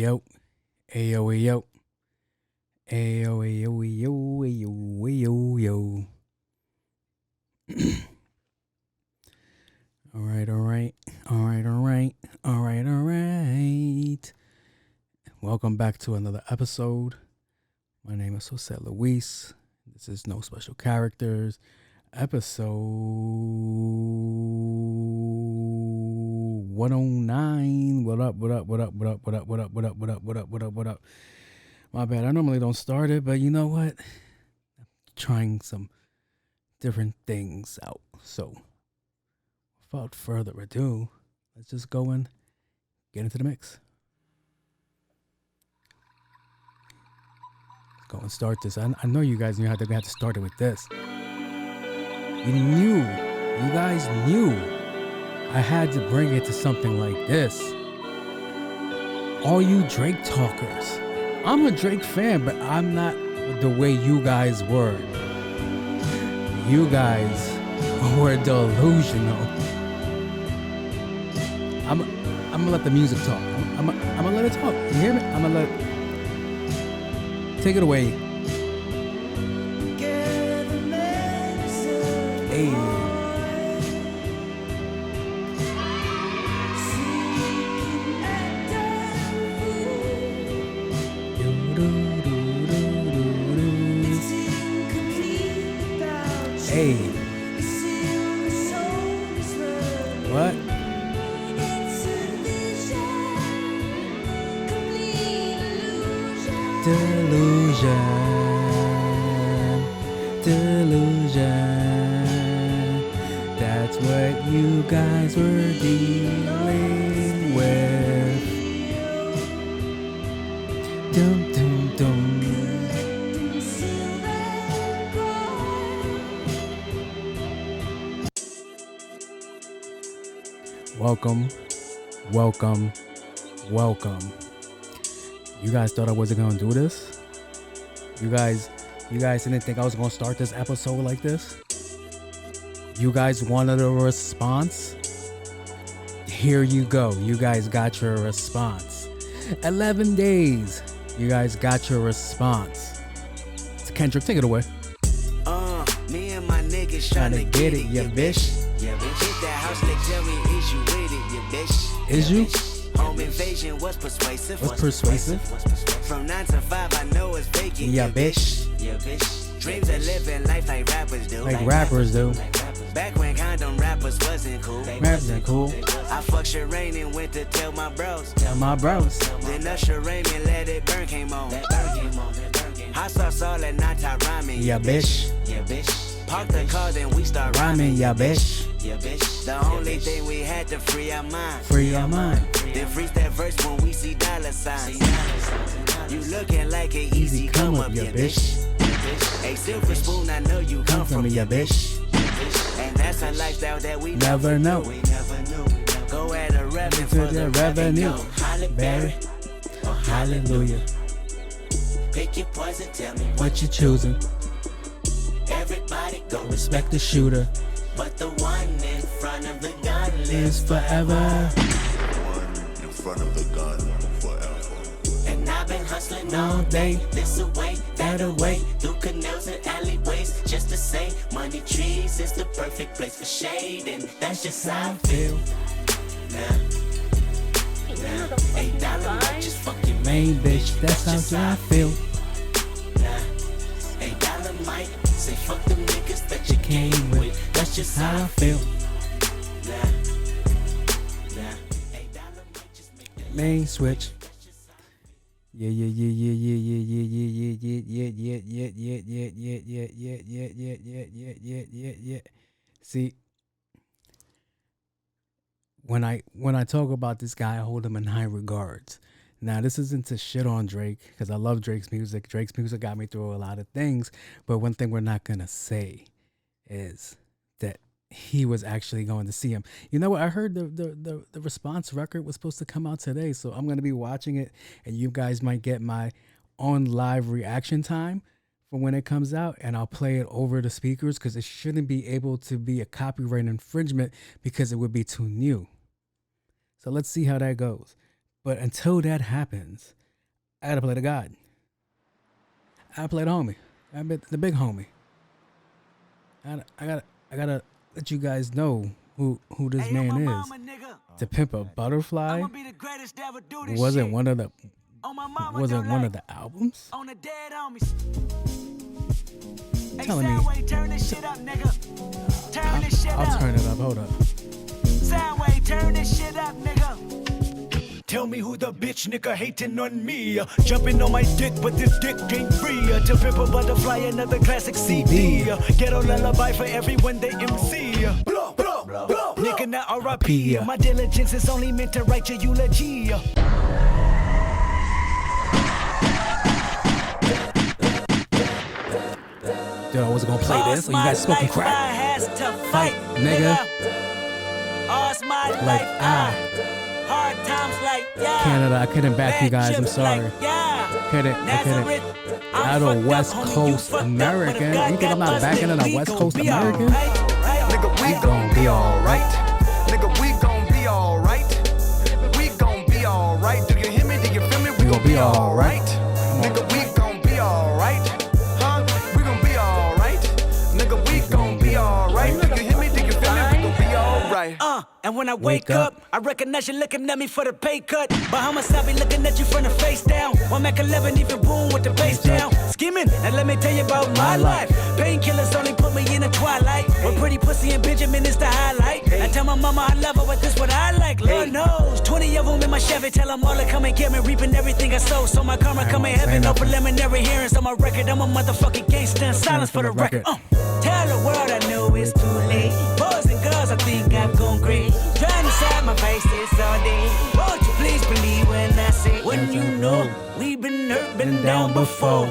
Yo, ayo, ayo, ayo, ayo, ayo, ayo, ayo, yo. All right, all right, all right, all right, all right, all right. Welcome back to another episode. My name is Jose Luis. This is No Special Characters, episode 109. What up, what up, what up, what up, what up, what up, what up, what up, what up, what up, what up? My bad. I normally don't start it, but you know what? I'm trying some different things out. So, without further ado, let's just go and get into the mix. Let's go and start this. I know you guys knew how to have to start it with this. You guys knew I had to bring it to something like this. All you Drake talkers. I'm a Drake fan, but I'm not the way you guys were. You guys were delusional. I'm gonna let the music talk. I'm gonna let it talk. You hear me? I'm gonna let it. Take it away. Hey. Hey. What? Delusion. That's what you guys were dealing with. Dum dum dum. Welcome. You guys thought I wasn't gonna do this? You guys didn't think I was gonna start this episode like this? You guys wanted a response? Here you go. You guys got your response. 11 days. You guys got your response. It's Kendrick, take it away. Me and my niggas tryna get it, ya bitch. Yeah, bitch. Hit that house, they tell me, is you with it, ya bitch? Is you? Home invasion was persuasive. From 9 to 5, I know it's vacant. Yeah, bitch. Yeah, bitch. Dreams of living life like rappers do. Like rappers do. Back when condom rappers wasn't cool. Wasn't cool. I fucked Shireen and went to tell my bros. Then Usher Raymond Let It Burn came on. Hot sauce all that nata rhyming. Yeah, bitch. Yeah, bitch. Park the car, then we start Rhyming, yeah, bitch. Yeah, bitch. The only thing we had to free our mind. Then freeze that verse when we see dollar signs. You looking like an easy come up, yeah, bitch. A silver spoon, I know you come from, yeah, bitch. And that's a lifestyle that we Never know. Go at a revenue for the revenue. Barry. Oh, hallelujah. Pick your poison, tell me What you choosing? everybody go Respect the shooter. but the one in front of the gun lives Lives forever. One in front of the gun forever. And I've been hustling All all day. day, this away, that away, through canals and alleyways, just to say, money trees is the perfect place for shade, and that's just how I feel. Nah, $8 might just fucking Main bitch, that's how I feel. Nah, $8 might say fuck them niggas that you came with, that's just how I feel. Nah, $8 might just make that Main switch. Yeah. See, when I talk about this guy, I hold him in high regards. Now, this isn't to shit on Drake, because I love Drake's music. Drake's music got me through a lot of things. But one thing we're not going to say is that he was actually going to see him. You know what? I heard the response record was supposed to come out today. So I'm going to be watching it. And you guys might get my own live reaction time for when it comes out. And I'll play it over the speakers, because it shouldn't be able to be a copyright infringement, because it would be too new. So let's see how that goes. But until that happens, I gotta play the God. I gotta play the homie. The big homie. I gotta let you guys know who this man is. To Pimp a Butterfly wasn't one of the albums. Telling me. I'll turn it up. Hold up. Soundwave, turn this shit up, nigga. Tell me who the bitch nigga hating on me. Jumping on my dick, but this dick ain't free. To Pimp a Butterfly, another classic CD. Ghetto lullaby for everyone they MC. Blow, blow, blow, nigga, not R.I.P. My diligence is only meant to write your eulogy. Dude, I wasn't gonna play this, so you guys smoking crack. Has to fight, nigga. All's my Like hard times like Canada, I couldn't back you guys. I'm sorry. Couldn't. Out of West Coast American. You think I'm not backing in a West Coast American? Nigga, we gon' be alright. Nigga, we gon' be alright. We gon' be alright. Do you hear me? Do you feel me? We gon' be alright. Nigga, we gon' be alright. Huh? We gon' be alright. Nigga, we gon' be alright. Do you hear me? Do you feel me? We gon' be alright. And when I wake up, I recognize you looking at me for the pay cut. Bahamas, I be looking at you from the face down. One Mac 11, even boom with the bass down. Skimming, and let me tell you about my life. Painkillers only put me in the twilight. But pretty pussy and Benjamin is the highlight. I tell my mama I love her, but this what I like. Lord knows, 20 of them in my Chevy. Tell them all to come and get me, reaping everything I sow. So my karma come in heaven, no preliminary hearings on my record. I'm a motherfucking gangster and silence for the record. Tell the world I know it's too late. Boys and girls, I think I've gone crazy. Trying to side my face this all day. Won't you please believe when I say, when you know we've been hurt, been down before.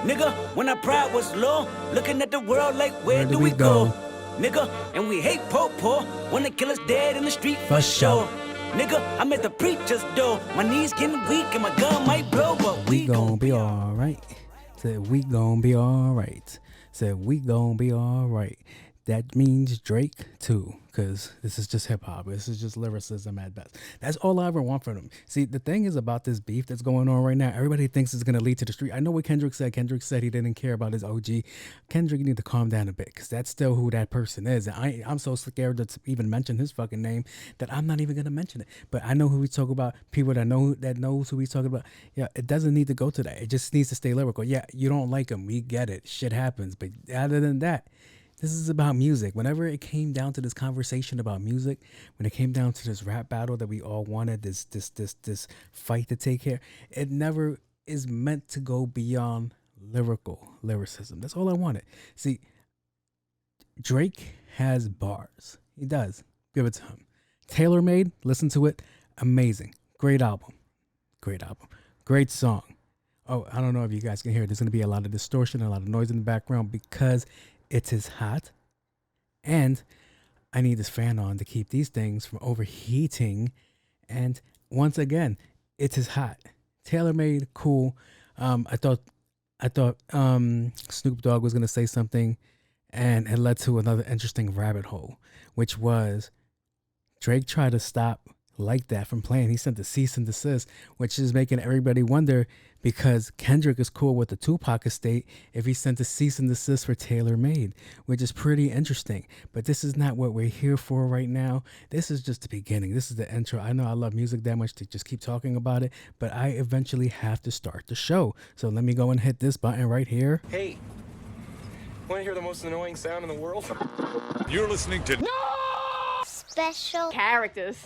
Nigga, when our pride was low, looking at the world like where do we go? Nigga, and we hate poor, wanna kill us dead in the street for sure. Nigga, I'm at the preacher's door. My knees getting weak and my gun might blow, but we gon' be alright. Said we gon' be alright. Said we gon' be alright. That means Drake too, because this is just hip hop. This is just lyricism at best. That's all I ever want from them. See, the thing is about this beef that's going on right now, everybody thinks it's going to lead to the street. I know what Kendrick said. Kendrick said he didn't care about his OG. Kendrick need to calm down a bit, because that's still who that person is. And I'm so scared to even mention his fucking name that I'm not even going to mention it. But I know who we talk about, people that knows who we talking about. Yeah, it doesn't need to go to that. It just needs to stay lyrical. Yeah, you don't like him. We get it. Shit happens. But other than that, this is about music. Whenever it came down to this conversation about music, when it came down to this rap battle that we all wanted, this fight to take care, it never is meant to go beyond lyricism. That's all I wanted. See, Drake has bars. He does. Give it to him. Tailor Made, listen to it. Amazing. Great album. Great song. Oh, I don't know if you guys can hear it. There's going to be a lot of distortion, a lot of noise in the background because it is hot, and I need this fan on to keep these things from overheating. And once again, it is hot. Tailor Made, cool. I thought Snoop Dogg was gonna say something, and it led to another interesting rabbit hole, which was Drake tried to stop Like That from playing. He sent the cease and desist, which is making everybody wonder, because Kendrick is cool with the Tupac estate, if he sent a cease and desist for Tailor Made, which is pretty interesting. But this is not what we're here for right now. This is just the beginning. This is the intro. I know I love music that much to just keep talking about it, but I eventually have to start the show. So let me go and hit this button right here. Hey, want to hear the most annoying sound in the world? You're listening to Special characters.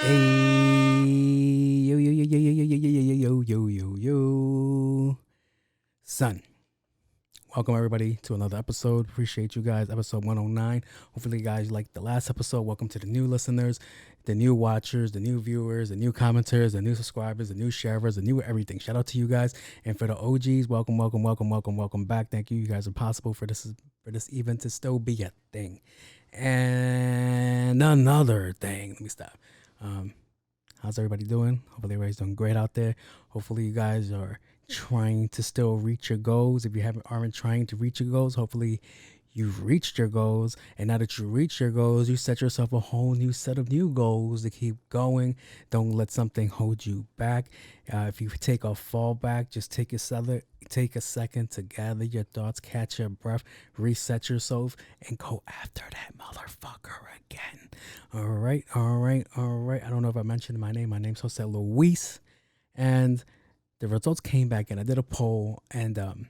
Hey, yo. Son, welcome everybody to another episode. Appreciate you guys. Episode 109. Hopefully you guys liked the last episode. Welcome to the new listeners, the new watchers, the new viewers, the new commenters, the new subscribers, the new sharers, the new everything. Shout out to you guys. And for the OGs, welcome back. Thank you. You guys are possible for this event to still be a thing. And another thing, let me stop. How's everybody doing? Hopefully everybody's doing great out there. Hopefully you guys are trying to still reach your goals. If you aren't trying to reach your goals, hopefully you've reached your goals, and now that you reach your goals, you set yourself a whole new set of new goals to keep going. Don't let something hold you back. If you take a fall back, just take a second to gather your thoughts, catch your breath, reset yourself, and go after that motherfucker again. All right. I don't know if I mentioned my name. My name's Jose Luis, and the results came back in. I did a poll, and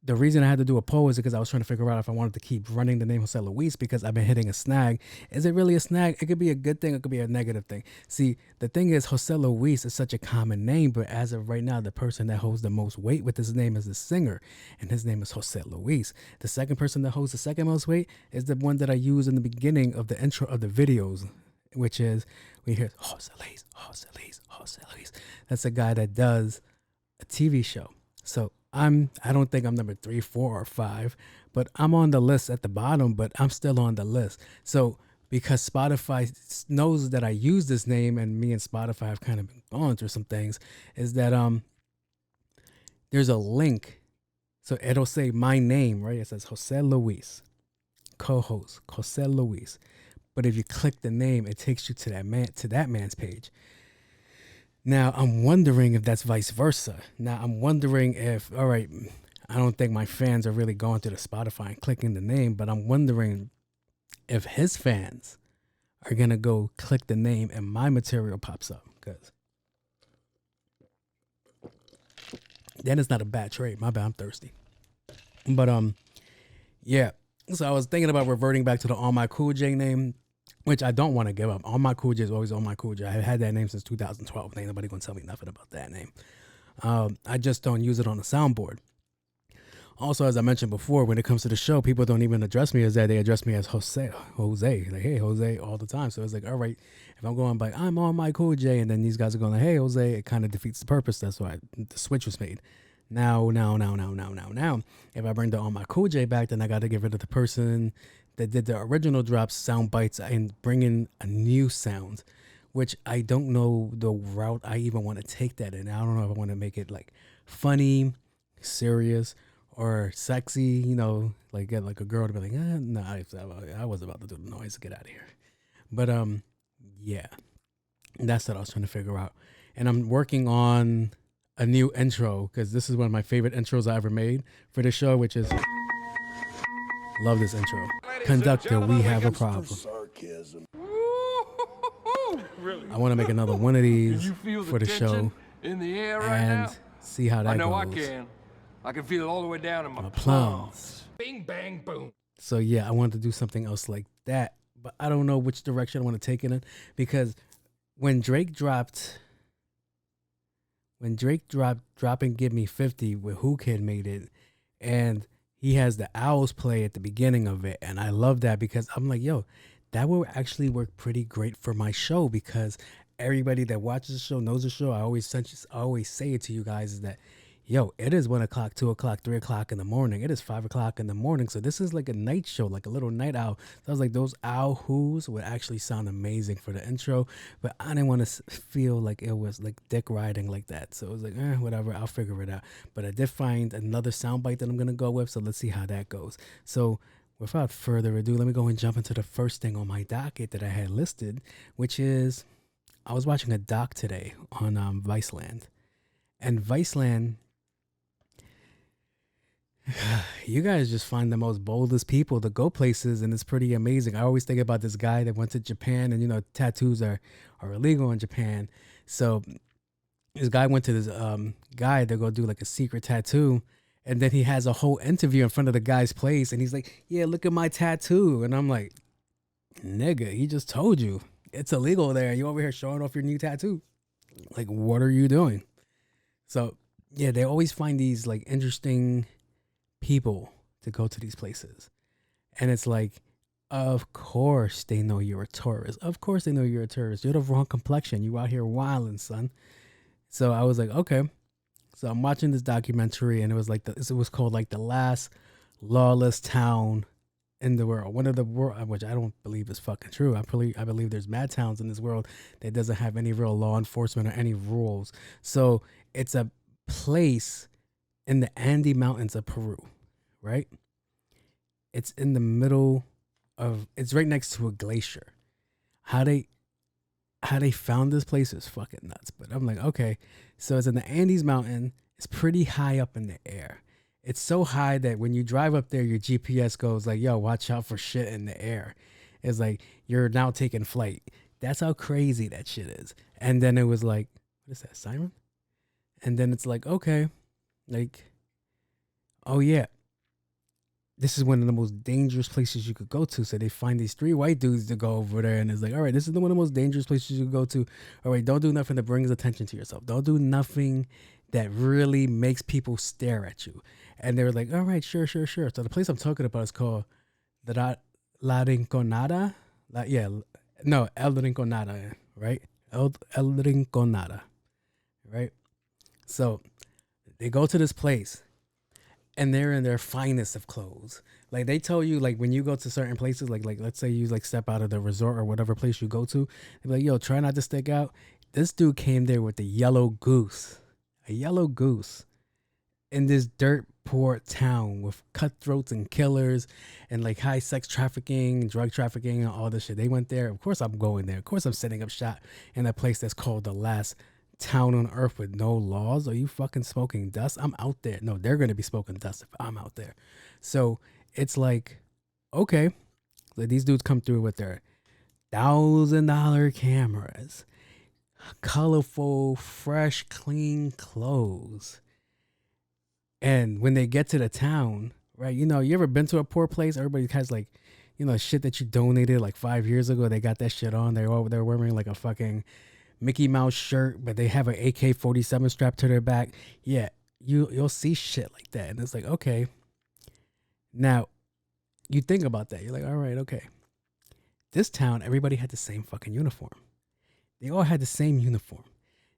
the reason I had to do a poll is because I was trying to figure out if I wanted to keep running the name Jose Luis, because I've been hitting a snag. Is it really a snag? It could be a good thing. It could be a negative thing. See, the thing is, Jose Luis is such a common name, but as of right now, the person that holds the most weight with his name is the singer, and his name is Jose Luis. The second person that holds the second most weight is the one that I use in the beginning of the intro of the videos, which is we hear Jose Luis, Jose Luis, Jose Luis. That's a guy that does a TV show. So I don't think I'm number 3, 4, or 5, but I'm on the list at the bottom, but I'm still on the list. So because Spotify knows that I use this name, and me and Spotify have kind of been going through some things, is that there's a link. So it'll say my name, right? It says Jose Luis, co-host Jose Luis. But if you click the name, it takes you to that man's page. Now, I'm wondering if that's vice versa. Now, I'm wondering if, all right, I don't think my fans are really going to the Spotify and clicking the name, but I'm wondering if his fans are going to go click the name and my material pops up. Because then it's not a bad trade. My bad, I'm thirsty. But, yeah. So I was thinking about reverting back to the All My Cool J name, which I don't want to give up. All My Cool J is always All My Cool J. I have had that name since 2012. Ain't nobody going to tell me nothing about that name. I just don't use it on the soundboard. Also, as I mentioned before, when it comes to the show, people don't even address me as that. They address me as Jose. Like, hey, Jose, all the time. So it's like, all right, if I'm going by, I'm All My Cool J, and then these guys are going like, hey, Jose, it kind of defeats the purpose. That's why the switch was made. Now, if I bring the All My Cool J back, then I got to get rid of the person that did the original drops, sound bites, and bring in a new sound, which I don't know the route I even want to take that in. I don't know if I want to make it like funny, serious, or sexy, you know, like get like a girl to be like, no, I was about to do the noise, get out of here. But yeah, that's what I was trying to figure out. And I'm working on a new intro, because this is one of my favorite intros I ever made for the show, which is, love this intro. Conductor, we have a problem. I want to make another one of these for the show in the air right and now? see how that I know goes. I can feel it all the way down in my plums. Bing, bang, boom. So yeah, I wanted to do something else like that, but I don't know which direction I want to take it in, because when Drake dropped dropping Give Me 50 with Who Kid made it, and he has the Owls play at the beginning of it, and I love that, because I'm like, yo, that will actually work pretty great for my show, because everybody that watches the show knows the show. I always say it to you guys, is that, yo, it is 1 o'clock, 2 o'clock, 3 o'clock in the morning. It is 5 o'clock in the morning. So this is like a night show, like a little night owl. So I was like, those owl whoos would actually sound amazing for the intro, but I didn't want to feel like it was like dick riding like that. So it was like, whatever, I'll figure it out. But I did find another soundbite that I'm going to go with. So let's see how that goes. So without further ado, let me go and jump into the first thing on my docket that I had listed, which is, I was watching a doc today on Viceland. And Viceland, you guys just find the most boldest people to go places, and it's pretty amazing. I always think about this guy that went to Japan, and you know, tattoos are illegal in Japan. So this guy went to this guy to go do like a secret tattoo, and then he has a whole interview in front of the guy's place, and he's like, yeah, look at my tattoo. And I'm like, nigga, he just told you it's illegal there. You over here showing off your new tattoo. Like, what are you doing? So yeah, they always find these like interesting people to go to these places, and it's like, of course they know you're a tourist. Of course they know you're a tourist. You're the wrong complexion. You out here wilding, son. So I was like, okay. So I'm watching this documentary, and it was like it was called like the last lawless town in the world. One of the world, which I don't believe is fucking true. I believe there's mad towns in this world that doesn't have any real law enforcement or any rules. So it's a place in the Andes Mountains of Peru, right? it's in the middle of, it's right next to a glacier. How they found this place is fucking nuts. But I'm like, okay, so it's in the Andes Mountain. It's pretty high up in the air. It's so high that when you drive up there, your GPS goes like, yo, watch out for shit in the air. It's like, you're now taking flight. That's how crazy that shit is. And then it was like, what is that, siren? And then it's like, okay, like, oh yeah, this is one of the most dangerous places you could go to. So they find these 3 white dudes to go over there, and it's like, all right, this is one of the most dangerous places you could go to. All right, don't do nothing that brings attention to yourself. Don't do nothing that really makes people stare at you. And they were like, all right, sure. So the place I'm talking about is called La Rinconada. El Rinconada, right? El Rinconada, right? So they go to this place, and they're in their finest of clothes. Like they tell you, like when you go to certain places, like let's say you like step out of the resort or whatever place you go to, they're like, yo, try not to stick out. This dude came there with a yellow goose in this dirt poor town with cutthroats and killers and like high sex trafficking, drug trafficking, and all this shit. They went there. Of course I'm going there. Of course I'm setting up shop in a place that's called the last town on earth with no laws. Are you fucking smoking dust? I'm out there. No, they're going to be smoking dust if I'm out there. So it's like, okay, like these dudes come through with their $1,000 cameras, colorful, fresh, clean clothes. And when they get to the town, right, you know, you ever been to a poor place? Everybody has like, you know, shit that you donated like 5 years ago. They got that shit on. They're wearing like a fucking Mickey Mouse shirt, but they have an AK-47 strapped to their back. Yeah, you'll see shit like that. And it's like, okay. Now, you think about that. You're like, all right, okay. This town, everybody had the same fucking uniform. They all had the same uniform.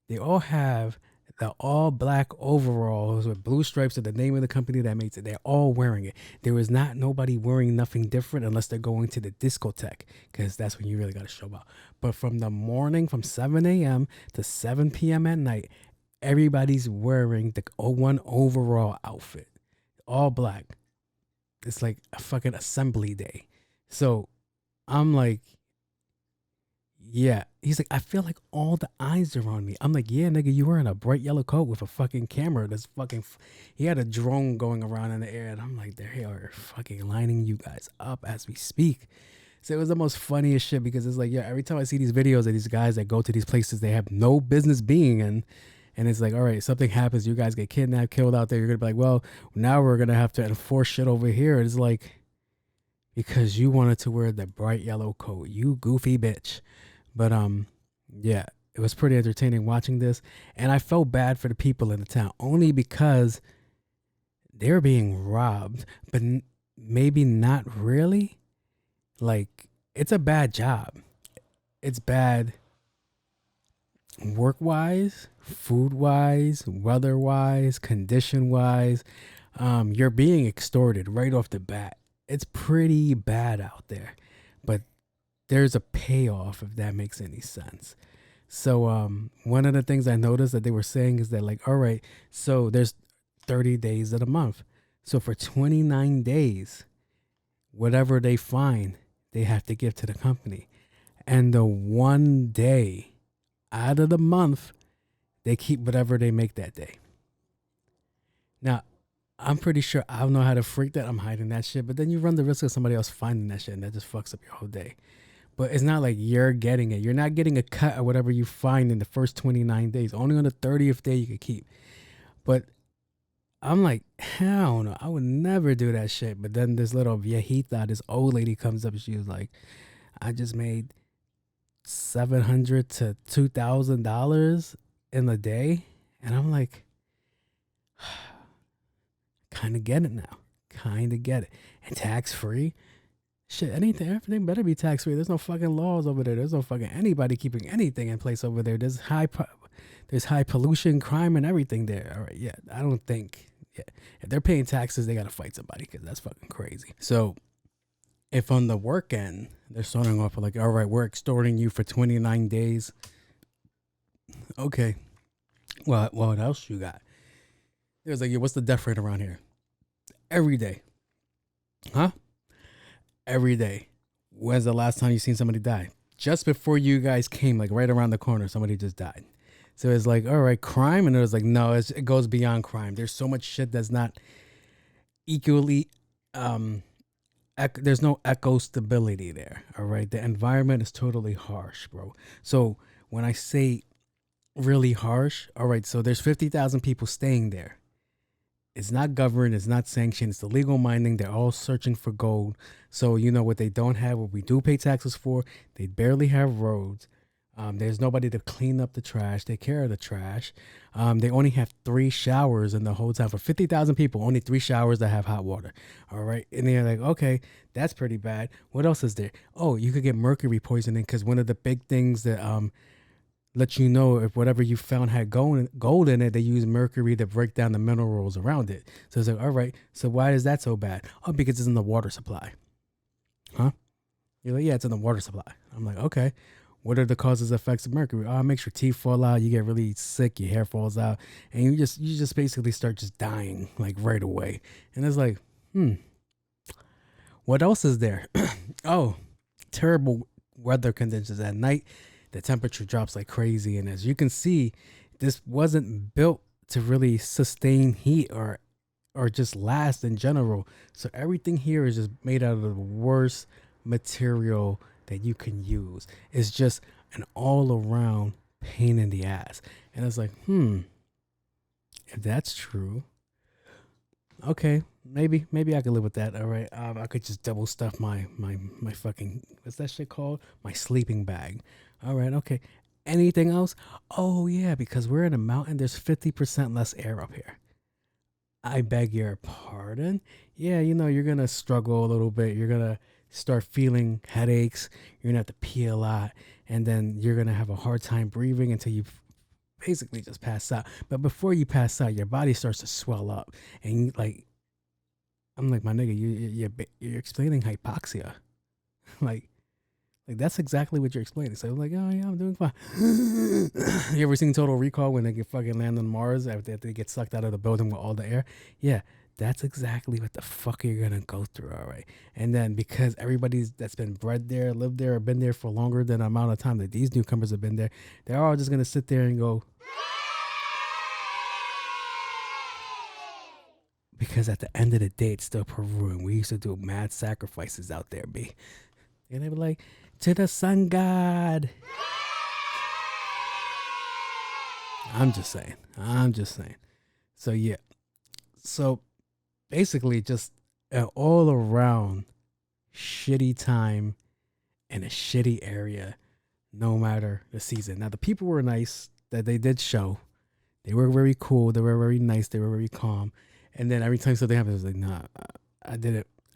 They all have the all black overalls with blue stripes of the name of the company that makes it. They're all wearing it. There is not nobody wearing nothing different unless they're going to the discotheque, because that's when you really got to show up. But from the morning, from 7 a.m. to 7 p.m. at night, everybody's wearing the one overall outfit, all black. It's like a fucking assembly day. So I'm like, yeah. He's like, I feel like all the eyes are on me. I'm like, yeah, nigga, you wearing a bright yellow coat with a fucking camera. That's fucking, he had a drone going around in the air. And I'm like, they are fucking lining you guys up as we speak. So it was the most funniest shit, because it's like, yeah, every time I see these videos of these guys that go to these places they have no business being in, and it's like, all right, something happens, you guys get kidnapped, killed out there. You're going to be like, well, now we're going to have to enforce shit over here. It's like, because you wanted to wear the bright yellow coat, you goofy bitch. But yeah, it was pretty entertaining watching this, and I felt bad for the people in the town, only because they were being robbed, but maybe not really. Like, it's a bad job. It's bad work-wise, food-wise, weather-wise, condition-wise. You're being extorted right off the bat. It's pretty bad out there, but there's a payoff, if that makes any sense. So one of the things I noticed that they were saying is that, like, all right, so there's 30 days of the month. So for 29 days, whatever they find, they have to give to the company. And the one day out of the month, they keep whatever they make that day. Now, I'm pretty sure I don't know how to freak that. I'm hiding that shit. But then you run the risk of somebody else finding that shit, and that just fucks up your whole day. But it's not like you're getting it. You're not getting a cut of whatever you find in the first 29 days. Only on the 30th day you could keep. But I'm like, hell no, I would never do that shit. But then this little viejita, this old lady comes up and she was like, I just made $700 to $2,000 in a day. And I'm like, kind of get it now. Kind of get it. And tax free. Shit, everything better be tax free. There's no fucking laws over there. There's no fucking anybody keeping anything in place over there. There's high pollution, crime, and everything there. All right, yeah. I don't think, yeah, if they're paying taxes, they gotta fight somebody, because that's fucking crazy. So, if on the work end they're starting off with like, all right, we're extorting you for 29 days. Okay, well, what else you got? It was like, yeah, what's the death rate around here? Every day, huh? every day. When's the last time you seen somebody die? Just before you guys came, like right around the corner, somebody just died. So it's like, all right, crime. And it was like, no, it goes beyond crime. There's so much shit that's not equally, there's no echo stability there. All right. The environment is totally harsh, bro. So when I say really harsh, all right, so there's 50,000 people staying there. It's not governed. It's not sanctioned. It's illegal mining. They're all searching for gold. So you know what they don't have, what we do pay taxes for. They barely have roads. There's nobody to clean up the trash, take care of the trash. They only have 3 showers in the whole town. For 50,000 people, only 3 showers that have hot water. All right. And they're like, okay, that's pretty bad. What else is there? Oh, you could get mercury poisoning because one of the big things that let you know if whatever you found had gold in it, they use mercury to break down the minerals around it. So it's like, all right, so why is that so bad? Oh, because it's in the water supply. Huh? You're like, yeah, it's in the water supply. I'm like, okay. What are the causes effects of mercury? Oh, it makes your teeth fall out. You get really sick. Your hair falls out, and you just basically start just dying like right away. And it's like, what else is there? Oh, terrible weather conditions at night. The temperature drops like crazy, and as you can see, this wasn't built to really sustain heat or just last in general. So everything here is just made out of the worst material that you can use. It's just an all-around pain in the ass. And it's like, if that's true, okay, maybe I could live with that. All right, I could just double stuff my fucking, what's that shit called? My sleeping bag. All right, okay. Anything else? Oh yeah, because we're in a mountain, there's 50% less air up here. I beg your pardon? Yeah, you know, you're gonna struggle a little bit. You're gonna start feeling headaches. You're gonna have to pee a lot, and then you're gonna have a hard time breathing until you basically just pass out. But before you pass out, your body starts to swell up, and like, I'm like, my nigga, you're explaining hypoxia, like that's exactly what you're explaining. So I'm like, oh yeah, I'm doing fine. You ever seen Total Recall when they get fucking land on Mars after they get sucked out of the building with all the air? Yeah. That's exactly what the fuck you're gonna go through, all right? And then because everybody's that's been bred there, lived there, or been there for longer than the amount of time that these newcomers have been there, they're all just gonna sit there and go. Because at the end of the day, it's still Peru, and we used to do mad sacrifices out there, B. And they were like, to the sun god. I'm just saying. So yeah. So basically just an all around shitty time in a shitty area, no matter the season. Now the people were nice that they did show. They were very cool. They were very nice. They were very calm. And then every time something happened, I was like, nah, I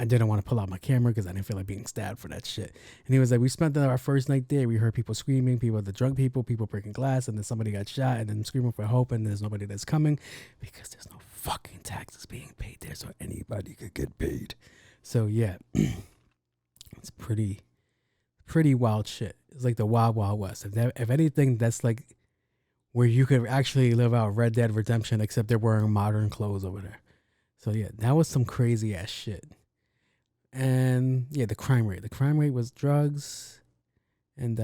didn't want to pull out my camera because I didn't feel like being stabbed for that shit. And he was like, we spent our first night there. We heard people screaming, the drunk people breaking glass, and then somebody got shot, and then screaming for help, and there's nobody that's coming because there's no fucking taxes being paid there, so anybody could get paid. So yeah, it's pretty wild shit. It's like the Wild Wild West. If anything, that's like where you could actually live out Red Dead Redemption, except they're wearing modern clothes over there. So yeah, that was some crazy ass shit. And yeah, the crime rate. The crime rate was drugs and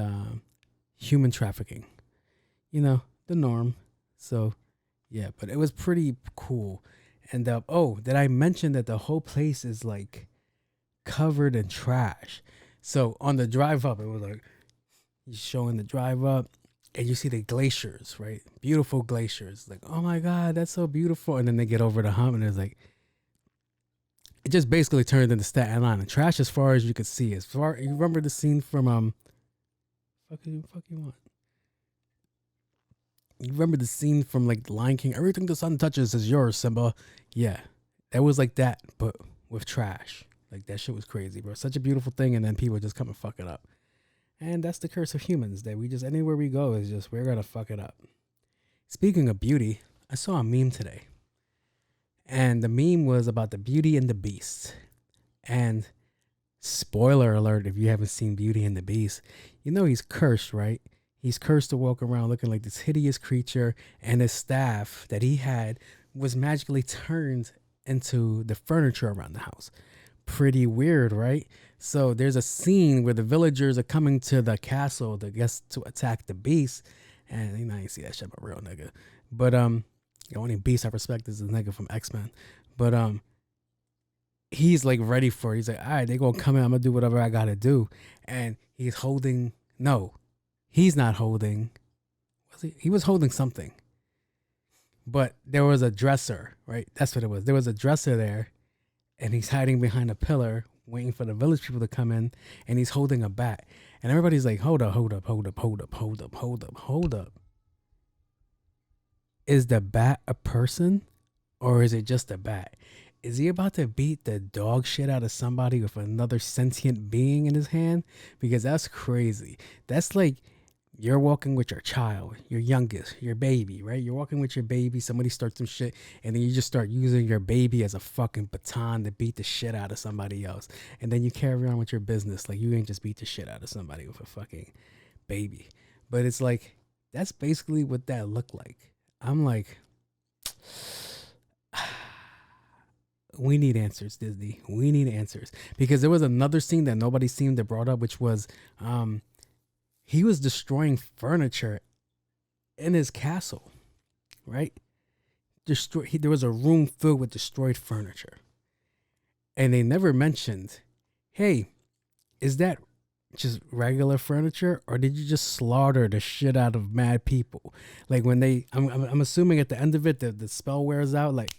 human trafficking. You know, the norm. So yeah, but it was pretty cool. And did I mention that the whole place is like covered in trash? So on the drive up, it was like he's showing the drive up, and you see the glaciers, right? Beautiful glaciers. Like, oh my God, that's so beautiful. And then they get over the hump, and it's like, it just basically turned into Staten Island. Trash as far as you could see. You remember the scene from fuck you want? You remember the scene from like Lion King? Everything the sun touches is yours, Simba. Yeah, that was like that, but with trash. Like that shit was crazy, bro. Such a beautiful thing, and then people just come and fuck it up. And that's the curse of humans, that we just, anywhere we go is just, we're gonna fuck it up. Speaking of beauty, I saw a meme today. And the meme was about the Beauty and the Beast. And spoiler alert, if you haven't seen Beauty and the Beast, you know he's cursed, right? He's cursed to walk around looking like this hideous creature, and his staff that he had was magically turned into the furniture around the house. Pretty weird, right? So there's a scene where the villagers are coming to the castle to attack the beast, and you know, I ain't see that shit by real nigga. But the only beast I respect is the nigga from X-Men. But he's like ready for it. He's like, all right, they gonna come in, I'm gonna do whatever I gotta do. And he's holding, no, he's not holding, was he? He was holding something. But there was a dresser, right? That's what it was. There was a dresser there, and he's hiding behind a pillar, waiting for the village people to come in, and he's holding a bat. And everybody's like, hold up. Is the bat a person, or is it just a bat? Is he about to beat the dog shit out of somebody with another sentient being in his hand? Because that's crazy. That's like you're walking with your child, your youngest, your baby, right? You're walking with your baby, somebody starts some shit, and then you just start using your baby as a fucking baton to beat the shit out of somebody else. And then you carry on with your business like you ain't just beat the shit out of somebody with a fucking baby. But it's like, that's basically what that looked like. I'm like, we need answers, Disney. We need answers. Because there was another scene that nobody seemed to brought up, which was he was destroying furniture in his castle, right? There was a room filled with destroyed furniture. And they never mentioned, hey, is that just regular furniture, or did you just slaughter the shit out of mad people? Like when I'm assuming at the end of it, the spell wears out, like,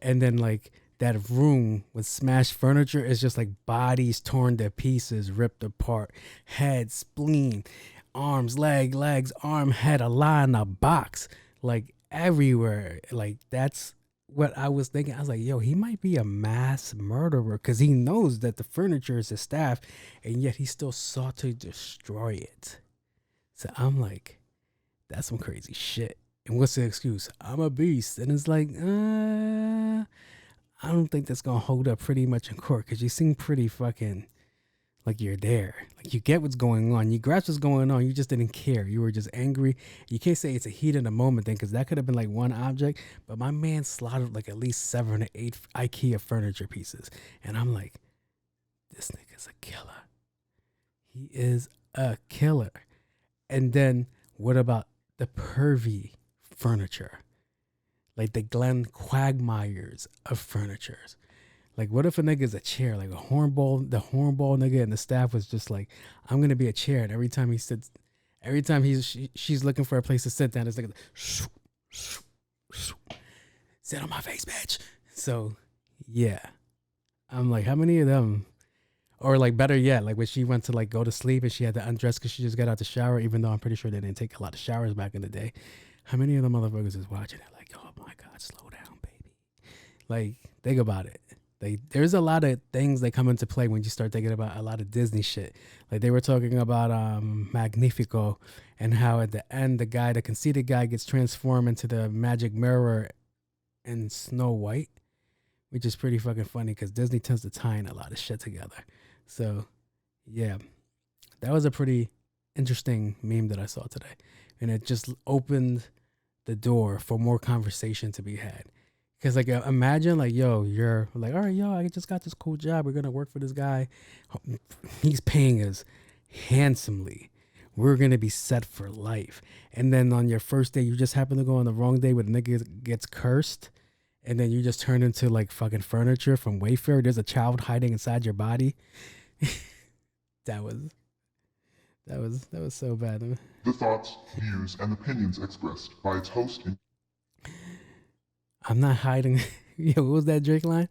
and then like that room with smashed furniture is just like bodies torn to pieces, ripped apart, head, spleen, arms, legs, arm, head, a lie in a box, like everywhere. Like that's what I was thinking. I was like, yo, he might be a mass murderer because he knows that the furniture is his staff, and yet he still sought to destroy it. So I'm like, that's some crazy shit. And what's the excuse? I'm a beast. And it's like, I don't think that's going to hold up pretty much in court, because you seem pretty fucking like you're there. Like you get what's going on. You grasp what's going on. You just didn't care. You were just angry. You can't say it's a heat in the moment thing, because that could have been like one object. But my man slaughtered like at least 7 or 8 IKEA furniture pieces. And I'm like, this nigga's a killer. He is a killer. And then what about the pervy furniture? Like the Glenn Quagmires of furnitures. Like, what if a nigga's a chair, like the hornball nigga, and the staff was just like, I'm gonna be a chair, and every time she's looking for a place to sit down, it's like, sit on my face, bitch. So, yeah, I'm like, how many of them? Or like, better yet, like when she went to like go to sleep and she had to undress because she just got out the shower, even though I'm pretty sure they didn't take a lot of showers back in the day. How many of the motherfuckers is watching it? Like, oh my God, slow down, baby. Like, think about it. Like, there's a lot of things that come into play when you start thinking about a lot of Disney shit. Like they were talking about Magnifico, and how at the end the conceited guy gets transformed into the magic mirror in Snow White, which is pretty fucking funny because Disney tends to tie in a lot of shit together. So yeah, that was a pretty interesting meme that I saw today, and it just opened the door for more conversation to be had. Because, like, imagine, like, yo, you're like, all right, yo, I just got this cool job. We're going to work for this guy. He's paying us handsomely. We're going to be set for life. And then on your first day, you just happen to go on the wrong day where the nigga gets cursed. And then you just turn into, like, fucking furniture from Wayfair. There's a child hiding inside your body. That was so bad. The thoughts, views, and opinions expressed by its host and I'm not hiding. Yo, what was that Drake line?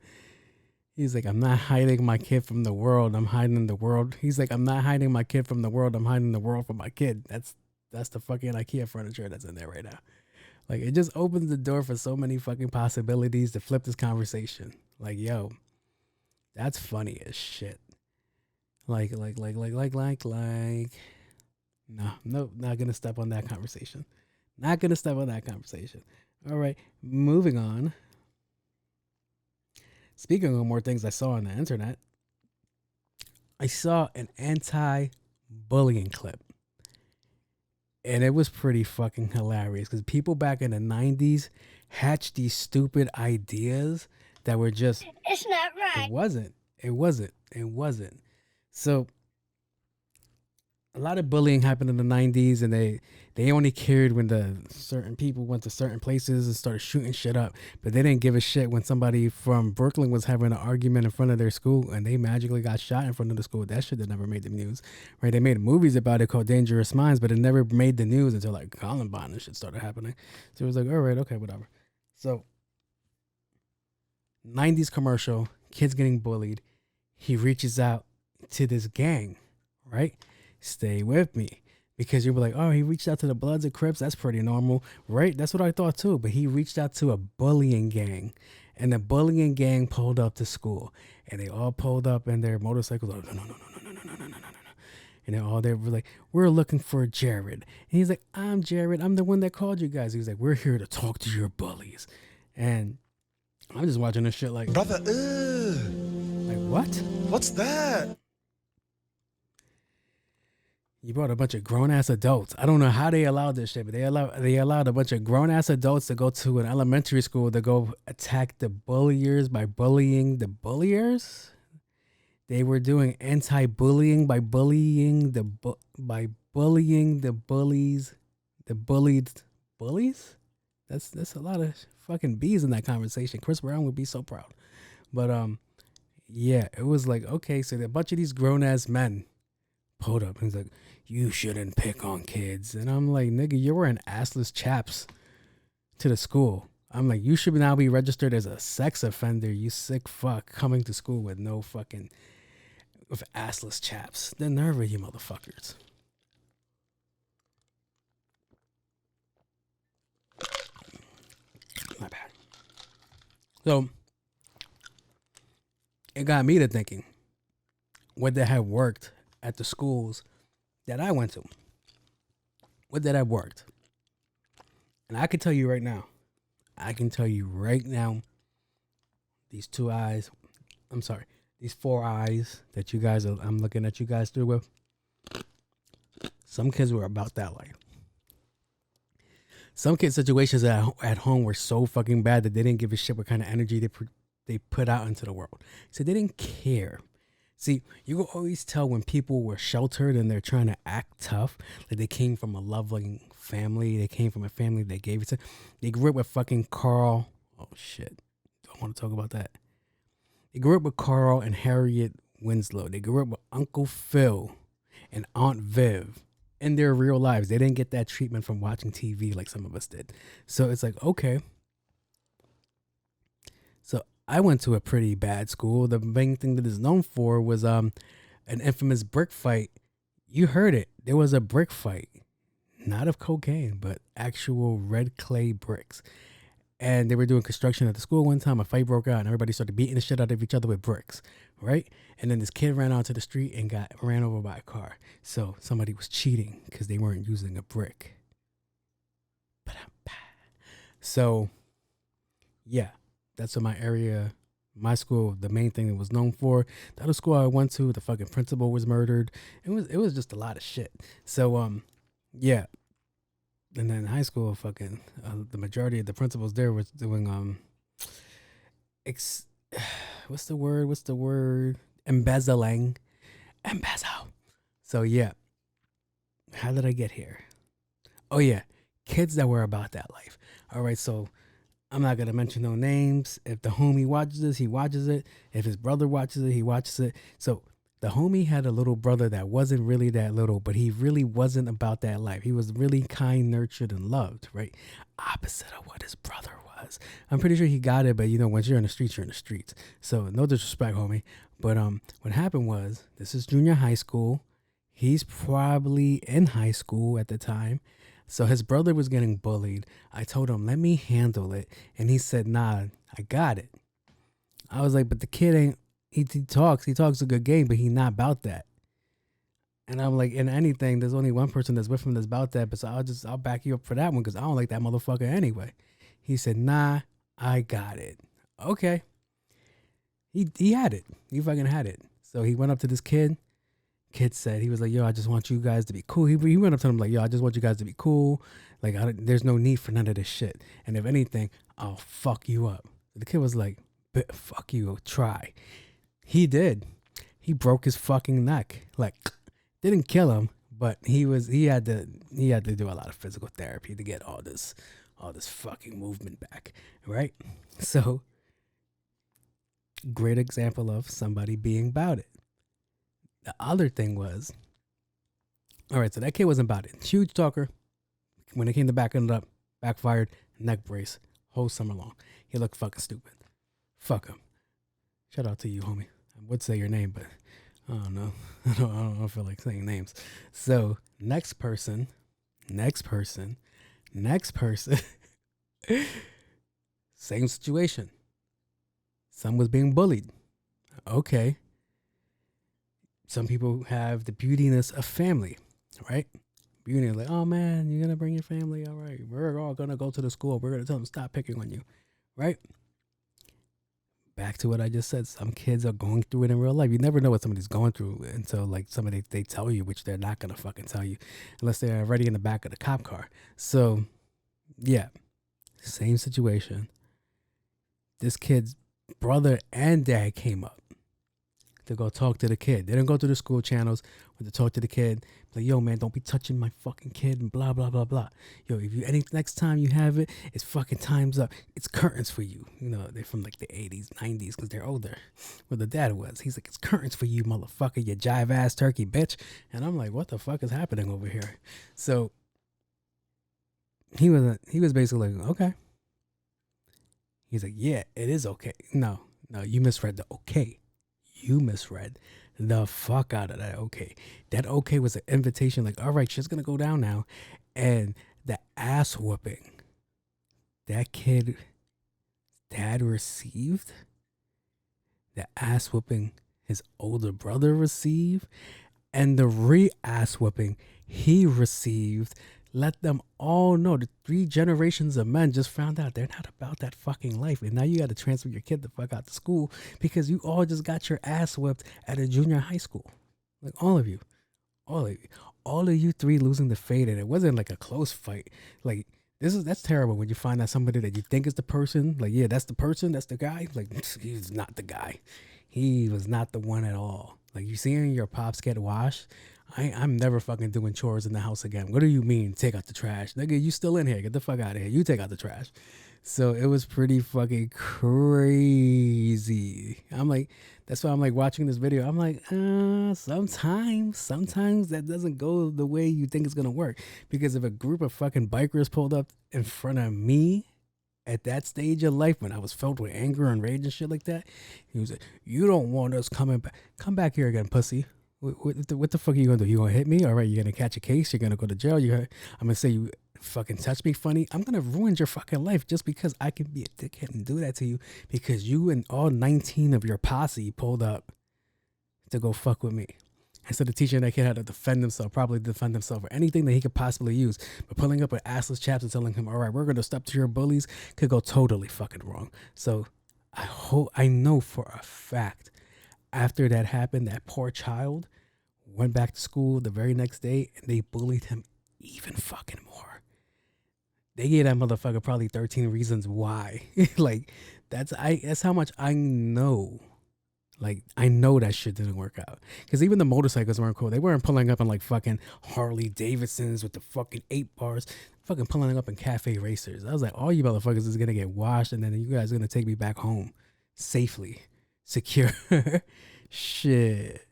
He's like, I'm not hiding my kid from the world. I'm hiding the world. He's like, I'm not hiding my kid from the world. I'm hiding the world from my kid. That's the fucking IKEA furniture that's in there right now. Like, it just opens the door for so many fucking possibilities to flip this conversation. Like, yo, that's funny as shit. Like. No, not gonna step on that conversation. Not gonna step on that conversation. All right, moving on. Speaking of more things I saw on the internet, I saw an anti-bullying clip. And it was pretty fucking hilarious because people back in the 90s hatched these stupid ideas that were just... It's not right. It wasn't. It wasn't. It wasn't. So a lot of bullying happened in the 90s, and they only cared when the certain people went to certain places and started shooting shit up, but they didn't give a shit when somebody from Brooklyn was having an argument in front of their school and they magically got shot in front of the school. That shit that never made the news, right? They made movies about it called Dangerous Minds, but it never made the news until like Columbine and shit started happening. So it was like, all right, okay, whatever. So 90s commercial, kids getting bullied. He reaches out to this gang, right? Stay with me. Because you were like, oh, he reached out to the Bloods and Crips. That's pretty normal, right? That's what I thought too. But he reached out to a bullying gang. And the bullying gang pulled up to school. And they all pulled up in their motorcycles. Like, no. And they're all there. We're like, we're looking for Jared. And he's like, I'm Jared. I'm the one that called you guys. He was like, we're here to talk to your bullies. And I'm just watching this shit like, brother, like what? What's that? You brought a bunch of grown-ass adults. I don't know how they allowed this shit, but they allowed a bunch of grown-ass adults to go to an elementary school to go attack the bulliers by bullying the bulliers. They were doing anti-bullying by bullying the bullies, the bullied bullies. That's a lot of fucking B's in that conversation. Chris Brown would be so proud. But yeah, it was like, okay, so a bunch of these grown-ass men pulled up and he's like, you shouldn't pick on kids. And I'm like, nigga, you're wearing assless chaps to the school. I'm like, you should now be registered as a sex offender, you sick fuck, coming to school with no fucking, with assless chaps. The nerve of you motherfuckers. My bad. So, it got me to thinking, would that have worked at the schools that I went to? Would that have worked? And I can tell you right now, these these 4 eyes that you guys are, I'm looking at you guys through with, some kids were about that life. Some kids' situations at home were so fucking bad that they didn't give a shit what kind of energy they put out into the world. So they didn't care. See, you will always tell when people were sheltered and they're trying to act tough, like they came from a loving family. They came from a family that gave it to. They grew up with fucking Carl. Oh shit, don't want to talk about that. They grew up with Carl and Harriet Winslow. They grew up with Uncle Phil and Aunt Viv in their real lives. They didn't get that treatment from watching TV like some of us did. So it's like, okay. So I went to a pretty bad school. The main thing that is known for was an infamous brick fight. You heard it. There was a brick fight. Not of cocaine, but actual red clay bricks. And they were doing construction at the school one time. A fight broke out and everybody started beating the shit out of each other with bricks, right? And then this kid ran onto the street and got ran over by a car. So somebody was cheating because they weren't using a brick. So, yeah, that's what my school, the main thing it was known for. The other school I went to, the fucking principal was murdered. It was just a lot of shit. So, yeah. And then in high school, fucking the majority of the principals there was doing what's the word? Embezzle. So yeah. How did I get here? Oh yeah, kids that were about that life. All right, so I'm not gonna mention no names. If the homie watches this, he watches it. If his brother watches it, he watches it. So the homie had a little brother that wasn't really that little, but he really wasn't about that life. He was really kind, nurtured, and loved, right? Opposite of what his brother was. I'm pretty sure he got it, but you know, once you're in the streets, you're in the streets. So no disrespect, homie. But what happened was, this is junior high school. He's probably in high school at the time. So his brother was getting bullied. I told him, let me handle it. And he said, nah, I got it. I was like, but the kid ain't, he talks a good game, but he not about that. And I'm like, in anything, there's only one person that's with him that's about that, but so I'll back you up for that one because I don't like that motherfucker anyway. He said, nah, I got it. Okay. He had it. He fucking had it. So he went up to this kid. Kid said, he was like, yo, I just want you guys to be cool. He went up to him like, yo, I just want you guys to be cool. Like, there's no need for none of this shit. And if anything, I'll fuck you up. The kid was like, fuck you, try. He did. He broke his fucking neck. Like, didn't kill him, but he had to do a lot of physical therapy to get all this fucking movement back, right? So, great example of somebody being about it. The other thing was, all right, so that kid wasn't about it. Huge talker. When it came to backing it up, backfired, neck brace, whole summer long. He looked fucking stupid. Fuck him. Shout out to you, homie. I would say your name, but I don't know. I don't feel like saying names. So, next person. Same situation. Some was being bullied. Okay. Some people have the beautiness of family, right? Beauty, like, oh man, you're gonna bring your family. All right, we're all gonna go to the school. We're gonna tell them stop picking on you, right? Back to what I just said. Some kids are going through it in real life. You never know what somebody's going through until like somebody they tell you, which they're not gonna fucking tell you unless they're already in the back of the cop car. So, yeah, same situation. This kid's brother and dad came up to go talk to the kid. They didn't go to the school channels, went to talk to the kid. Like, yo, man, don't be touching my fucking kid and blah, blah, blah, blah. Yo, if you next time you have it, it's fucking time's up. It's curtains for you. You know, they're from like the 80s, 90s because they're older. Where the dad was. He's like, it's curtains for you, motherfucker, you jive ass turkey bitch. And I'm like, what the fuck is happening over here? So he was basically like, okay. He's like, yeah, it is okay. No, you misread the okay. You misread the fuck out of that okay. That okay was an invitation, like, all right, shit's gonna go down now. And the ass whooping that kid dad received, the ass whooping his older brother received, and the re-ass whooping he received, let them all know the 3 generations of men just found out they're not about that fucking life. And now you got to transfer your kid the fuck out to school because you all just got your ass whipped at a junior high school. Like all of you. All of you 3 losing the fade. And it wasn't like a close fight. Like that's terrible when you find out somebody that you think is the person. Like, yeah, that's the person. That's the guy. Like, he's not the guy. He was not the one at all. Like, you seeing your pops get washed. I'm never fucking doing chores in the house again. What do you mean, take out the trash? Nigga, you still in here. Get the fuck out of here. You take out the trash. So it was pretty fucking crazy. I'm like, that's why I'm like watching this video. I'm like, sometimes that doesn't go the way you think it's going to work. Because if a group of fucking bikers pulled up in front of me at that stage of life when I was filled with anger and rage and shit like that, he was like, you don't want us coming back. Come back here again, pussy. What the fuck are you gonna do? You gonna hit me? All right, you're gonna catch a case. You're gonna go to jail. I'm gonna say you fucking touch me funny. I'm gonna ruin your fucking life just because I can be a dickhead and do that to you because you and all 19 of your posse pulled up to go fuck with me. Instead of teaching that kid how to defend himself, probably defend himself or anything that he could possibly use, but pulling up with assless chaps and telling him, all right, we're gonna step to your bullies, could go totally fucking wrong. So I know for a fact after that happened, that poor child went back to school the very next day and they bullied him even fucking more. They gave that motherfucker probably 13 reasons why. Like, that's how much I know. Like, I know that shit didn't work out. Because even the motorcycles weren't cool. They weren't pulling up in like fucking Harley Davidsons with the fucking 8 bars. Fucking pulling up in cafe racers. I was like, all you motherfuckers is gonna get washed and then you guys are gonna take me back home safely. Secure. Shit.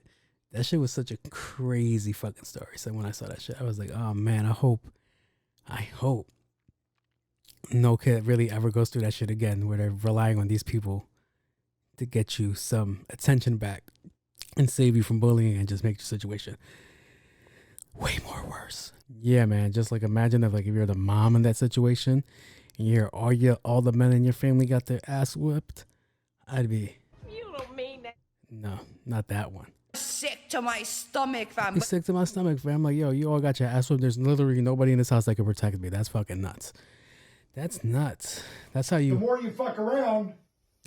That shit was such a crazy fucking story. So when I saw that shit, I was like, oh man, I hope no kid really ever goes through that shit again where they're relying on these people to get you some attention back and save you from bullying and just make your situation way more worse. Yeah, man. Just like imagine if you're the mom in that situation and you hear all the men in your family got their ass whipped. I'd be... You don't mean that. No, not that one. Sick to my stomach, fam. I'm sick to my stomach, fam. Like, yo, you all got your ass whipped. There's literally nobody in this house that can protect me. That's fucking nuts. That's nuts. That's how you... The more you fuck around,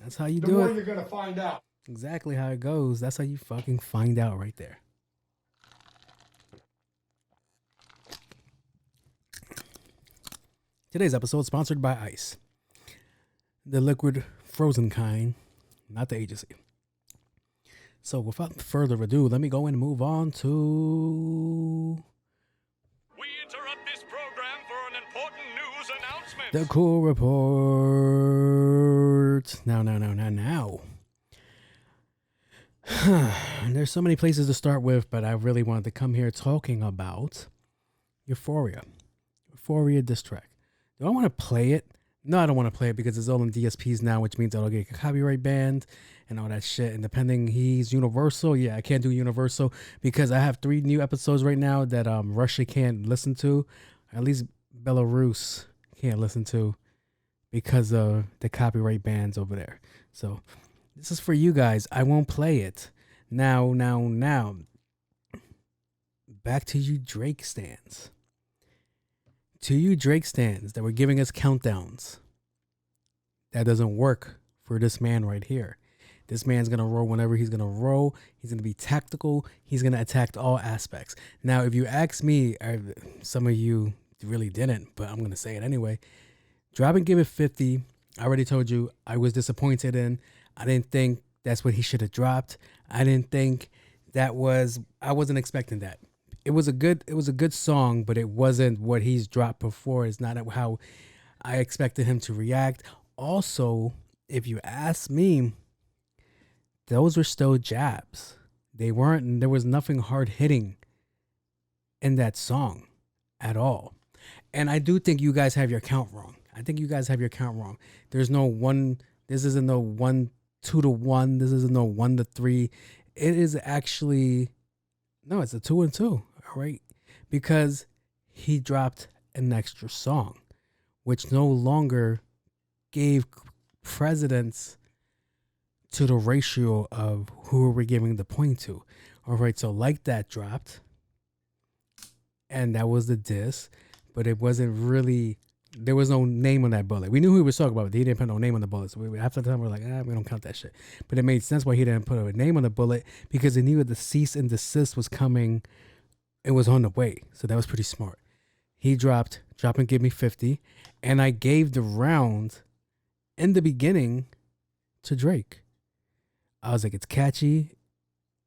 that's how you the do more it. you're going to find out. Exactly how it goes. That's how you fucking find out right there. Today's episode is sponsored by Ice. The liquid frozen kind, not the agency. So without further ado, let me go and move on to We interrupt this program for an important news announcement. the cool report. Now. There's so many places to start with, but I really wanted to come here talking about Euphoria diss track. Do I want to play it? No, I don't want to play it because it's all in DSPs now, which means I'll get copyright banned and all that shit. And depending, he's Universal. Yeah, I can't do Universal because I have 3 new episodes right now that Russia can't listen to. At least Belarus can't listen to because of the copyright bans over there. So this is for you guys. I won't play it. Now. Back to you Drake stands. To you Drake stands that were giving us countdowns. That doesn't work for this man right here. This man's going to roll whenever he's going to roll. He's going to be tactical. He's going to attack all aspects. Now, if you ask me, some of you really didn't, but I'm going to say it anyway. Drop and give it 50. I already told you I was disappointed in. I didn't think that's what he should have dropped. I didn't think I wasn't expecting that. It was a good song, but it wasn't what he's dropped before. It's not how I expected him to react. Also, if you ask me, those were still jabs. There was nothing hard hitting in that song at all. And I do think you guys have your count wrong. There's no one, this isn't no 1-2 to 1. This isn't no 1 to 3. It is actually, no, it's a 2 and 2. All right. Because he dropped an extra song, which no longer gave precedence to the ratio of who we're giving the point to. All right. So Like That dropped. And that was the diss. But it wasn't really, there was no name on that bullet. We knew who he was talking about, but he didn't put no name on the bullet. So after the time, we're like, we don't count that shit. But it made sense why he didn't put a name on the bullet, because he knew the cease and desist was coming. It was on the way. So that was pretty smart. He dropped and give me 50. And I gave the round in the beginning to Drake. I was like, it's catchy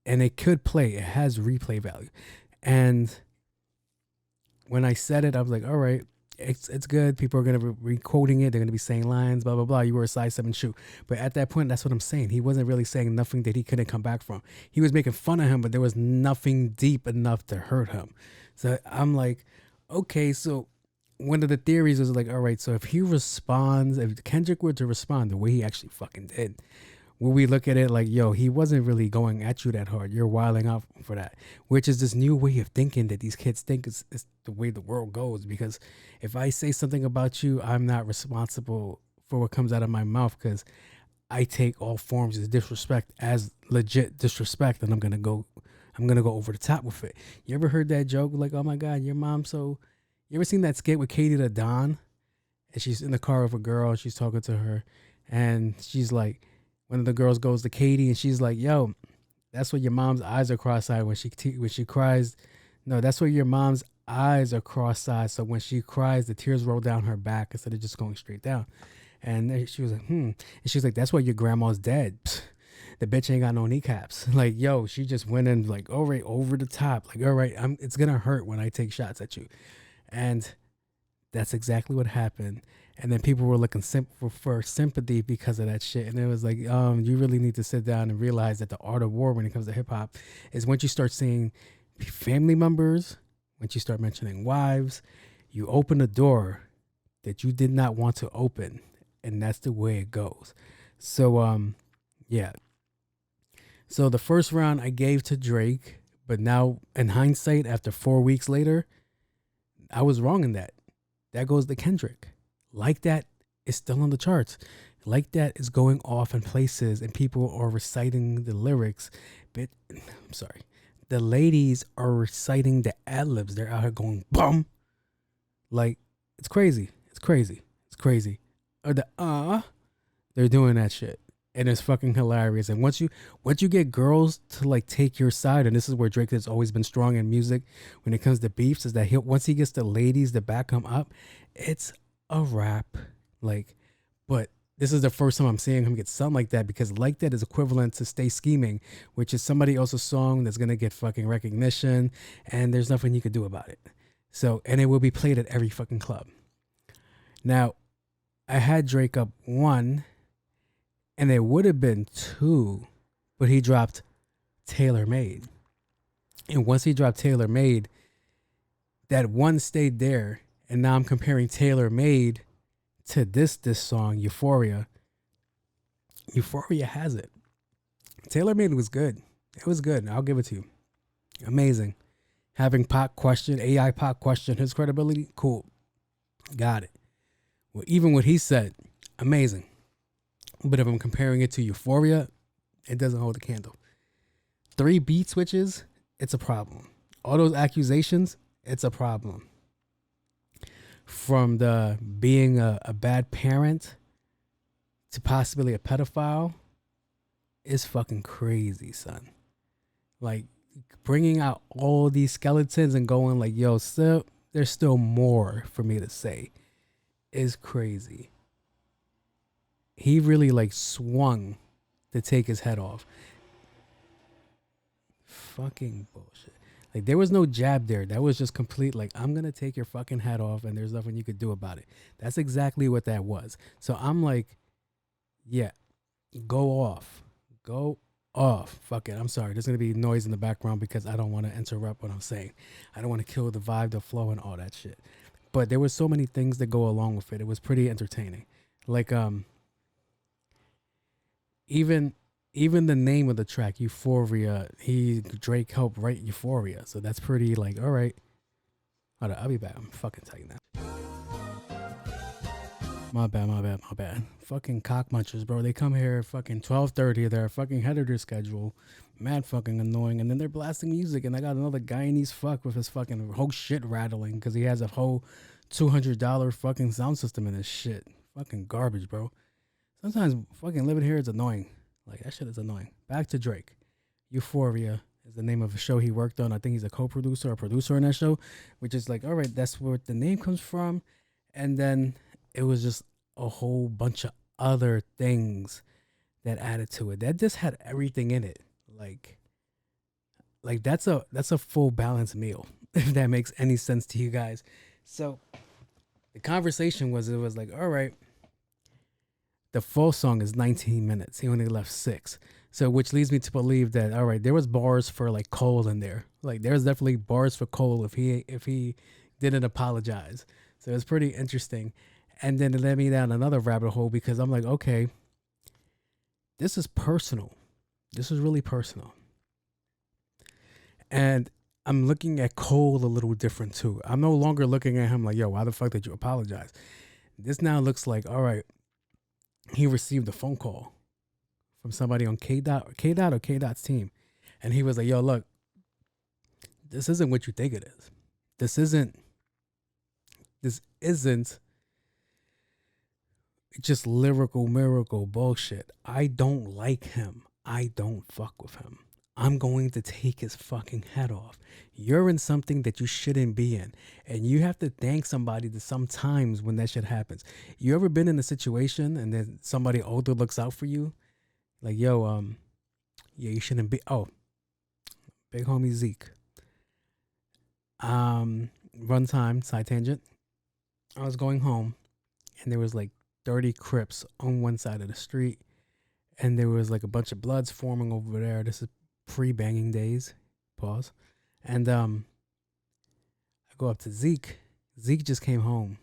and it could play. It has replay value. And when I said it, I was like, all right, it's good. People are going to be re-quoting it. They're going to be saying lines, blah, blah, blah. You were a size 7 shoe. But at that point, that's what I'm saying. He wasn't really saying nothing that he couldn't come back from. He was making fun of him, but there was nothing deep enough to hurt him. So I'm like, okay, so one of the theories was like, all right, so if he responds, if Kendrick were to respond the way he actually fucking did, will we look at it like, yo, he wasn't really going at you that hard. You're wilding out for that, which is this new way of thinking that these kids think is the way the world goes. Because if I say something about you, I'm not responsible for what comes out of my mouth, because I take all forms of disrespect as legit disrespect, and I'm gonna go over the top with it. You ever heard that joke like, oh my God, your mom so... You ever seen that skit with Katie the Don? And she's in the car with a girl and she's talking to her, and she's like, one of the girls goes to Katie and she's like, yo, that's what your mom's eyes are cross-eyed when she cries. No, that's what your mom's eyes are cross-eyed. So when she cries, the tears roll down her back instead of just going straight down. And she was like, And she's like, that's why your grandma's dead. Psst, the bitch ain't got no kneecaps. Like, yo, she just went in like, all right, over the top. Like, all right, it's going to hurt when I take shots at you. And that's exactly what happened. And then people were looking for sympathy because of that shit. And it was like, you really need to sit down and realize that the art of war when it comes to hip hop is once you start seeing family members, once you start mentioning wives, you open a door that you did not want to open. And that's the way it goes. So, yeah. So the first round I gave to Drake, but now in hindsight, after 4 weeks later, I was wrong in that. That goes to Kendrick. Like That is still on the charts. Like That is going off in places and people are reciting the lyrics. But I'm sorry. The ladies are reciting the ad-libs. They're out here going bum. Like, it's crazy. It's crazy. It's crazy. Or they're doing that shit. And it's fucking hilarious. And once you get girls to like take your side, and this is where Drake has always been strong in music when it comes to beefs, is that once he gets the ladies to back him up, it's a wrap. Like, but this is the first time I'm seeing him get something like that, because like that is equivalent to Stay Scheming, which is somebody else's song that's going to get fucking recognition and there's nothing you could do about it. So, and it will be played at every fucking club. Now, I had Drake up 1 and it would have been 2, but he dropped Tailor Made. And once he dropped Tailor Made, that 1 stayed there. And now I'm comparing Tailor Made to this song, Euphoria. Euphoria has it. Tailor Made was good. It was good. I'll give it to you. Amazing. Having Pac question, AI Pac question his credibility, cool. Got it. Well, even what he said, amazing. But if I'm comparing it to Euphoria, it doesn't hold a candle. 3 beat switches, it's a problem. All those accusations, it's a problem. From the being a bad parent to possibly a pedophile is fucking crazy, son. Like, bringing out all these skeletons and going like, yo, still, there's still more for me to say is crazy. He really like swung to take his head off. Fucking bullshit. Like, there was no jab there. That was just complete, like, I'm going to take your fucking head off and there's nothing you could do about it. That's exactly what that was. So I'm like, yeah, go off. Go off. Fuck it. I'm sorry. There's going to be noise in the background because I don't want to interrupt what I'm saying. I don't want to kill the vibe, the flow, and all that shit. But there was so many things that go along with it. It was pretty entertaining. Like, even the name of the track, Euphoria, Drake helped write Euphoria. So that's pretty like, all right. Hold on, I'll be back. I'm fucking tight now. My bad. Fucking cock munchers, bro. They come here at fucking 12:30. They're fucking ahead of their schedule. Mad fucking annoying. And then they're blasting music. And I got another Guyanese fuck with his fucking whole shit rattling because he has a whole $200 fucking sound system in his shit. Fucking garbage, bro. Sometimes fucking living here is annoying. Like, that shit is annoying. Back to Drake. Euphoria is the name of a show he worked on. I think he's a co-producer or producer in that show, which is like, all right, that's where the name comes from. And then it was just a whole bunch of other things that added to it. That just had everything in it. Like that's a full balanced meal, if that makes any sense to you guys. So the conversation was, it was like, all right, the full song is 19 minutes. He only left 6. So which leads me to believe that, all right, there was bars for like Cole in there. Like, there's definitely bars for Cole if he didn't apologize. So it's pretty interesting. And then it led me down another rabbit hole because I'm like, okay, this is personal. This is really personal. And I'm looking at Cole a little different too. I'm no longer looking at him like, yo, why the fuck did you apologize? This now looks like, all right, he received a phone call from somebody on K-Dot's team. And he was like, yo, look, this isn't what you think it is. This isn't just lyrical miracle bullshit. I don't like him. I don't fuck with him. I'm going to take his fucking head off. You're in something that you shouldn't be in. And you have to thank somebody that sometimes when that shit happens. You ever been in a situation and then somebody older looks out for you? Like, yo, yeah, you shouldn't be. Oh, big homie Zeke. Run time, side tangent. I was going home and there was like 30 Crips on one side of the street. And there was like a bunch of bloods forming over there. This is pre-banging days. Pause. And I go up to Zeke. Zeke just came home.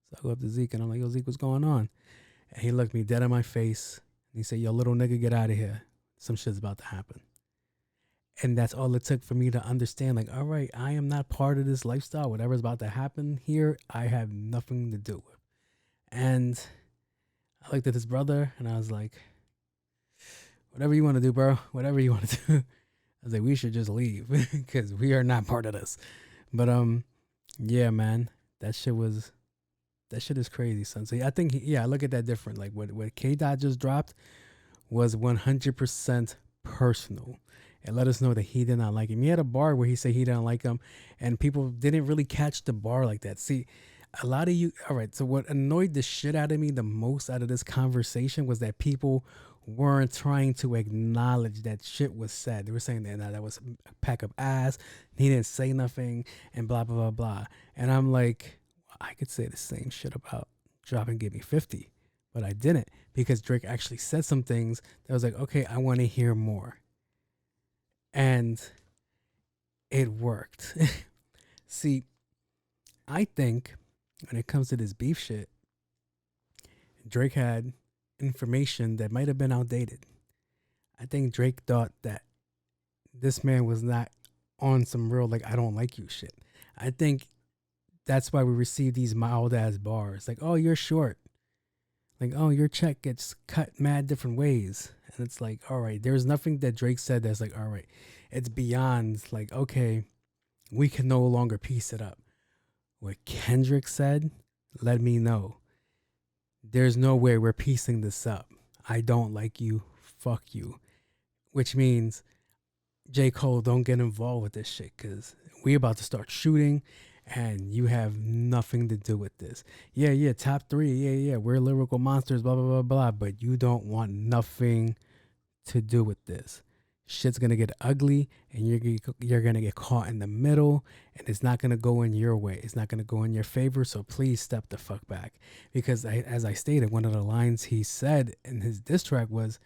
So I go up to Zeke and I'm like, yo, Zeke, what's going on? And he looked me dead in my face. And he said, yo, little nigga, get out of here. Some shit's about to happen. And that's all it took for me to understand, like, all right, I am not part of this lifestyle. Whatever's about to happen here, I have nothing to do with. And I looked at his brother and I was like, whatever you want to do, bro. Whatever you want to do. I was like, we should just leave because we are not part of this. But yeah, man, that shit is crazy, son. So I think, I look at that different. Like what K-Dot just dropped was 100% personal. And let us know that he did not like him. He had a bar where he said he didn't like him, and people didn't really catch the bar like that. See, a lot of you. All right. So what annoyed the shit out of me the most out of this conversation was that people weren't trying to acknowledge that shit was said. They were saying that that was a pack of ass. He didn't say nothing and blah, blah, blah, blah. And I'm like, I could say the same shit about Drop and Give Me 50, but I didn't, because Drake actually said some things that was like, okay, I want to hear more. And it worked. See, I think when it comes to this beef shit, Drake had information that might have been outdated. I think Drake thought that this man was not on some real, like, I don't like you shit. I think that's why we receive these mild ass bars. Like, oh, you're short. Like, oh, your check gets cut mad different ways. And it's like, all right, there's nothing that Drake said that's like, all right, it's beyond like, okay, we can no longer piece it up. What Kendrick said, let me know. There's no way we're piecing this up. I don't like you. Fuck you. Which means, J. Cole, don't get involved with this shit, because we about to start shooting and you have nothing to do with this. Yeah, top 3. Yeah, we're lyrical monsters, blah, blah, blah, blah. But you don't want nothing to do with this. Shit's going to get ugly and you're going to get caught in the middle, and it's not going to go in your way. It's not going to go in your favor. So please step the fuck back. Because as I stated, one of the lines he said in his diss track was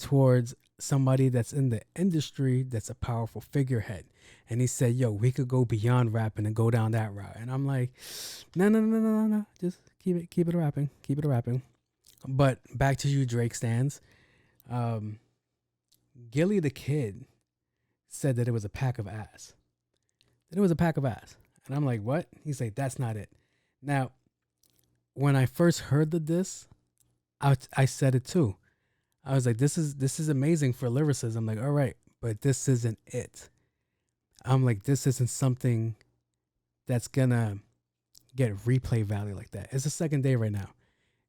towards somebody that's in the industry that's a powerful figurehead. And he said, yo, we could go beyond rapping and go down that route. And I'm like, no. Just keep it rapping. Keep it rapping. But back to you, Drake stands. Gilly the Kid said that it was a pack of ass. That it was a pack of ass. And I'm like, what? He's like, that's not it. Now, when I first heard the diss, I said it too. I was like, this is amazing for lyricism. I'm like, all right, but this isn't it. I'm like, this isn't something that's gonna get replay value like that. It's the second day right now.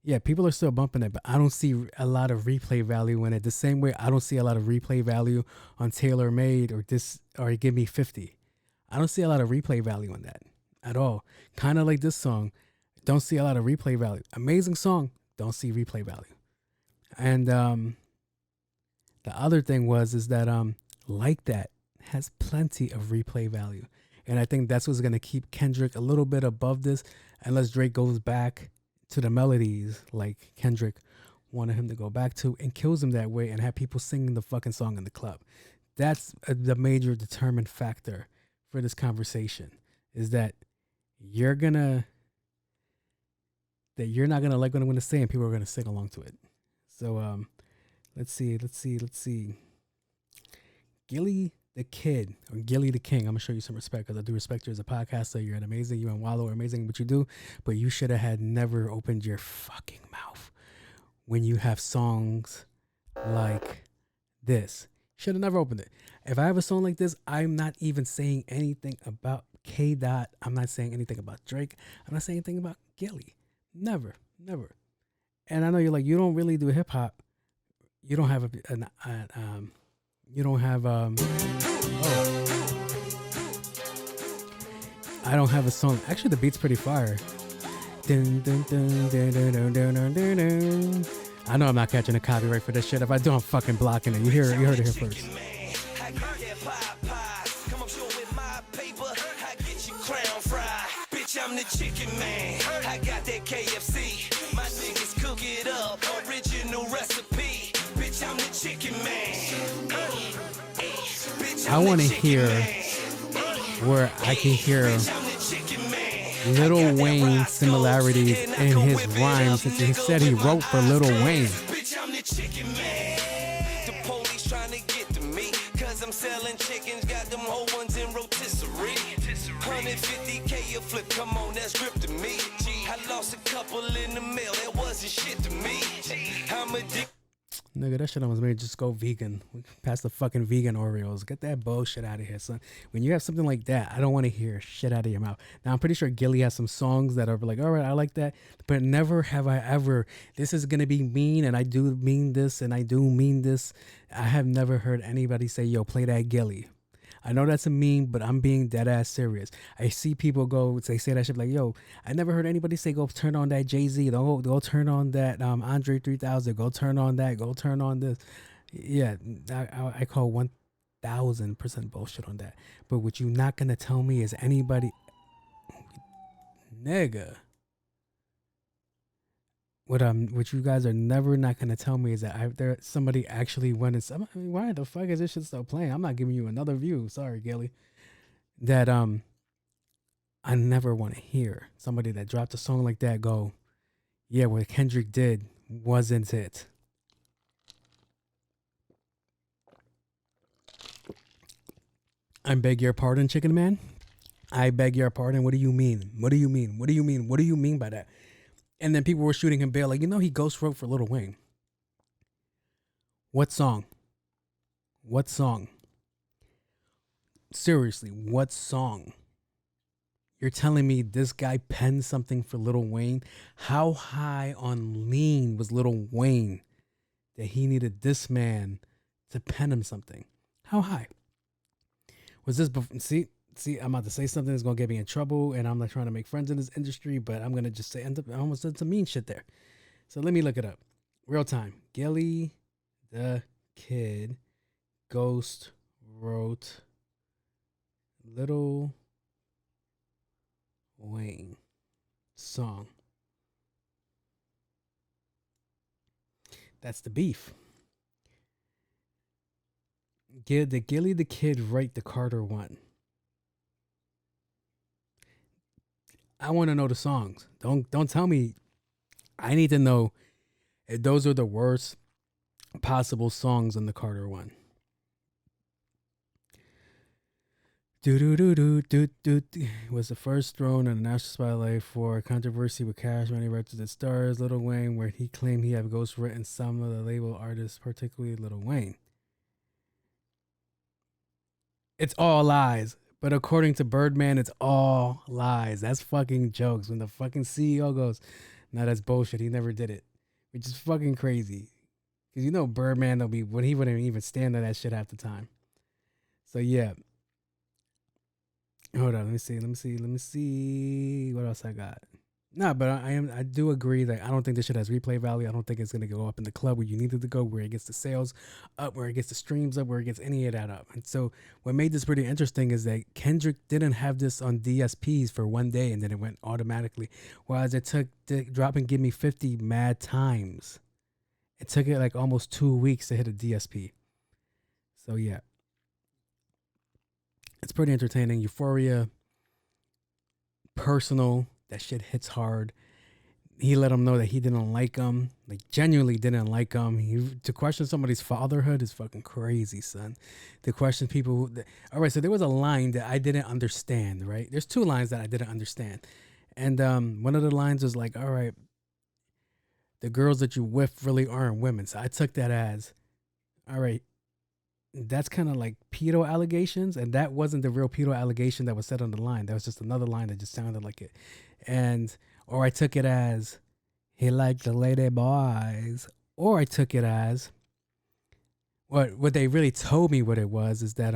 Yeah, people are still bumping it, but I don't see a lot of replay value in it. The same way I don't see a lot of replay value on Tailor Made or Give Me 50. I don't see a lot of replay value on that at all. Kind of like this song. Don't see a lot of replay value. Amazing song. Don't see replay value. And the other thing is that Like That has plenty of replay value. And I think that's what's going to keep Kendrick a little bit above this, unless Drake goes back to the melodies like Kendrick wanted him to go back to, and kills him that way and have people singing the fucking song in the club. That's the major determined factor for this conversation, is that you're not gonna like what I'm gonna say, and people are gonna sing along to it. So let's see. Gilly the Kid, or Gilly the King. I'm gonna show you some respect, because I do respect you as a podcaster. You're amazing. You and Wallow are amazing at what you do, but you should have had never opened your fucking mouth when you have songs like this. Should have never opened it. If I have a song like this, I'm not even saying anything about K. Dot. I'm not saying anything about Drake. I'm not saying anything about Gilly. Never. And I know you're like, you don't really do hip hop. You don't have I don't have a song. Actually, the beat's pretty fire. Dun, dun, dun, dun, dun, dun, dun, dun, dun, dun. I know I'm not catching a copyright for this shit. If I do, I'm fucking blocking it. You heard it here first. I'm the chicken man. I got that KFC. My niggas cook it up. Original recipe. Bitch, I'm the chicken man. I want to hear where I can hear Lil Wayne similarities in his rhymes, since he said he wrote for Lil Wayne. Bitch, I'm the chicken man. The police trying to get to me, cause I'm selling chickens, got them whole ones in rotisserie. 150K a flip, come on, that's grip to me. I lost a couple in the mail, that wasn't shit to me. I'm addicted. Nigga, that shit almost made me just go vegan. Past the fucking vegan Oreos. Get that bullshit out of here, son. When you have something like that, I don't want to hear shit out of your mouth. Now, I'm pretty sure Gilly has some songs that are like, all right, I like that. But never have I ever, this is going to be mean, and I do mean this, and I do mean this. I have never heard anybody say, yo, play that Gilly. I know that's a meme, but I'm being dead ass serious. I see people they say that shit like, yo, I never heard anybody say go turn on that Jay-Z, go turn on that Andre 3000, go turn on that, go turn on this. Yeah, I call 1000% bullshit on that. But what you not gonna tell me is anybody, nigga. What you guys are never not gonna tell me is that somebody actually went and why the fuck is this shit still playing? I'm not giving you another view. Sorry, Gilly. That I never want to hear somebody that dropped a song like that go, yeah, what Kendrick did wasn't it. I beg your pardon, Chicken Man. I beg your pardon. What do you mean? What do you mean? What do you mean? What do you mean by that? And then people were shooting him bail. Like, he ghost wrote for Lil Wayne. What song? What song? Seriously, what song? You're telling me this guy penned something for Lil Wayne? How high on lean was Lil Wayne that he needed this man to pen him something? How high? Was this before? See, I'm about to say something that's going to get me in trouble, and I'm not trying to make friends in this industry, but I'm going to just say, I almost said some mean shit there. So let me look it up. Real time. Gilly the Kid ghost wrote Lil Wayne song. That's the beef. Did Gilly the Kid write the Carter one? I want to know the songs. Don't tell me. I need to know if those are the worst possible songs on the Carter one. Was the first thrown in the national spotlight for controversy with Cash Money Records and Stars, Lil Wayne, where he claimed he had ghost written some of the label artists, particularly Lil Wayne. It's all lies. But according to Birdman, it's all lies. That's fucking jokes. When the fucking CEO goes, nah, that's bullshit. He never did it. Which is fucking crazy. Because Birdman he wouldn't even stand on that shit half the time. So yeah. Hold on, let me see. What else I got? No, but I do agree that I don't think this shit has replay value. I don't think it's gonna go up in the club where you needed to go, where it gets the sales up, where it gets the streams up, where it gets any of that up. And so what made this pretty interesting is that Kendrick didn't have this on DSPs for one day and then it went automatically. Whereas it took Drop and Give Me 50 mad times. It took it like almost 2 weeks to hit a DSP. So yeah. It's pretty entertaining. Euphoria, personal. That shit hits hard. He let him know that he didn't like him, like genuinely didn't like him. To question somebody's fatherhood is fucking crazy, son. To question people. All right, so there was a line that I didn't understand, right? There's 2 lines that I didn't understand. And one of the lines was like, all right, the girls that you with really aren't women. So I took that as, all right, that's kind of like pedo allegations. And that wasn't the real pedo allegation that was said on the line. That was just another line that just sounded like it. Or I took it as he liked the lady boys. Or I took it as what they really told me what it was is that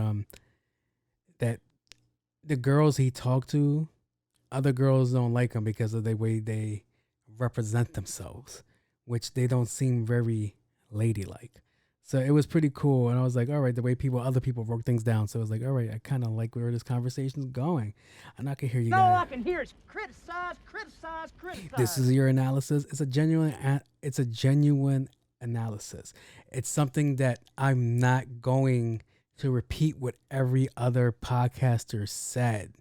that the girls he talked to, other girls don't like him because of the way they represent themselves, which they don't seem very ladylike. So it was pretty cool. And I was like, all right, the way other people broke things down. So I was like, all right, I kind of like where this conversation's going. And I can hear you guys. All I can hear is criticize. This is your analysis. It's a genuine analysis. It's something that I'm not going to repeat what every other podcaster said.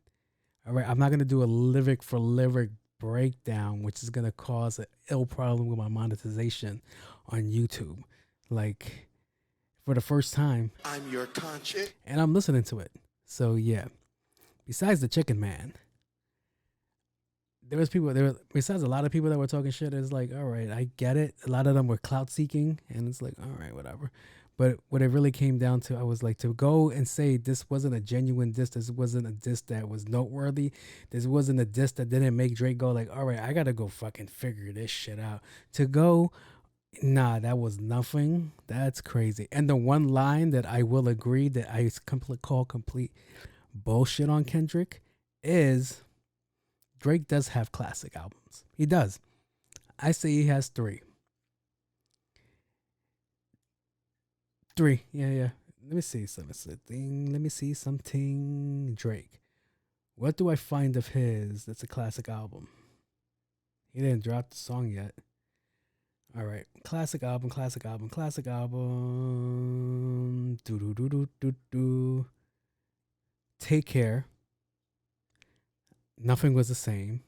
All right, I'm not going to do a lyric for lyric breakdown, which is going to cause an ill problem with my monetization on YouTube. Like, for the first time, I'm your conscience. And I'm listening to it. So yeah. Besides the Chicken Man, besides a lot of people that were talking shit, it's like, all right, I get it. A lot of them were clout seeking, and it's like, all right, whatever. But what it really came down to, I was like, to go and say this wasn't a genuine diss, this wasn't a diss that was noteworthy, this wasn't a diss that didn't make Drake go like, all right, I gotta go fucking figure this shit out. To go Nah, that was nothing. That's crazy. And the one line that I will agree that I call complete bullshit on Kendrick is Drake does have classic albums. He does. I say he has 3. 3. Yeah. Let me see something. Let me see something. Drake. What do I find of his that's a classic album? He didn't drop the song yet. All right. Classic album. Do. Take Care. Nothing Was the Same.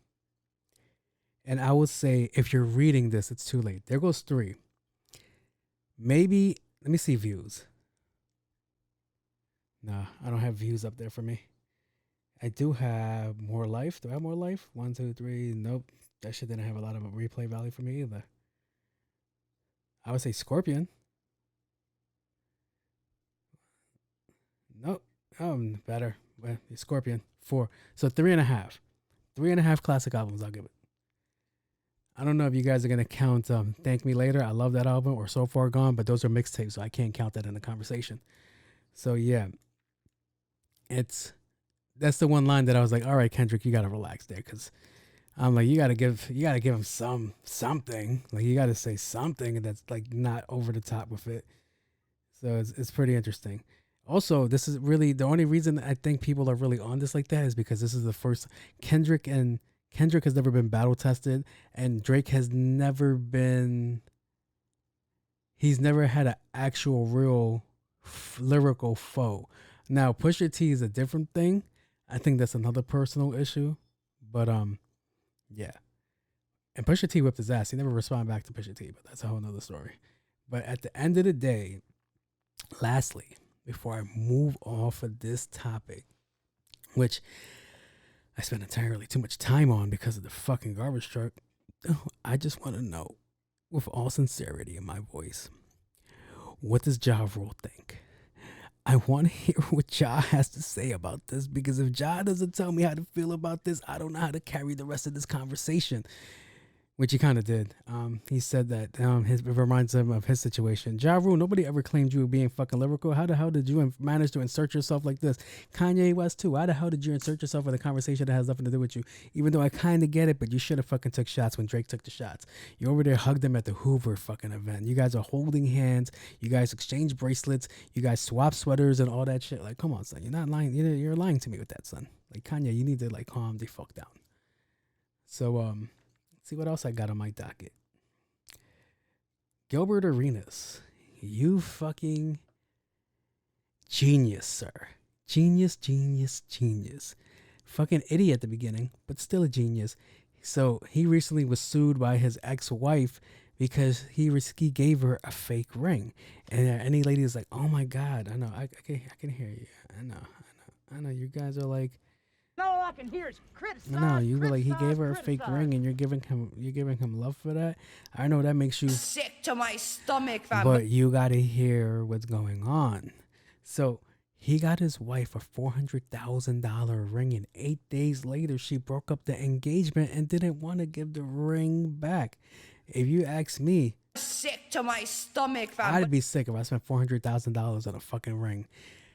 And I would say if you're reading this, it's too late. There goes 3. Maybe, let me see views. Nah, I don't have views up there for me. I do have More Life. Do I have More Life? 1, 2, 3. Nope. That shit didn't have a lot of a replay value for me either. I would say Scorpion. Nope. Better. Well, Scorpion. 4. So 3.5. 3.5 classic albums, I'll give it. I don't know if you guys are going to count Thank Me Later. I love that album, or So Far Gone, but those are mixtapes, so I can't count that in the conversation. So yeah, that's the one line that I was like, all right, Kendrick, you got to relax there, because I'm like, you got to give him something. Like, you got to say something that's like not over the top with it. So it's pretty interesting. Also, this is really the only reason I think people are really on this like that is because this is the first Kendrick has never been battle tested, and Drake has never been. He's never had an actual real lyrical foe. Now, Pusha T is a different thing. I think that's another personal issue, but yeah. And Pusha T whipped his ass. He never responded back to Pusha T, but that's a whole nother story. But at the end of the day, lastly, before I move off of this topic, which I spent entirely too much time on because of the fucking garbage truck, I just want to know, with all sincerity in my voice, what does Ja Rule think? I want to hear what Ja has to say about this, because if Ja doesn't tell me how to feel about this, I don't know how to carry the rest of this conversation. Which he kind of did. He said that it reminds him of his situation. Ja Rule, nobody ever claimed you were being fucking lyrical. How the hell did you manage to insert yourself like this? Kanye West too. How the hell did you insert yourself in a conversation that has nothing to do with you? Even though I kind of get it, but you should have fucking took shots when Drake took the shots. You over there hugged him at the Hoover fucking event. You guys are holding hands. You guys exchange bracelets. You guys swap sweaters and all that shit. Like, come on, son. You're not lying. You're lying to me with that, son. Like, Kanye, you need to like calm the fuck down. So, see what else I got on my docket. Gilbert Arenas, you fucking genius, sir. Genius. Fucking idiot at the beginning, but still a genius. So he recently was sued by his ex-wife because he gave her a fake ring. And any lady is like, oh my God, I know, I can hear you. I know. You guys are like, all I can hear is criticize. No, you were like, he gave her a fake ring, and you're giving him love for that. I know that makes you sick to my stomach, fam. But you gotta hear what's going on. So he got his wife a $400,000 ring, and 8 days later, she broke up the engagement and didn't want to give the ring back. If you ask me, sick to my stomach, fam. I'd be sick if I spent $400,000 on a fucking ring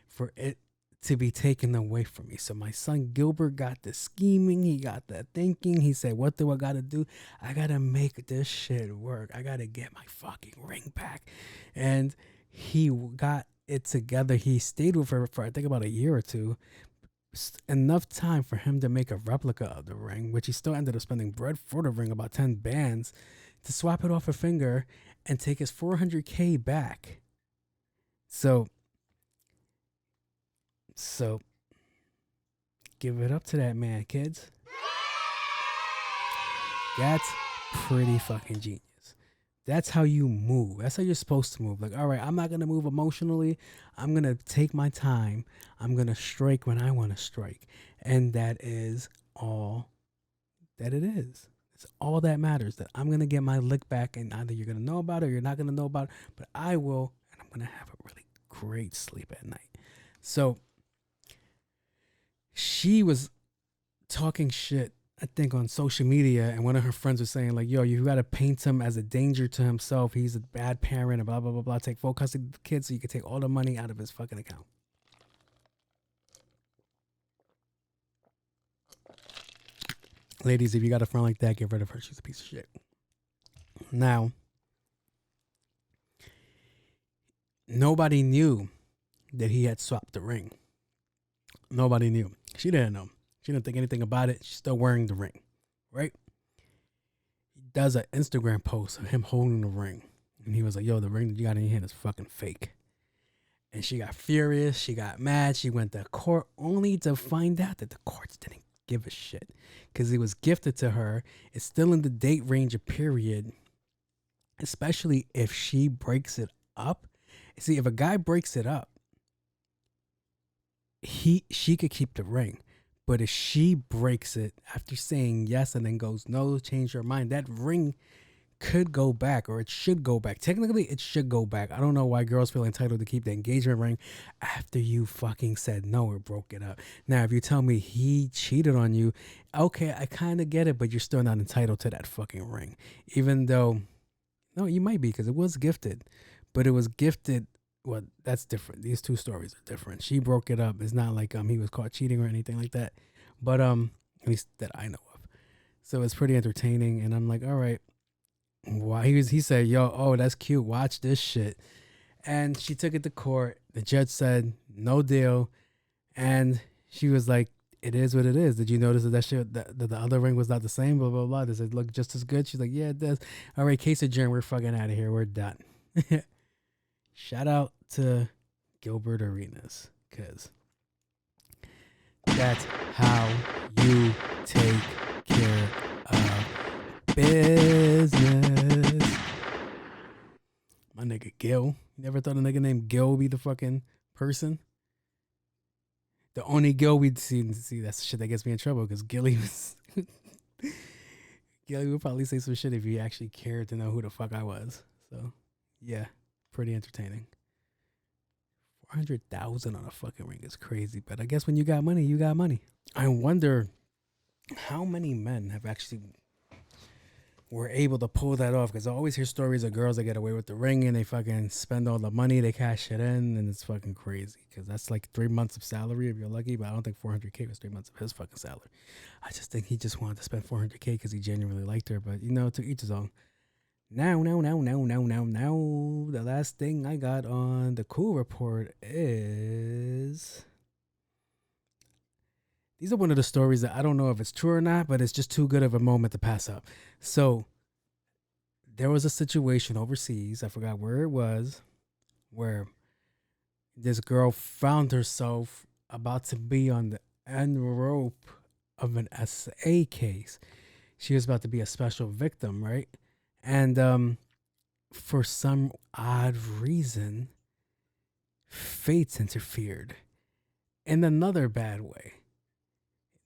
for it to be taken away from me. So my son Gilbert got the scheming, he got the thinking. He said, what do I gotta do? I gotta make this shit work. I gotta get my fucking ring back. And he got it together. He stayed with her for I think about a year or two. Enough time for him to make a replica of the ring, which he still ended up spending bread for the ring, about 10 bands, to swap it off her finger and take his $400K back. So give it up to that man, kids. That's pretty fucking genius. That's how you move. That's how you're supposed to move. Like, all right, I'm not going to move emotionally. I'm going to take my time. I'm going to strike when I want to strike. And that is all that it is. It's all that matters. That I'm going to get my lick back, and either you're going to know about it or you're not going to know about it. But I will, and I'm going to have a really great sleep at night. So she was talking shit I think on social media, and one of her friends was saying like, yo, you got to paint him as a danger to himself. He's a bad parent and blah, blah, blah, blah. Take full custody of the kids so you can take all the money out of his fucking account. Ladies, if you got a friend like that, get rid of her. She's a piece of shit. Now, nobody knew that he had swapped the ring. Nobody knew. She didn't know. She didn't think anything about it. She's still wearing the ring, right? He does an Instagram post of him holding the ring. And he was like, yo, the ring that you got in your hand is fucking fake. And she got furious. She got mad. She went to court only to find out that the courts didn't give a shit. Because it was gifted to her. It's still in the date range period. Especially if she breaks it up. See, if a guy breaks it up, she could keep the ring. But if she breaks it after saying yes and then goes no, change her mind, that ring could go back, or it should go back. Technically, it should go back. I don't know why girls feel entitled to keep the engagement ring after you fucking said no or broke it up. Now, if you tell me he cheated on you, okay, I kind of get it, but you're still not entitled to that fucking ring. Even though, no, you might be, because it was gifted. But it was gifted. Well, that's different. These two stories are different. She broke it up. It's not like he was caught cheating or anything like that. But at least that I know of. So it's pretty entertaining. And I'm like, all right. Why he said, yo, oh, that's cute. Watch this shit. And she took it to court. The judge said, no deal. And she was like, it is what it is. Did you notice that the other ring was not the same? Blah, blah, blah. Does it look just as good? She's like, yeah, it does. All right, case adjourned. We're fucking out of here. We're done. Shout out to Gilbert Arenas, because that's how you take care of business. My nigga Gil. You never thought a nigga named Gil would be the fucking person? The only Gil we'd see, that's the shit that gets me in trouble, because Gilly would probably say some shit if he actually cared to know who the fuck I was. So, yeah, pretty entertaining. 400,000 on a fucking ring is crazy, but I guess when you got money, you got money. I wonder how many men have actually were able to pull that off, because I always hear stories of girls that get away with the ring and they fucking spend all the money, they cash it in, and it's fucking crazy, because that's like 3 months of salary if you're lucky. But I don't think 400K was 3 months of his fucking salary. I just think he just wanted to spend 400K because he genuinely liked her. But to each his own. Now, the last thing I got on the cool report is, these are one of the stories that I don't know if it's true or not, but it's just too good of a moment to pass up. So there was a situation overseas, I forgot where it was, where this girl found herself about to be on the end rope of an SA case. She was about to be a special victim, right? And for some odd reason, fates interfered in another bad way.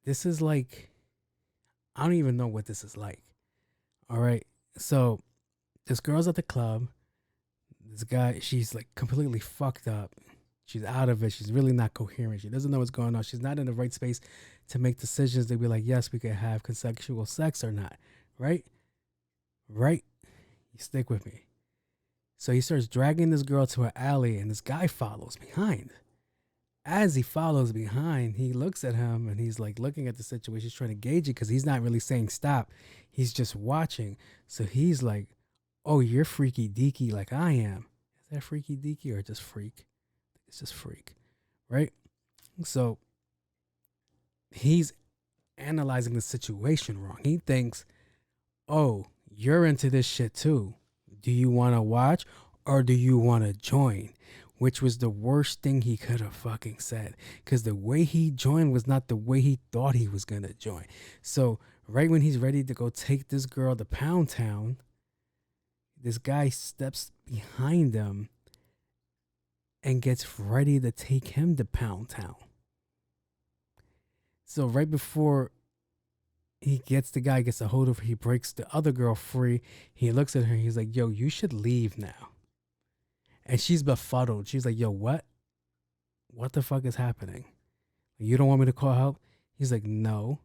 This is like, I don't even know what this is like. All right. So this girl's at the club. This guy, she's like completely fucked up. She's out of it. She's really not coherent. She doesn't know what's going on. She's not in the right space to make decisions to be like, yes, we could have consensual sex or not. Right? Right? You stick with me. So he starts dragging this girl to an alley, and this guy follows behind. As he follows behind, he looks at him, and he's like looking at the situation. He's trying to gauge it because he's not really saying stop. He's just watching. So he's like, oh, you're freaky deaky like I am. Is that freaky deaky or just freak? It's just freak, right? So he's analyzing the situation wrong. He thinks, oh, you're into this shit too. Do you want to watch or do you want to join? Which was the worst thing he could have fucking said, because the way he joined was not the way he thought he was going to join. So right when he's ready to go take this girl to Pound Town, this guy steps behind him and gets ready to take him to Pound Town. So right before the guy gets a hold of her, he breaks the other girl free. He looks at her and he's like, yo, you should leave now. And she's befuddled. She's like, yo, what? What the fuck is happening? You don't want me to call help? He's like, no.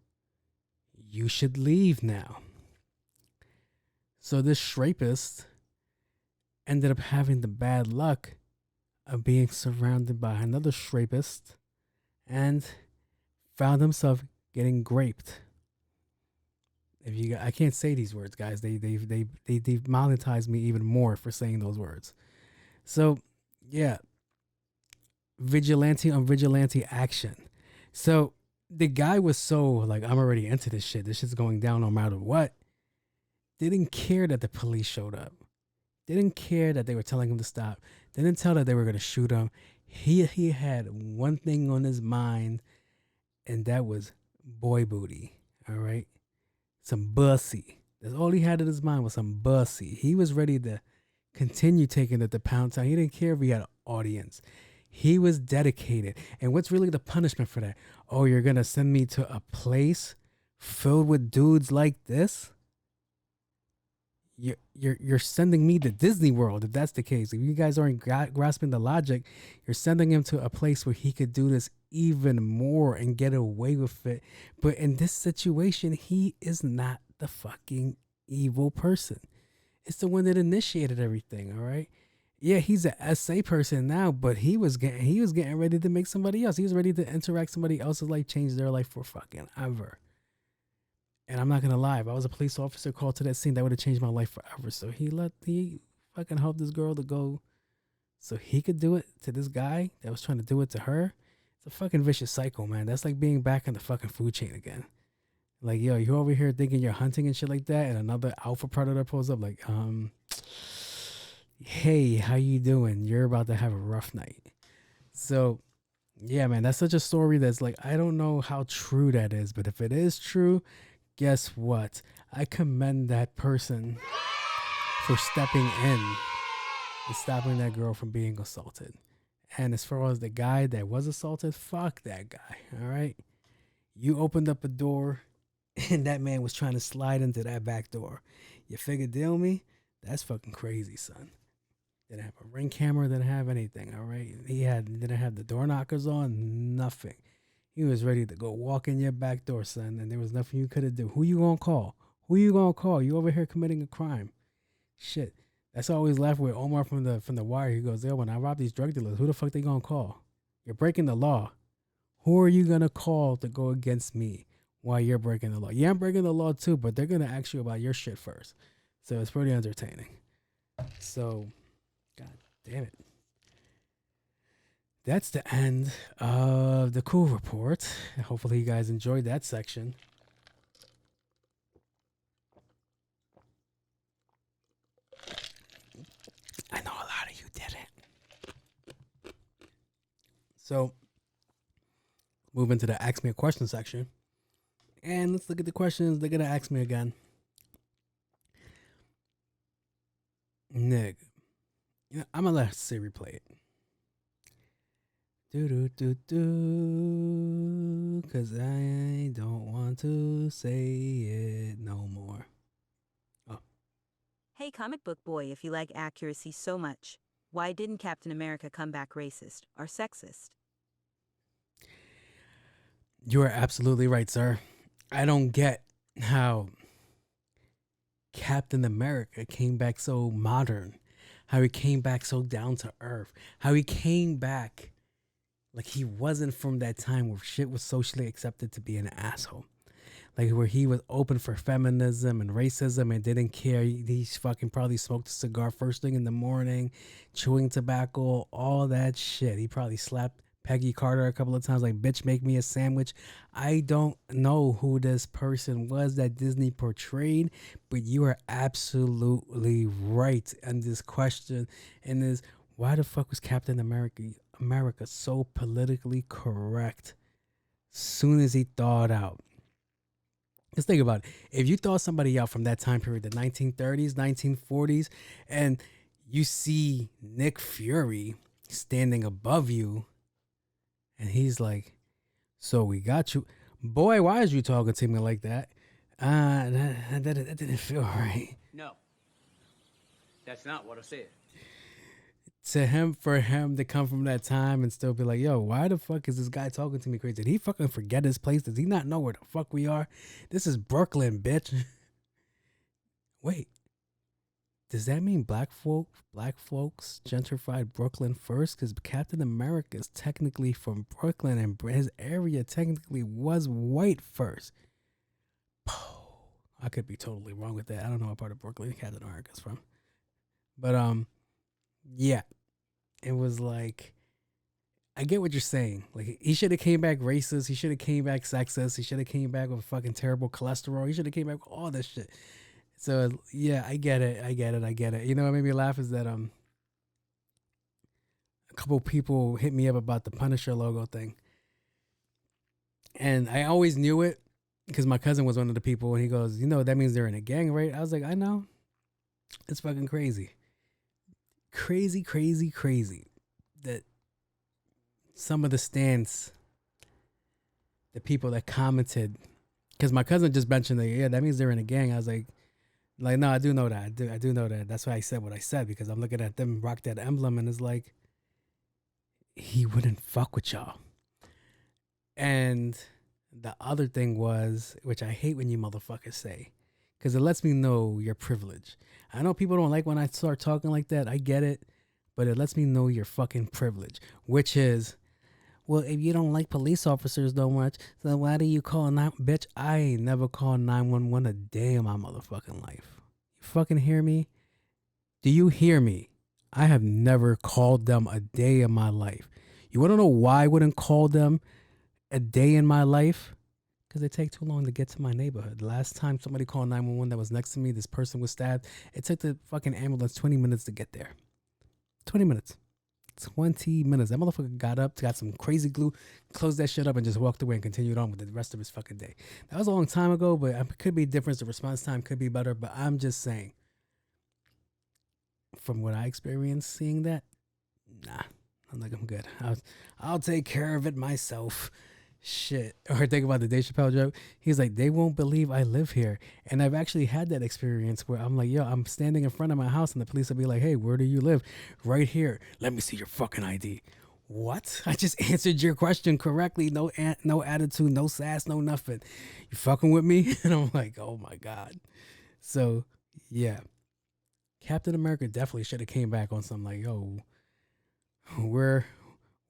you should leave now. So this rapist ended up having the bad luck of being surrounded by another rapist and found himself getting raped. I can't say these words, guys. They demonetized me even more for saying those words. So, yeah, vigilante on vigilante action. So the guy was so like, I'm already into this shit. This shit's going down no matter what. Didn't care that the police showed up. Didn't care that they were telling him to stop. Didn't tell that they were going to shoot him. He had one thing on his mind, and that was boy booty. All right? Some bussy. That's all he had in his mind was some bussy. He was ready to continue taking it to Pound Town. He didn't care if he had an audience. He was dedicated. And what's really the punishment for that? Oh, you're going to send me to a place filled with dudes like this? You're sending me to Disney World, if that's the case. If you guys aren't grasping the logic, you're sending him to a place where he could do this even more and get away with it. But in this situation, he is not the fucking evil person. It's the one that initiated everything, all right? Yeah, he's an SA person now, but he was getting ready to make somebody else. He was ready to interact somebody else's life, change their life for fucking ever. And I'm not gonna lie, if I was a police officer called to that scene, that would have changed my life forever. So he fucking helped this girl to go so he could do it to this guy that was trying to do it to her. It's a fucking vicious cycle, man. That's like being back in the fucking food chain again. Like, yo, you're over here thinking you're hunting and shit like that, and another alpha predator pulls up like, hey, how you doing? You're about to have a rough night. So, yeah, man, that's such a story that's like, I don't know how true that is, but if it is true, guess what? I commend that person for stepping in and stopping that girl from being assaulted. And as far as the guy that was assaulted, fuck that guy, all right? You opened up a door, and that man was trying to slide into that back door. You figure deal me? That's fucking crazy, son. Didn't have a ring camera, didn't have anything, all right? Didn't have the door knockers on, nothing. He was ready to go walk in your back door, son, and there was nothing you could have done. Who you gonna call? Who you gonna call? You over here committing a crime. Shit. That's always laugh with Omar from the Wire. He goes, yo, when I rob these drug dealers, who the fuck they gonna call? You're breaking the law. Who are you gonna call to go against me while you're breaking the law? Yeah, I'm breaking the law too, but they're gonna ask you about your shit first. So it's pretty entertaining. So, god damn it. That's the end of the cool report. Hopefully you guys enjoyed that section. I know a lot of you didn't. So, move into the Ask Me a Question section. And let's look at the questions they're going to ask me again. Nigga. You know, I'm going to let Siri play it. Cause I don't want to say it no more. Oh. Hey, comic book boy, if you like accuracy so much, why didn't Captain America come back racist or sexist? You are absolutely right, sir. I don't get how Captain America came back so modern, how he came back so down to earth, how he came back like he wasn't from that time where shit was socially accepted to be an asshole. Like where he was open for feminism and racism and didn't care. He fucking probably smoked a cigar first thing in the morning, chewing tobacco, all that shit. He probably slapped Peggy Carter a couple of times like, bitch, make me a sandwich. I don't know who this person was that Disney portrayed, but you are absolutely right on this question. And is why the fuck was Captain America so politically correct soon as he thawed out? Just think about it. If you thaw somebody out from that time period, the 1930s, 1940s, and you see Nick Fury standing above you, and he's like, so we got you. Boy, why is you talking to me like that? That didn't feel right. No, that's not what I said. for him to come from that time and still be like, yo, why the fuck is this guy talking to me crazy? Did he fucking forget his place? Does he not know where the fuck we are? This is Brooklyn, bitch. Wait, does that mean black folks gentrified Brooklyn first? Because Captain America is technically from Brooklyn and his area technically was white first. I could be totally wrong with that. I don't know what part of Brooklyn Captain America's from. But yeah. It was like, I get what you're saying. Like, he should have came back racist. He should have came back sexist. He should have came back with fucking terrible cholesterol. He should have came back with all this shit. So yeah, I get it. You know what made me laugh is that a couple people hit me up about the Punisher logo thing, and I always knew it because my cousin was one of the people, and he goes, you know, that means they're in a gang, right? I was like, I know. It's fucking crazy. Crazy that some of the stance, the people that commented, because my cousin just mentioned that, yeah, that means they're in a gang. I was like, no, I do know that. I do know that. That's why I said what I said, because I'm looking at them rock that emblem, and it's like, he wouldn't fuck with y'all. And the other thing was, which I hate when you motherfuckers say, because it lets me know your privilege. I know people don't like when I start talking like that. I get it. But it lets me know your fucking privilege, which is, well, if you don't like police officers so much, then why do you call bitch? I ain't never called 911 a day in my motherfucking life. You fucking hear me? Do you hear me? I have never called them a day in my life. You want to know why I wouldn't call them a day in my life? Because they take too long to get to my neighborhood. The last time somebody called 911 that was next to me, this person was stabbed. It took the fucking ambulance 20 minutes to get there. 20 minutes. 20 minutes. That motherfucker got up, got some crazy glue, closed that shit up, and just walked away and continued on with the rest of his fucking day. That was a long time ago, but it could be different. The response time could be better, but I'm just saying, from what I experienced seeing that, nah, I'm like, I'm good. I'll take care of it myself. Shit. Or think about the Dave Chappelle joke. He's like, they won't believe I live here. And I've actually had that experience where I'm like, yo, I'm standing in front of my house and the police will be like, hey, where do you live? Right here. Let me see your fucking ID. What? I just answered your question correctly. No attitude, no sass, no nothing. You fucking with me? And I'm like, oh my God. So yeah, Captain America definitely should have came back on something like, yo,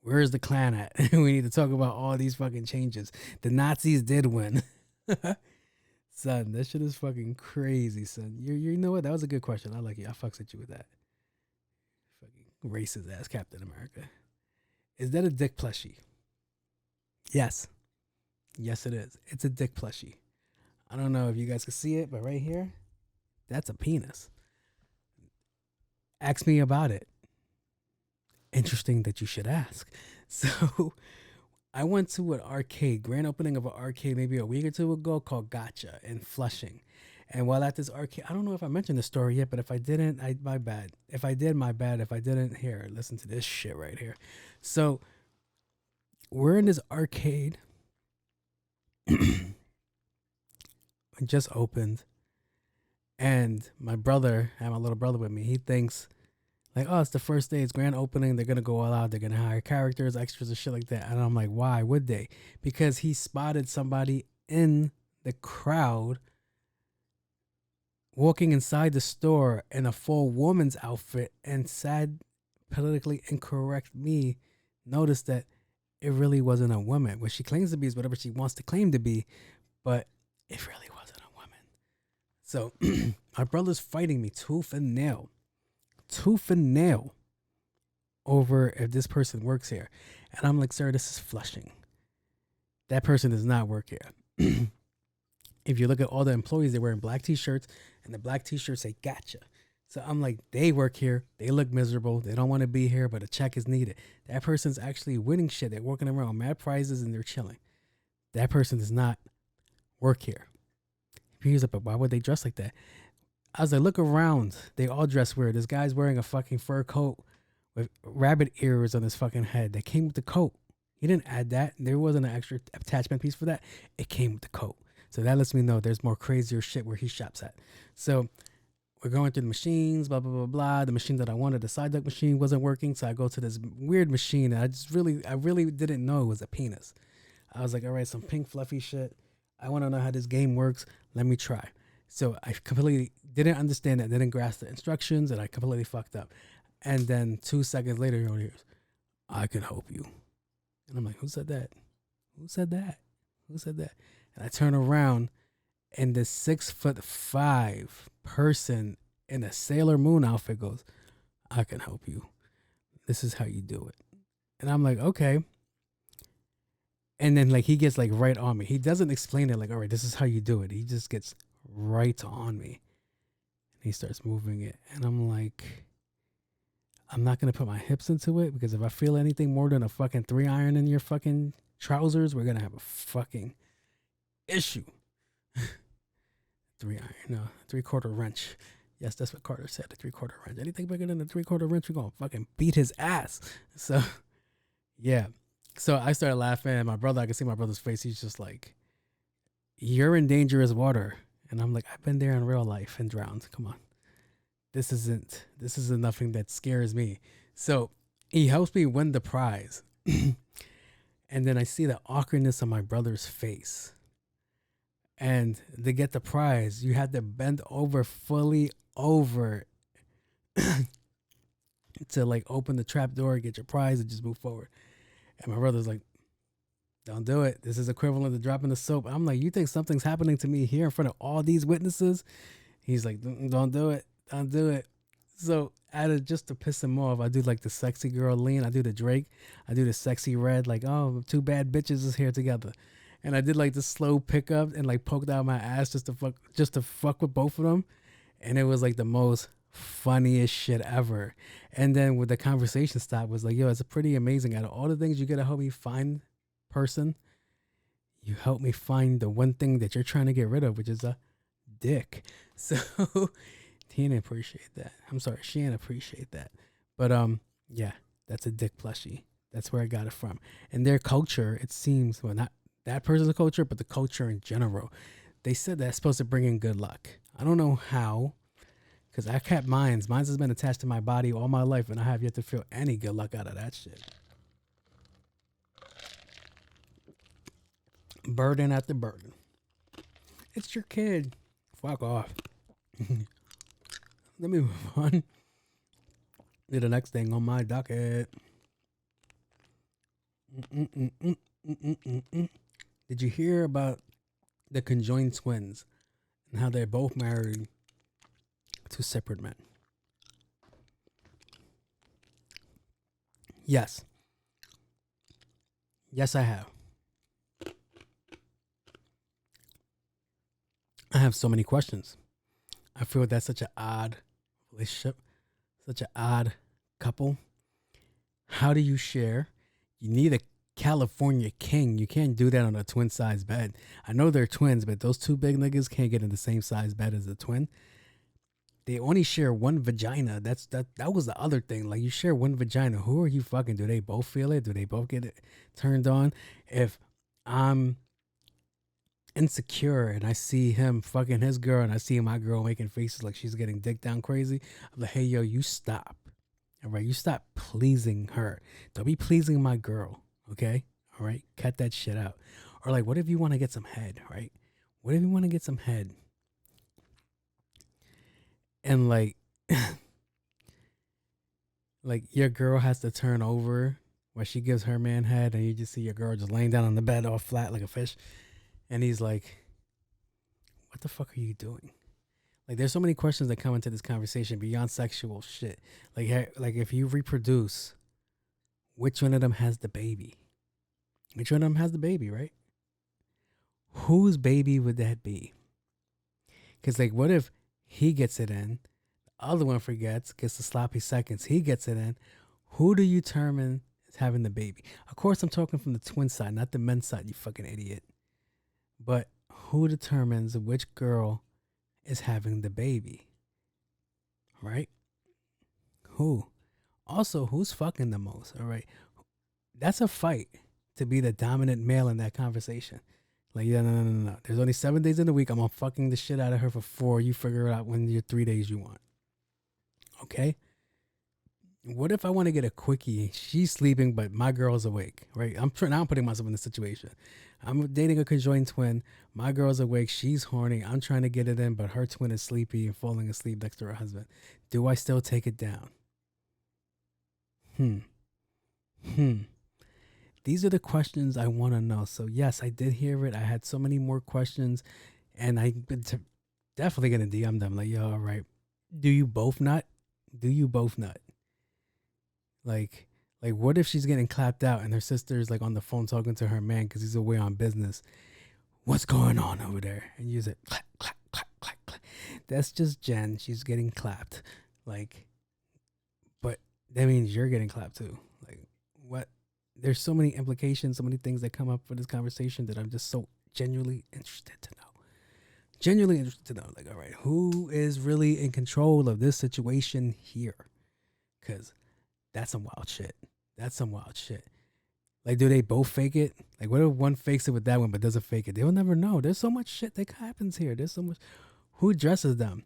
where's the Klan at? We need to talk about all these fucking changes. The Nazis did win. Son, that shit is fucking crazy, son. You know what? That was a good question. I like you. I fucks with you with that. Fucking racist ass Captain America. Is that a dick plushie? Yes. Yes, it is. It's a dick plushie. I don't know if you guys can see it, but right here, that's a penis. Ask me about it. Interesting that you should ask. So I went to an arcade, grand opening of an arcade maybe a week or two ago called Gotcha in Flushing. And while at this arcade, I don't know if I mentioned the story yet, but if I didn't, my bad. If I did, my bad. If I didn't, here, listen to this shit right here. So we're in this arcade. It just opened. And my brother, I have my little brother with me, he thinks, like, oh, it's the first day, it's grand opening, they're going to go all out, they're going to hire characters, extras, and shit like that. And I'm like, why would they? Because he spotted somebody in the crowd walking inside the store in a full woman's outfit, and sad, politically incorrect me noticed that it really wasn't a woman. What she claims to be is whatever she wants to claim to be, but it really wasn't a woman. So my brother's fighting me tooth and nail over if this person works here. And I'm like, sir, this is Flushing. That person does not work here. If you look at all the employees, they're wearing black t-shirts, and the black t-shirts say gotcha. So I'm like, they work here. They look miserable. They don't want to be here, but a check is needed. That person's actually winning shit. They're working around mad prizes and they're chilling. That person does not work here. He was like, but why would they dress like that? I was like, look around. They all dress weird. This guy's wearing a fucking fur coat with rabbit ears on his fucking head. That came with the coat. He didn't add that. There wasn't an extra attachment piece for that. It came with the coat. So that lets me know there's more crazier shit where he shops at. So we're going through the machines, blah, blah, blah, blah. The machine that I wanted, the side duck machine, wasn't working. So I go to this weird machine. And I really didn't know it was a penis. I was like, all right, some pink fluffy shit. I want to know how this game works. Let me try. So I completely didn't understand it. Didn't grasp the instructions. And I completely fucked up. And then 2 seconds later, he hears, I can help you. And I'm like, who said that? Who said that? Who said that? And I turn around, and this 6'5" person in a Sailor Moon outfit goes, I can help you. This is how you do it. And I'm like, okay. And then like he gets like right on me. He doesn't explain it like, all right, this is how you do it. He just gets right on me. And he starts moving it. And I'm like, I'm not going to put my hips into it, because if I feel anything more than a fucking 3-iron in your fucking trousers, we're going to have a fucking issue. 3-iron, no, 3/4 wrench. Yes, that's what Carter said, a 3/4 wrench. Anything bigger than a 3/4 wrench, we're going to fucking beat his ass. So, yeah. So I started laughing, and I can see my brother's face. He's just like, you're in dangerous water. And I'm like, I've been there in real life and drowned. Come on. This isn't nothing that scares me. So he helps me win the prize. And then I see the awkwardness on my brother's face. And to get the prize, you had to bend over fully over to like open the trap door, get your prize, and just move forward. And my brother's like, don't do it. This is equivalent to dropping the soap. I'm like, you think something's happening to me here in front of all these witnesses? He's like, don't do it. Don't do it. So just to piss him off, I do like the sexy girl lean. I do the Drake. I do the sexy red, like, oh, 2 bad bitches is here together. And I did like the slow pickup and like poked out my ass just to fuck with both of them. And it was like the most funniest shit ever. And then with the conversation stop was like, yo, it's pretty amazing. Out of all the things you gotta help me find, person, you help me find the one thing that you're trying to get rid of, which is a dick. So he didn't appreciate that. I'm sorry, she didn't appreciate that. But yeah, that's a dick plushie. That's where I got it from. And their culture, it seems, well, not that person's culture, but the culture in general, they said that's supposed to bring in good luck. I don't know how, because I kept mine's. Mine's has been attached to my body all my life, and I have yet to feel any good luck out of that shit. Burden after burden. It's your kid. Fuck off. Let me move on to the next thing on my docket. Did you hear about the conjoined twins and how they're both married to separate men? Yes. Yes, I have. I have so many questions. I feel that's such an odd relationship, such an odd couple. How do you share? You need a California king. You can't do that on a twin size bed. I know they're twins, but those 2 big niggas can't get in the same size bed as a twin. They only share one vagina. That was the other thing. Like, you share one vagina. Who are you fucking? Do they both feel it? Do they both get it turned on? If I'm insecure and I see him fucking his girl and I see my girl making faces like she's getting dick down crazy, I'm like, hey, yo, you stop. All right, you stop pleasing her. Don't be pleasing my girl, okay? All right, cut that shit out. Or like, what if you want to get some head, right? What if you want to get some head? And like, like your girl has to turn over while she gives her man head, and you just see your girl just laying down on the bed all flat like a fish. And he's like, what the fuck are you doing? Like, there's so many questions that come into this conversation beyond sexual shit. Like if you reproduce, which one of them has the baby? Which one of them has the baby, right? Whose baby would that be? Because, like, what if he gets it in, the other one forgets, gets the sloppy seconds, he gets it in. Who do you determine is having the baby? Of course, I'm talking from the twin side, not the men's side, you fucking idiot. But who determines which girl is having the baby? Right? Who? Also, who's fucking the most? All right. That's a fight to be the dominant male in that conversation. Like, yeah, no. There's only 7 days in the week. I'm gonna fucking the shit out of her for 4. You figure it out when your 3 days you want. Okay? What if I want to get a quickie? She's sleeping, but my girl's awake, right? I'm putting myself in this situation. I'm dating a conjoined twin. My girl's awake. She's horny. I'm trying to get it in, but her twin is sleepy and falling asleep next to her husband. Do I still take it down? These are the questions I want to know. So yes, I did hear it. I had so many more questions, and I've been definitely gonna DM them. Like, yo, all right. Do you both nut? Like, what if she's getting clapped out and her sister's like on the phone talking to her man because he's away on business? What's going on over there? And you say, clap, clap, clap, clap, clap. That's just Jen. She's getting clapped. Like, but that means you're getting clapped too. Like, what? There's so many implications, so many things that come up for this conversation that I'm just so genuinely interested to know. Like, all right, who is really in control of this situation here? Because that's some wild shit. Like, do they both fake it? Like, what if one fakes it with that one but doesn't fake it? They'll never know. There's so much shit that happens here. There's so much. Who dresses them?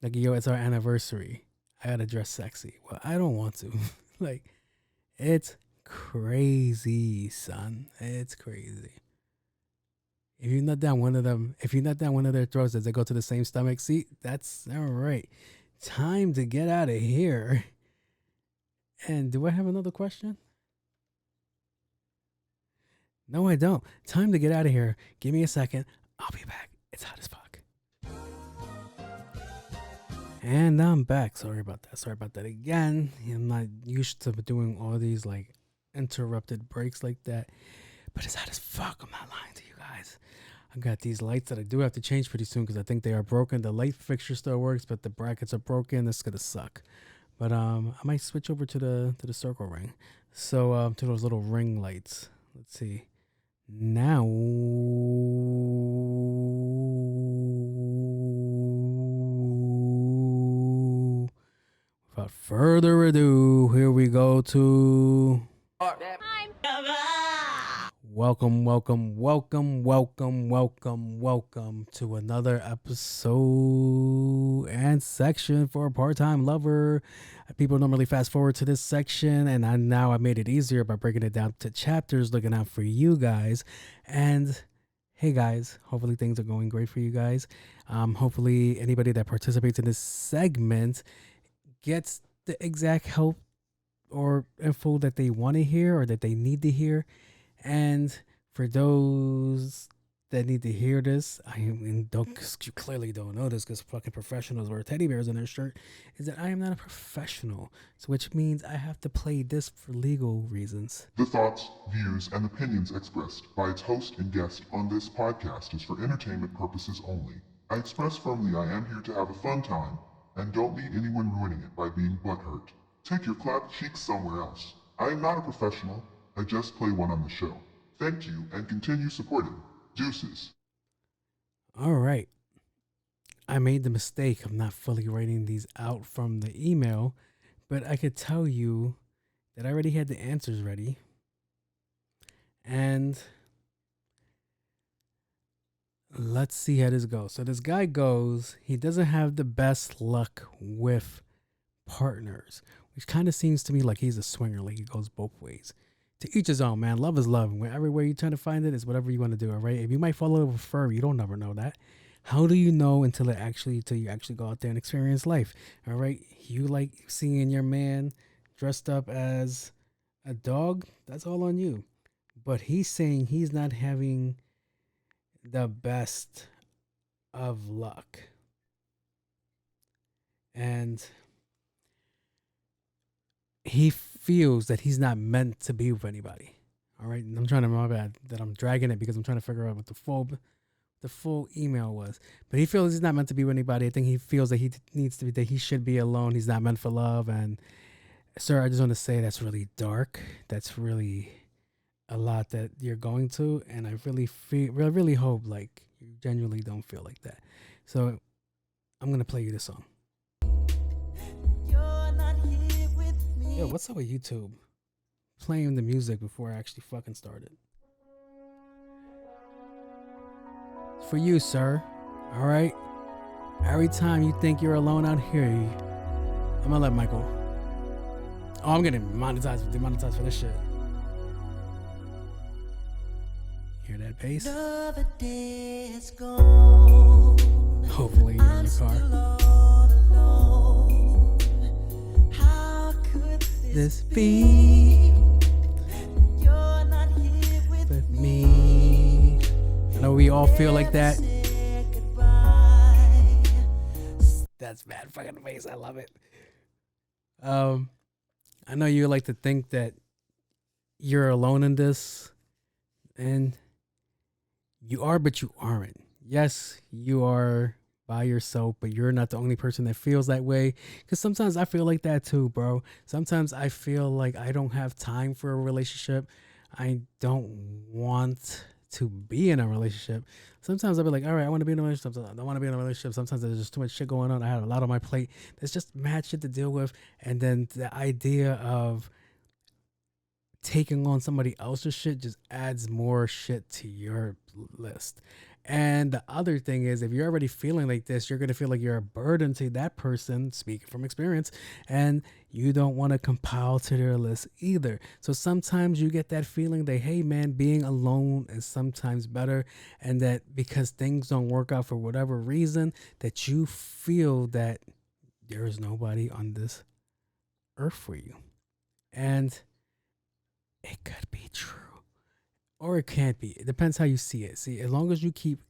Like, yo, it's our anniversary. I gotta dress sexy. Well, I don't want to. Like, it's crazy, son. It's crazy. If you're not down one of their throats as they go to the same stomach seat, that's all right. Time to get out of here. And do I have another question? No, I don't. Time to get out of here. Give me a second. I'll be back. It's hot as fuck. And I'm back. Sorry about that again. I'm not used to doing all these like interrupted breaks like that. But it's hot as fuck. I'm not lying to you guys. I got these lights that I do have to change pretty soon because I think they are broken. The light fixture still works, but the brackets are broken. This is gonna suck. But I might switch over to the circle ring. So to those little ring lights. Let's see. Now without further ado, here we go to welcome to another episode and section for a part-time lover. People normally fast forward to this section, and I made it easier by breaking it down to chapters, looking out for you guys. And hey guys, hopefully things are going great for you guys. Hopefully anybody that participates in this segment gets the exact help or info that they want to hear or that they need to hear. And for those that need to hear this, you clearly don't know this because fucking professionals wear teddy bears on their shirt, is that I am not a professional, so which means I have to play this for legal reasons. The thoughts, views, and opinions expressed by its host and guest on this podcast is for entertainment purposes only. I express firmly I am here to have a fun time and don't need anyone ruining it by being butthurt. Take your clap cheeks somewhere else. I am not a professional. I just play one on the show. Thank you and continue supporting. Deuces. All right. I made the mistake of not fully writing these out from the email, but I could tell you that I already had the answers ready. And let's see how this goes. So this guy goes, he doesn't have the best luck with partners, which kind of seems to me like he's a swinger, like he goes both ways. To each his own, man. Love is love. Everywhere you're trying to find it is whatever you want to do, all right? If you might fall in love with fur, you don't never know that. How do you know until you actually go out there and experience life, all right? You like seeing your man dressed up as a dog, that's all on you. But he's saying he's not having the best of luck. And he feels that he's not meant to be with anybody. All right. And I'm trying to, my bad that I'm dragging it because I'm trying to figure out what the full email was. But he feels he's not meant to be with anybody. I think he feels that he needs to be, that he should be alone. He's not meant for love. And sir, I just want to say that's really dark. That's really a lot that you're going to. And I really hope like you genuinely don't feel like that. So I'm going to play you this song. Yo, what's up with YouTube? Playing the music before I actually fucking started. for you, sir. All right. Every time you think you're alone out here, I'm gonna let Michael. Oh, I'm getting demonetized for this shit. Hear that bass? Hopefully you're in your car. This be with me. I know we all feel like that. That's bad fucking face. I love it. I know you like to think that you're alone in this, and you are, but you aren't. Yes, you are by yourself, but you're not the only person that feels that way. Because sometimes I feel like that too, bro. Sometimes I feel like I don't have time for a relationship. I don't want to be in a relationship. Sometimes I'll be like, all right, I want to be in a relationship. Sometimes I don't want to be in a relationship. Sometimes there's just too much shit going on. I have a lot on my plate. There's just mad shit to deal with. And then the idea of taking on somebody else's shit just adds more shit to your list. And the other thing is, if you're already feeling like this, you're going to feel like you're a burden to that person, speaking from experience, and you don't want to compile to their list either. So sometimes you get that feeling that, hey man, being alone is sometimes better, and that because things don't work out for whatever reason, that you feel that there is nobody on this earth for you. And it could be true. Or it can't be. It depends how you see it. See, as long as you keep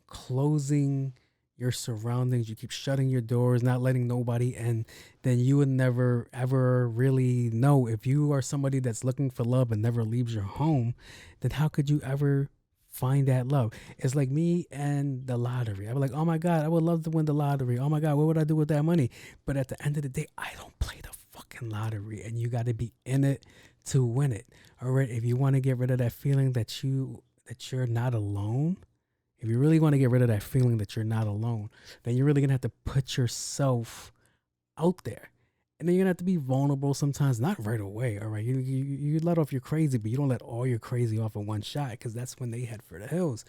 closing your surroundings, you keep shutting your doors, not letting nobody in, then you would never, ever really know. If you are somebody that's looking for love and never leaves your home, then how could you ever find that love? It's like me and the lottery. I'm like, oh my God, I would love to win the lottery. Oh my God, what would I do with that money? But at the end of the day, I don't play the fucking lottery, and you got to be in it to win it. All right, if you want to get rid of that feeling that you're not alone, if you really want to get rid of that feeling that you're not alone, then you're really gonna have to put yourself out there, and then you're gonna have to be vulnerable sometimes. Not right away. All right, you let off your crazy, but you don't let all your crazy off in one shot, because that's when they head for the hills.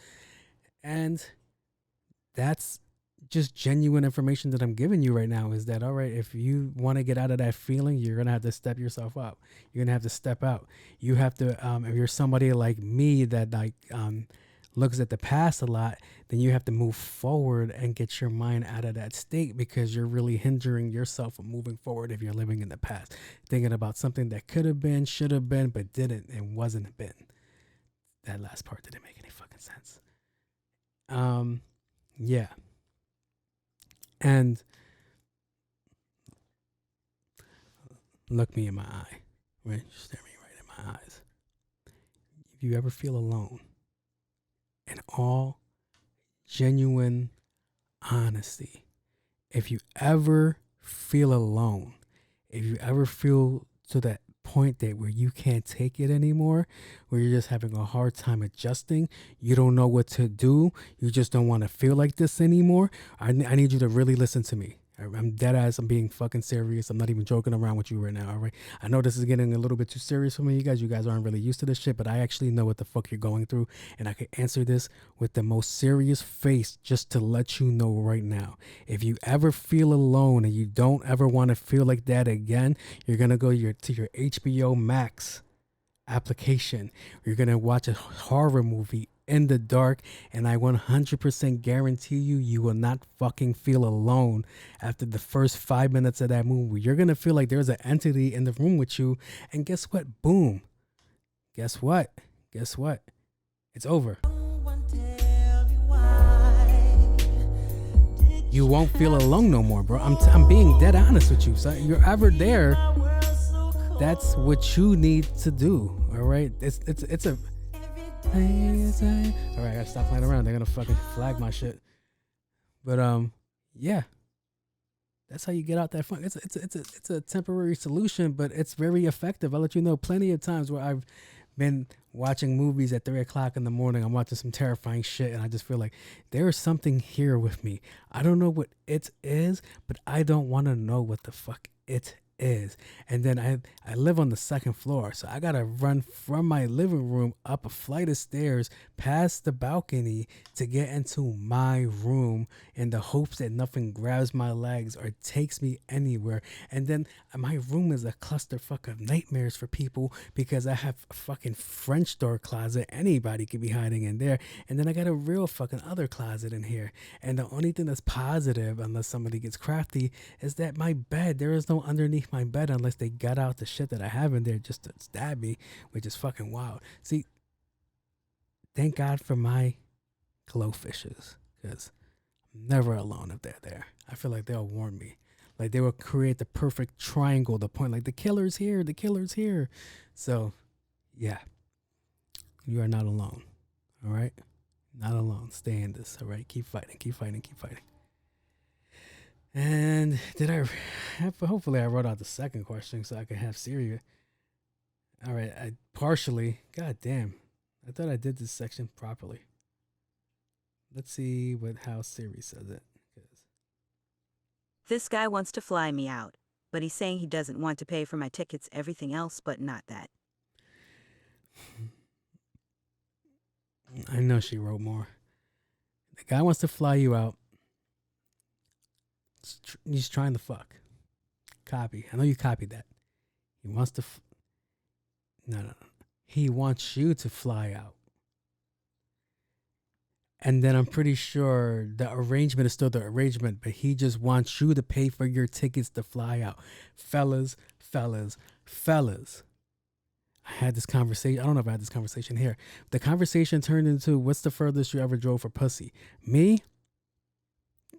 And that's just genuine information that I'm giving you right now, is that, all right, if you want to get out of that feeling, you're going to have to step yourself up. You're going to have to step out. You have to, if you're somebody like me that looks at the past a lot, then you have to move forward and get your mind out of that state, because you're really hindering yourself from moving forward if you're living in the past, thinking about something that could have been, should have been, but didn't and wasn't been. That last part didn't make any fucking sense. Yeah. And look me in my eye, right? Stare me right in my eyes. If you ever feel alone, in all genuine honesty, if you ever feel alone, if you ever feel to that point that where you can't take it anymore, where you're just having a hard time adjusting, you don't know what to do, you just don't want to feel like this anymore, I need you to really listen to me. I'm dead ass. I'm being fucking serious. I'm not even joking around with you right now. All right. I know this is getting a little bit too serious for me. You guys aren't really used to this shit, but I actually know what the fuck you're going through. And I can answer this with the most serious face, just to let you know right now. If you ever feel alone and you don't ever want to feel like that again, you're going to go to your HBO Max application. You're going to watch a horror movie in the dark, and I 100% guarantee you will not fucking feel alone after the first 5 minutes of that movie. You're gonna feel like there's an entity in the room with you, and guess what? Boom. Guess what? It's over. You won't feel alone no more, bro. I'm being dead honest with you. So you're ever there, that's what you need to do. All right. It's a all right, I gotta stop playing around. They're gonna fucking flag my shit. But yeah, that's how you get out that funk. It's a temporary solution, but it's very effective. I'll let you know plenty of times where I've been watching movies at 3 o'clock in the morning. I'm watching some terrifying shit, and I just feel like there's something here with me. I don't know what it is, but I don't want to know what the fuck it is. And then I live on the second floor, so I gotta run from my living room up a flight of stairs past the balcony to get into my room in the hopes that nothing grabs my legs or takes me anywhere. And then my room is a clusterfuck of nightmares for people because I have a fucking French door closet. Anybody could be hiding in there. And then I got a real fucking other closet in here. And the only thing that's positive, unless somebody gets crafty, is that my bed, there is no underneath my bed unless they got out the shit that I have in there just to stab me, which is fucking wild. See, thank God for my glowfishes, because I'm never alone if they're there. I feel like they'll warn me. Like they will create the perfect triangle, the point, like the killer's here, the killer's here. So, yeah, you are not alone. All right? Not alone. Stay in this. All right? Keep fighting, keep fighting, keep fighting. And hopefully I wrote out the second question so I can have Syria. All right, I partially, god damn, I thought I did this section properly. Let's see how Siri says it. This guy wants to fly me out, but he's saying he doesn't want to pay for my tickets, everything else, but not that. I know she wrote more. The guy wants to fly you out. He's trying to fuck. Copy. I know you copied that. He wants to. No. He wants you to fly out. And then I'm pretty sure the arrangement is still the arrangement, but he just wants you to pay for your tickets to fly out. Fellas. I had this conversation. I don't know if I had this conversation here. The conversation turned into, what's the furthest you ever drove for pussy? Me?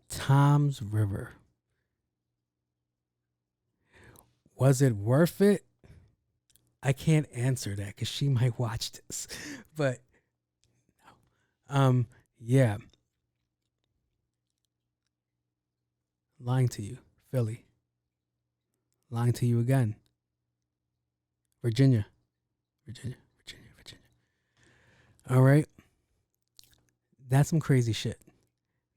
Tom's River. Was it worth it? I can't answer that because she might watch this. But yeah. Lying to you, Philly. Lying to you again. Virginia. All right. That's some crazy shit.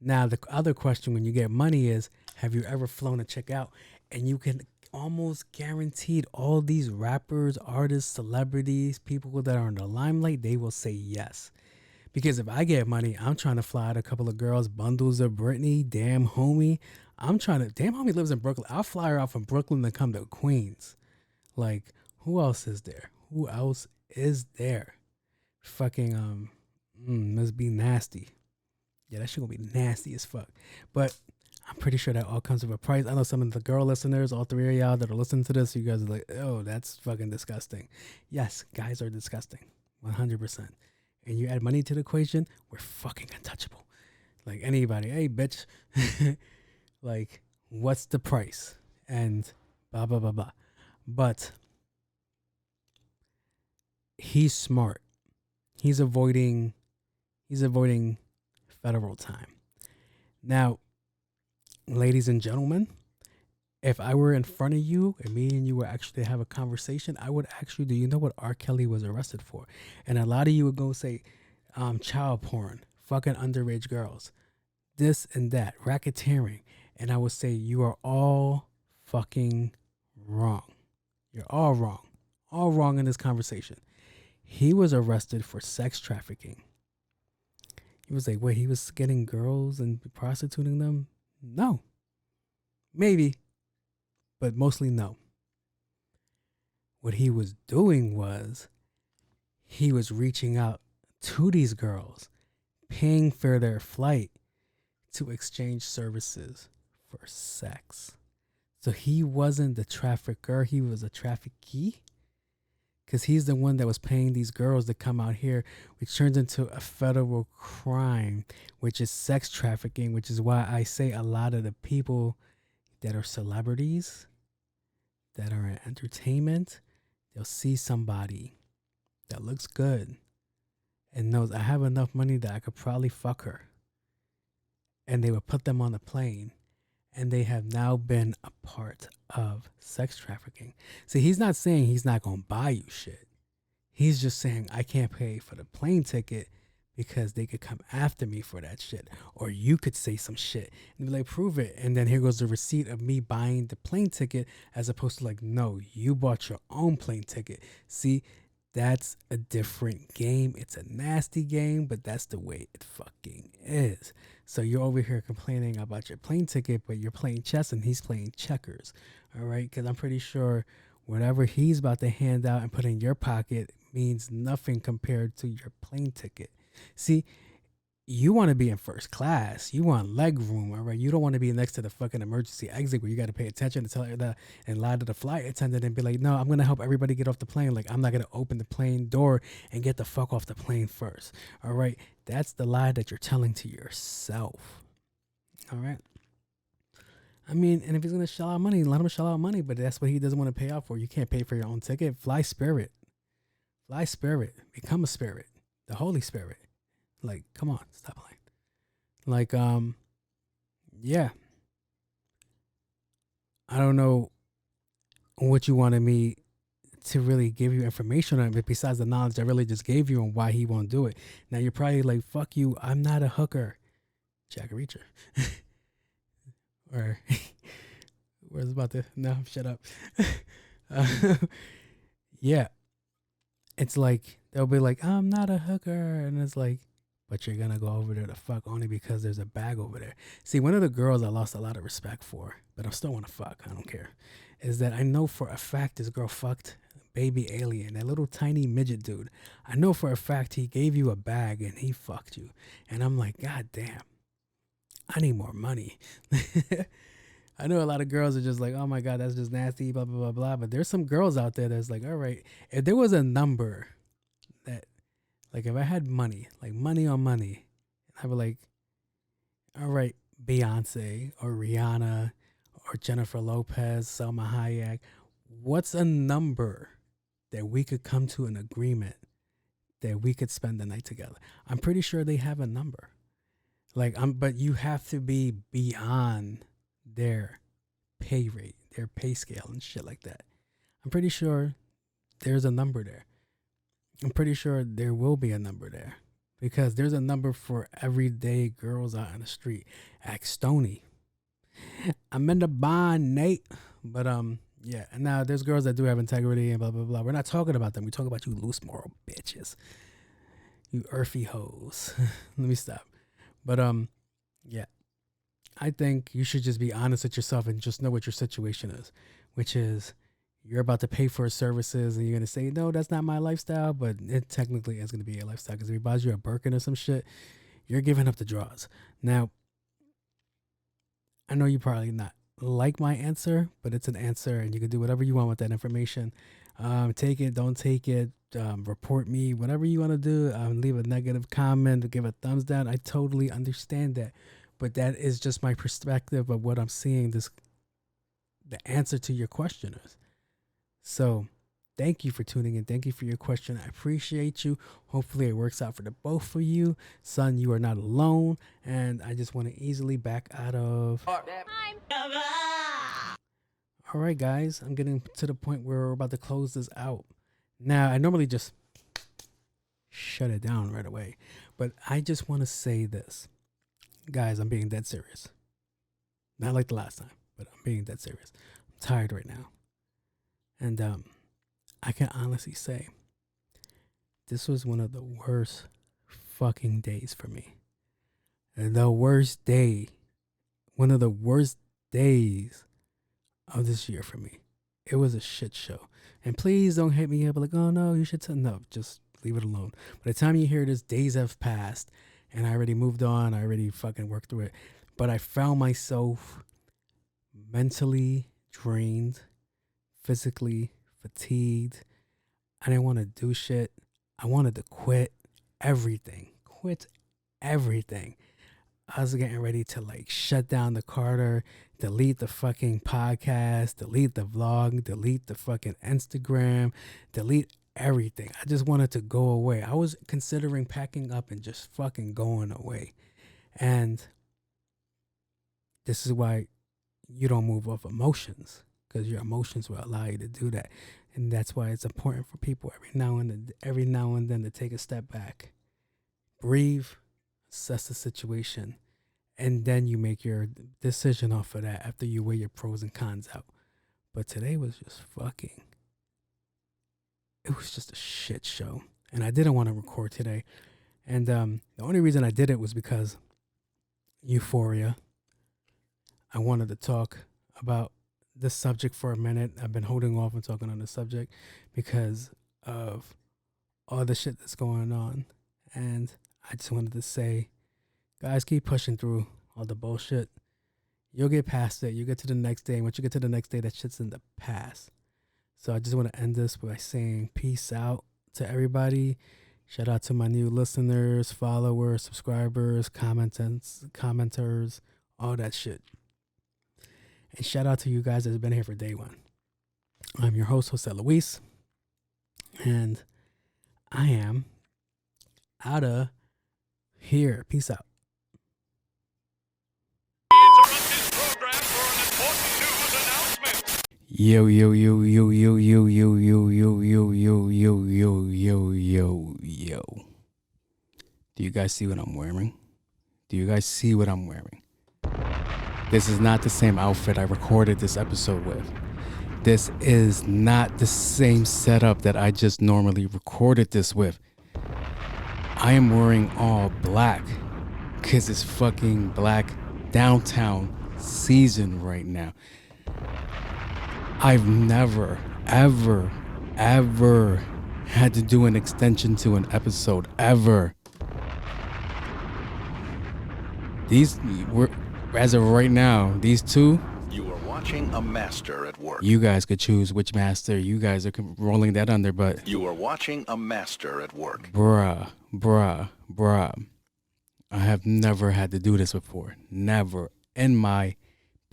Now, the other question when you get money is, have you ever flown a chick out? And you can almost guaranteed all these rappers, artists, celebrities, people that are in the limelight, they will say yes. Because if I get money, I'm trying to fly out a couple of girls, bundles of Britney, damn homie. Damn homie lives in Brooklyn. I'll fly her out from Brooklyn to come to Queens. Like, who else is there? Fucking, must be nasty. Yeah, that shit gonna be nasty as fuck. But I'm pretty sure that all comes with a price. I know some of the girl listeners, all three of y'all that are listening to this, you guys are like, oh, that's fucking disgusting. Yes, guys are disgusting. 100%. And you add money to the equation, we're fucking untouchable. Like anybody, hey, bitch. Like, what's the price? And blah, blah, blah, blah. But he's smart. He's avoiding federal time. Now, ladies and gentlemen, if I were in front of you and me and you were actually to have a conversation, I would actually, do you know what R. Kelly was arrested for? And a lot of you would go say, child porn, fucking underage girls, this and that, racketeering. And I would say, you are all fucking wrong. You're all wrong. All wrong in this conversation. He was arrested for sex trafficking. He was like, wait, he was getting girls and prostituting them? No. Maybe. But mostly no. What he was doing was he was reaching out to these girls, paying for their flight to exchange services for sex. So he wasn't the trafficker, he was a traffickee. Because he's the one that was paying these girls to come out here, which turns into a federal crime, which is sex trafficking, which is why I say a lot of the people that are celebrities, that are in entertainment, they'll see somebody that looks good and knows I have enough money that I could probably fuck her. And they would put them on a plane. And they have now been a part of sex trafficking. See, he's not saying he's not going to buy you shit. He's just saying, I can't pay for the plane ticket, because they could come after me for that shit. Or you could say some shit and be like, prove it. And then here goes the receipt of me buying the plane ticket, as opposed to like, no, you bought your own plane ticket. See, that's a different game. It's a nasty game, but that's the way it fucking is. So you're over here complaining about your plane ticket, but you're playing chess and he's playing checkers. All right? Because I'm pretty sure whatever he's about to hand out and put in your pocket means nothing compared to your plane ticket. See, you want to be in first class. You want leg room, all right? You don't want to be next to the fucking emergency exit where you got to pay attention to tell her that and lie to the flight attendant and be like, no, I'm going to help everybody get off the plane. Like, I'm not going to open the plane door and get the fuck off the plane first, all right? That's the lie that you're telling to yourself, all right? I mean, and if he's going to shell out money, let him shell out money, but that's what he doesn't want to pay out for. You can't pay for your own ticket. Fly Spirit. Fly Spirit. Become a spirit. The Holy Spirit. Like, come on, stop playing. Like, yeah. I don't know what you wanted me to really give you information on, but besides the knowledge I really just gave you on why he won't do it. Now you're probably like, fuck you, I'm not a hooker. Jack Reacher. Or, where's about to, no, shut up. Yeah. It's like, they'll be like, I'm not a hooker. And it's like, but you're going to go over there to fuck only because there's a bag over there. See, one of the girls I lost a lot of respect for, but I still want to fuck, I don't care, is that I know for a fact this girl fucked baby alien, that little tiny midget dude. I know for a fact he gave you a bag and he fucked you. And I'm like, God damn, I need more money. I know a lot of girls are just like, oh my God, that's just nasty, blah, blah, blah, blah. But there's some girls out there that's like, all right, if there was a number that, like if I had money, like money on money, I'd be like, all right, Beyonce or Rihanna or Jennifer Lopez, Selma Hayek, what's a number that we could come to an agreement that we could spend the night together? I'm pretty sure they have a number. Like, but you have to be beyond their pay rate, their pay scale and shit like that. I'm pretty sure there's a number there. I'm pretty sure there will be a number there because there's a number for everyday girls out in the street. Act Stony. I'm in the bond, Nate. But yeah. And now there's girls that do have integrity and blah blah blah. We're not talking about them. We talk about you loose moral bitches. You earthy hoes. Let me stop. But yeah. I think you should just be honest with yourself and just know what your situation is, which is you're about to pay for services and you're going to say, no, that's not my lifestyle, but it technically is going to be a lifestyle because if he buys you a Birkin or some shit, you're giving up the draws. Now, I know you probably not like my answer, but it's an answer and you can do whatever you want with that information. Take it, don't take it, report me, whatever you want to do. Leave a negative comment, give a thumbs down. I totally understand that. But that is just my perspective of what I'm seeing the answer to your question is. So thank you for tuning in. Thank you for your question. I appreciate you. Hopefully it works out for the both of you. Son, you are not alone. And I just want to easily back out of... All right, guys. I'm getting to the point where we're about to close this out. Now, I normally just shut it down right away. But I just want to say this. Guys, I'm being dead serious. Not like the last time, but I'm being dead serious. I'm tired right now. And I can honestly say this was one of the worst fucking days for me. The worst day. One of the worst days of this year for me. It was a shit show. And please don't hit me up like, oh no, you should tell. No, just leave it alone. By the time you hear this, days have passed. And I already moved on. I already fucking worked through it. But I found myself mentally drained, physically fatigued. I didn't want to do shit. I wanted to quit everything. Quit everything. I was getting ready to like shut down the Carter, delete the fucking podcast, delete the vlog, delete the fucking Instagram, delete everything. I just wanted to go away. I was considering packing up and just fucking going away. And this is why you don't move off emotions, because your emotions will allow you to do that. And that's why it's important for people every now and then to take a step back, breathe, assess the situation, and then you make your decision off of that after you weigh your pros and cons out. But today was just it was just a shit show. And I didn't want to record today. And the only reason I did it was because Euphoria. I wanted to talk about this subject for a minute. I've been holding off on talking on this subject because of all the shit that's going on. And I just wanted to say, guys, keep pushing through all the bullshit. You'll get past it. You get to the next day. Once you get to the next day, that shit's in the past. So I just want to end this by saying peace out to everybody. Shout out to my new listeners, followers, subscribers, commenters, all that shit. And shout out to you guys that's been here for day one. I'm your host, Jose Luis. And I am out of here. Peace out. Yo, yo, yo, yo, yo, yo, yo, yo, yo, yo, yo, yo, yo, yo, yo, yo. Do you guys see what I'm wearing? Do you guys see what I'm wearing? This is not the same outfit I recorded this episode with. This is not the same setup that I just normally recorded this with. I am wearing all black because it's fucking black downtown season right now. I've never, ever, ever had to do an extension to an episode, ever. These were, as of right now, these two. You are watching a master at work. You guys could choose which master you guys are rolling that under, but. You are watching a master at work. Bruh. I have never had to do this before. Never in my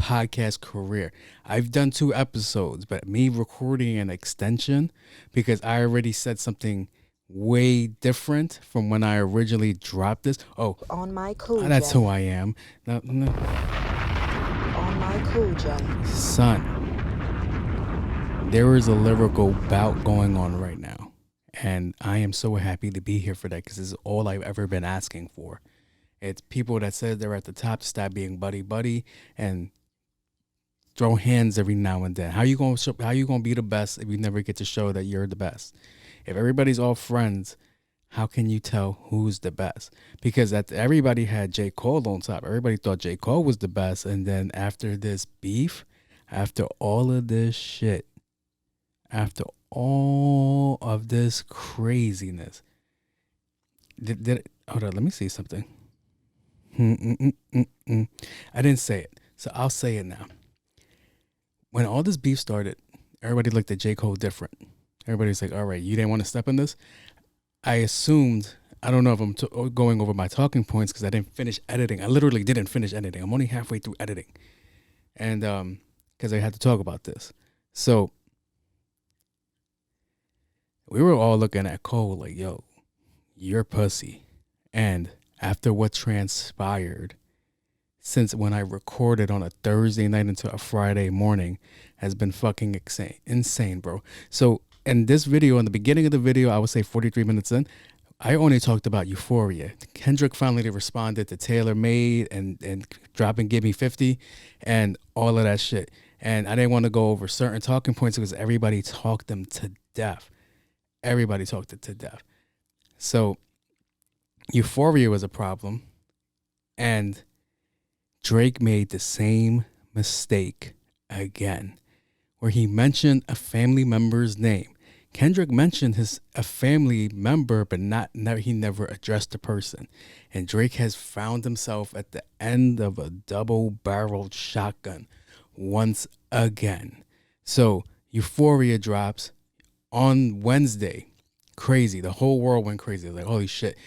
podcast career. I've done 2 episodes, but me recording an extension because I already said something way different from when I originally dropped this. Oh, on my cool that's who I am. No. On my cool Jen. Son, there is a lyrical bout going on right now, and I am so happy to be here for that because this is all I've ever been asking for. It's people that said they're at the top to stop being buddy and throw hands every now and then. How you gonna be the best if you never get to show that you're the best? If everybody's all friends, how can you tell who's the best? Because everybody had J. Cole on top. Everybody thought J. Cole was the best. And then after this beef, after all of this shit, after all of this craziness, hold on, let me see something. I didn't say it, so I'll say it now. When all this beef started, everybody looked at J. Cole different. Everybody's like, all right, you didn't want to step in this? I assumed, I don't know if I'm going over my talking points because I didn't finish editing. I literally didn't finish editing. I'm only halfway through editing. And because I had to talk about this. So we were all looking at Cole like, yo, you're pussy. And after what transpired, since when I recorded on a Thursday night into a Friday morning, has been fucking insane, bro. So in this video, in the beginning of the video, I would say 43 minutes in, I only talked about Euphoria. Kendrick finally responded to Taylor Made and dropping Give Me 50 and all of that shit. And I didn't want to go over certain talking points because everybody talked them to death. Everybody talked it to death. So Euphoria was a problem. And Drake made the same mistake again, where he mentioned a family member's name. Kendrick mentioned a family member, but he never addressed the person. And Drake has found himself at the end of a double-barreled shotgun once again. So Euphoria drops on Wednesday. Crazy. The whole world went crazy. Like, holy shit.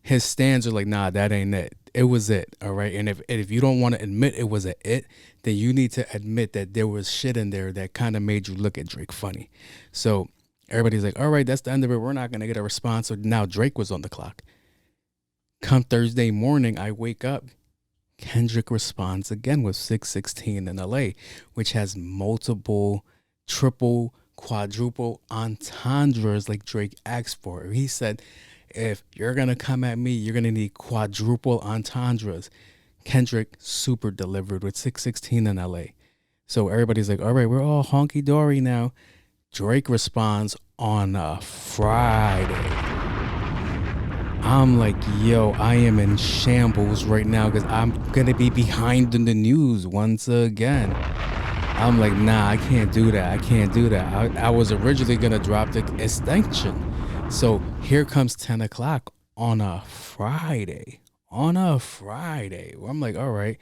His stands are like, nah, that ain't it. It was it, all right? And if you don't want to admit it was it, then you need to admit that there was shit in there that kind of made you look at Drake funny. So everybody's like, all right, that's the end of it. We're not going to get a response. So now Drake was on the clock. Come Thursday morning, I wake up. Kendrick responds again with 616 in LA, which has multiple, triple, quadruple entendres like Drake asked for. He said, if you're going to come at me, you're going to need quadruple entendres. Kendrick super delivered with 616 in LA. So everybody's like, all right, we're all honky-dory now. Drake responds on a Friday. I'm like, yo, I am in shambles right now because I'm going to be behind in the news once again. I'm like, nah, I can't do that. I was originally going to drop the extension. So here comes 10 o'clock on a Friday. Where I'm like, all right,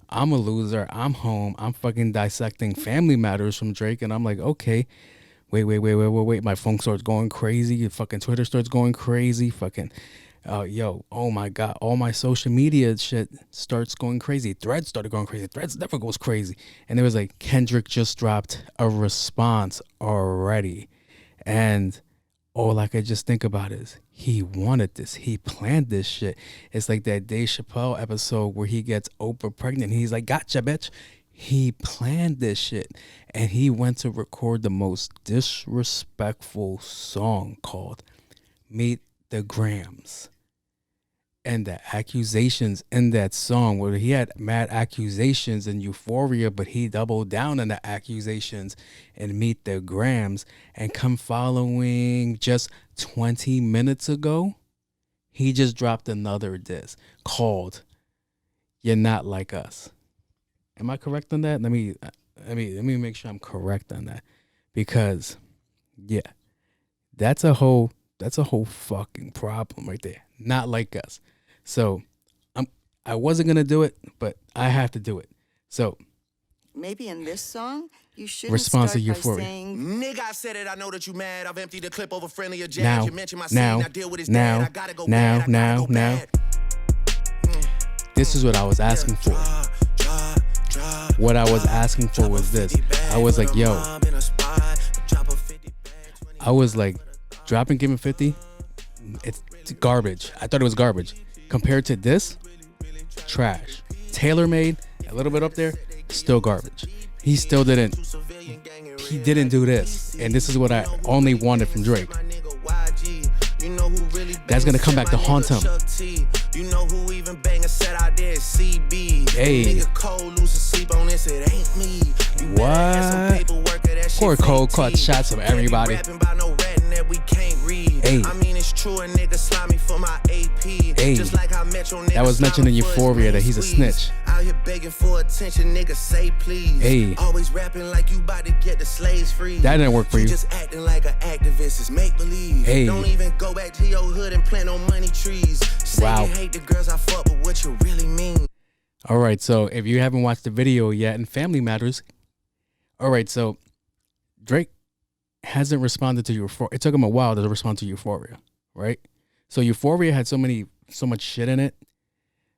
I'm a loser. I'm home. I'm fucking dissecting Family Matters from Drake. And I'm like, okay, wait. My phone starts going crazy. Fucking Twitter starts going crazy. Fucking, oh my God. All my social media shit starts going crazy. Threads started going crazy. Threads never goes crazy. And it was like, Kendrick just dropped a response already. And all I could just think about is he wanted this. He planned this shit. It's like that Dave Chappelle episode where he gets Oprah pregnant. He's like, gotcha, bitch. He planned this shit. And he went to record the most disrespectful song called Meet the Grams. And the accusations in that song, where he had mad accusations in Euphoria, but he doubled down on the accusations in Meet the Grams. And come following just 20 minutes ago, he just dropped another diss called You're Not Like Us. Am I correct on that? Let me make sure I'm correct on that. Because yeah, that's a whole fucking problem right there. Not like us. So I wasn't gonna do it, but I have to do it. So maybe in this song you should response start to Euphoria. by saying, nigga, I said it. I know that you mad. I've emptied the clip over friendlier jazz. Now, You mentioned my scene. I deal with his dad. I gotta go now. This is what I was asking for. What I was asking for was this. I was like, yo. I was like, dropping Give Him 50, it's garbage. I thought it was garbage. Compared to this, trash. Tailor-made, a little bit up there, still garbage. He didn't do this. And this is what I only wanted from Drake. That's gonna come back to haunt him. You know who even bang a set out there? CB. Hey. Nigga Cole losing sleep on this, it ain't me. What? Poor Cole caught shots of everybody. Hey. I mean, it's true, a nigga slimy for my AP. Hey. Just like how Metro that was mentioned in Euphoria that he's a snitch. Out here begging for attention, nigga, say please. Hey. Always rapping like you about to get the slaves free. That didn't work for you. Just acting like an activist is make believe. Hey. Don't even go back to your hood and plant on money trees. Say wow. You hate the girls I fuck, but what you really mean? All right, so if you haven't watched the video yet in Family Matters, all right, so Drake hasn't responded to Euphoria. It took him a while to respond to Euphoria, right? So Euphoria had so much shit in it.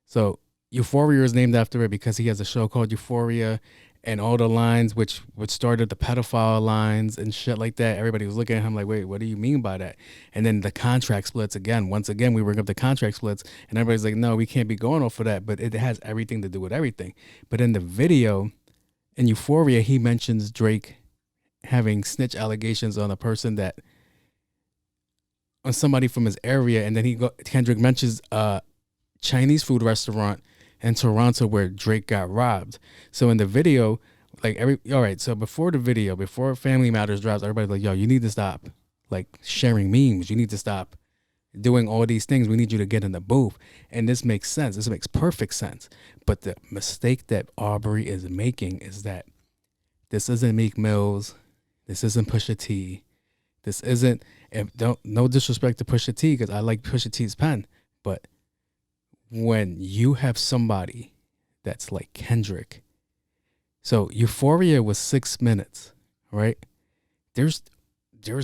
So Euphoria is named after it because he has a show called Euphoria, and all the lines which started the pedophile lines and shit like that. Everybody was looking at him like, wait, what do you mean by that? And then the contract splits again. Once again, we bring up the contract splits, and everybody's like, no, we can't be going off of that. But it has everything to do with everything. But in the video, in Euphoria, he mentions Drake having snitch allegations on a person on somebody from his area, and then Kendrick mentions a Chinese food restaurant in Toronto where Drake got robbed. So in the video, so before the video, before Family Matters drops, everybody's like, yo, you need to stop sharing memes. You need to stop doing all these things. We need you to get in the booth. And this makes sense. This makes perfect sense. But the mistake that Aubrey is making is that this isn't Meek Mills. This isn't Pusha T. This isn't, no disrespect to Pusha T, because I like Pusha T's pen, but when you have somebody that's like Kendrick, so Euphoria was 6 minutes, right? There's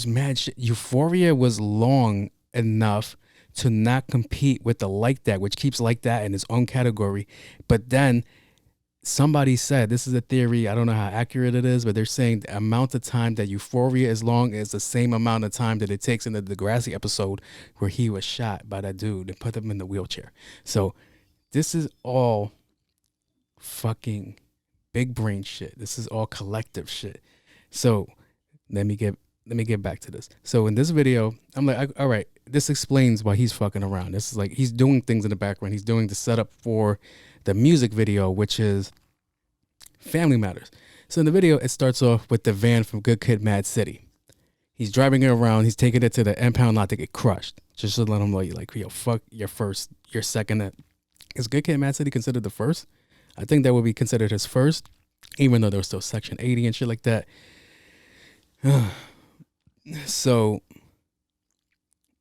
mad shit. Euphoria was long enough to not compete with the Like That, which keeps Like That in its own category. But then somebody said, this is a theory, I don't know how accurate it is, but they're saying the amount of time that Euphoria is long is the same amount of time that it takes in the Degrassi episode where he was shot by that dude and put him in the wheelchair. So this is all fucking big brain shit. This is all collective shit. So let me get let me get back to this. So in this video, I'm like, all right, this explains why he's fucking around. This is like, he's doing things in the background. He's doing the setup for the music video, which is Family Matters. So in the video, it starts off with the van from Good Kid, Mad City. He's driving it around. He's taking it to the impound lot to get crushed. Just to let him know, like, yo, fuck your first, your second. Is Good Kid, Mad City considered the first? I think that would be considered his first, even though there was still Section 80 and shit like that. So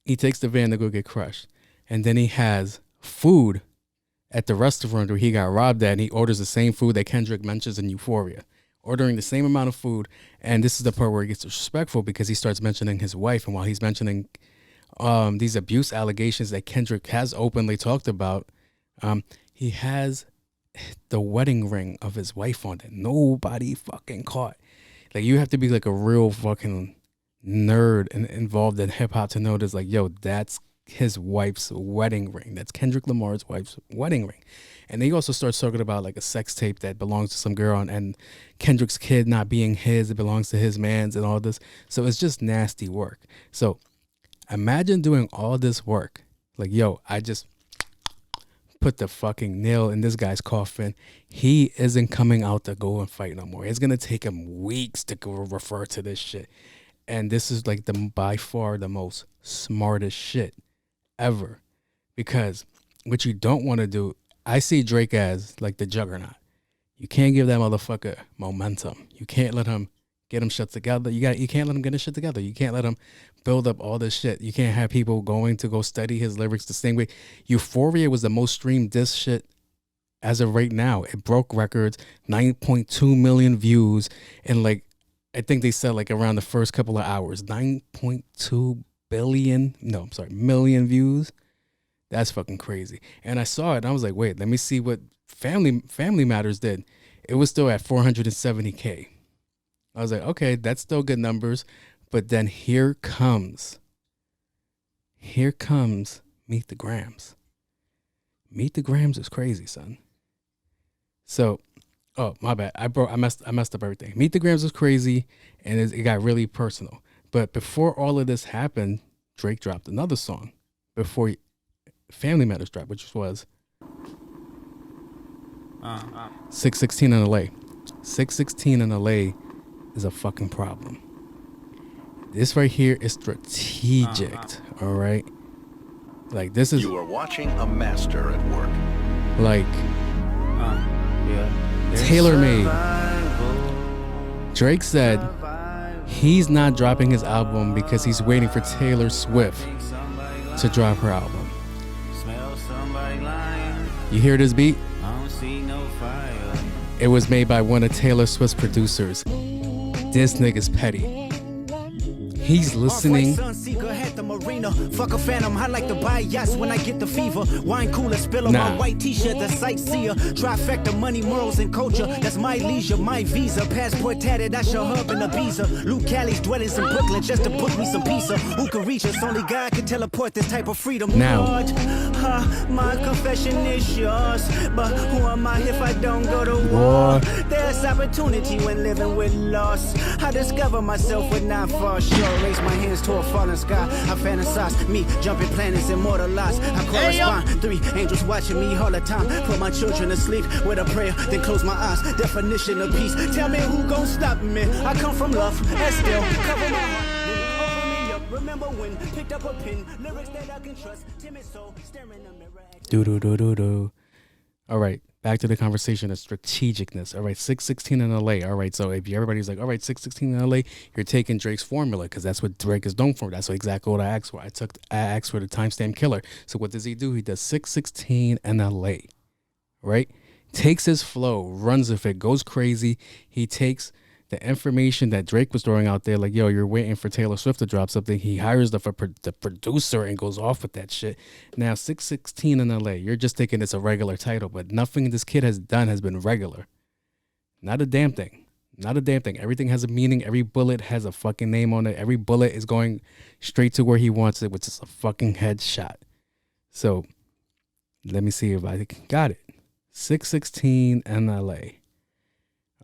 he takes the van to go get crushed. And then he has food at the restaurant where he got robbed at, and he orders the same food that Kendrick mentions in Euphoria. Ordering the same amount of food. And this is the part where he gets disrespectful because he starts mentioning his wife. And while he's mentioning these abuse allegations that Kendrick has openly talked about, he has the wedding ring of his wife on it. Nobody fucking caught. Like, you have to be like a real fucking nerd and involved in hip hop to notice, like, yo, that's his wife's wedding ring. That's Kendrick Lamar's wife's wedding ring. And he also starts talking about like a sex tape that belongs to some girl, and Kendrick's kid not being his, it belongs to his man's and all this. So it's just nasty work. So imagine doing all this work. Like, yo, I just put the fucking nail in this guy's coffin. He isn't coming out to go and fight no more. It's going to take him weeks to go refer to this shit. And this is like by far the most smartest shit ever. Because what you don't want to do, I see Drake as like the juggernaut. You can't give that motherfucker momentum. You can't let him get him shit together. You can't let him get his shit together. You can't let him build up all this shit. You can't have people going to go study his lyrics the same way. Euphoria was the most streamed diss shit as of right now. It broke records, 9.2 million views, and like, I think they said like around the first couple of hours, 9.2 million views. That's fucking crazy. And I saw it and I was like, wait, let me see what Family Matters did. It was still at 470K. I was like, okay, that's still good numbers. But then here comes Meet the Grams. Meet the Grams is crazy, son. So, oh, my bad. I messed up everything. Meet the Grams was crazy, and it got really personal. But before all of this happened, Drake dropped another song before Family Matters dropped, which was 616 in LA. 616 in LA is a fucking problem. This right here is strategic, all right? Like, this is... You are watching a master at work. Like, tailor-made. Drake said he's not dropping his album because he's waiting for Taylor Swift to drop her album. You hear this beat? It was made by one of Taylor Swift's producers. This nigga's petty. He's listening. Fuck a phantom, I like to buy yachts when I get the fever. Wine cooler, spill on my white t-shirt, the sightseer. Trifecta, money, morals, and culture. That's my leisure, my visa. Passport tatted, that's your hub in Ibiza. Luke Callie's dwellings in Brooklyn just to book me some pizza. Who can reach us? Only God can teleport this type of freedom. Now, my confession is yours. But who am I if I don't go to war? There's opportunity when living with loss. I discover myself when I fall short. Raise my hands to a falling sky. I fantasize me jumping planets, immortalized. I correspond. 3 angels watching me all the time. Put my children to sleep with a prayer, then close my eyes. Definition of peace. Tell me who gon' stop me. I come from love and still cover my heart. Open me up. Remember when picked up a pen. Lyrics that I can trust. Timid soul staring in the mirror. Do. All right. Back to the conversation of strategicness. All right, 616 in LA. All right, so if everybody's like, all right, 616 in LA, you're taking Drake's formula because that's what Drake is known for. That's exactly what I asked for. I asked for the timestamp killer. So what does he do? He does 616 in LA, right? Takes his flow, runs with it, goes crazy. He takes the information that Drake was throwing out there, like, yo, you're waiting for Taylor Swift to drop something. He hires the producer and goes off with that shit. Now, 616 in LA, you're just thinking it's a regular title, but nothing this kid has done has been regular. Not a damn thing. Not a damn thing. Everything has a meaning. Every bullet has a fucking name on it. Every bullet is going straight to where he wants it, which is a fucking headshot. So, let me see if I got it. 616 in LA.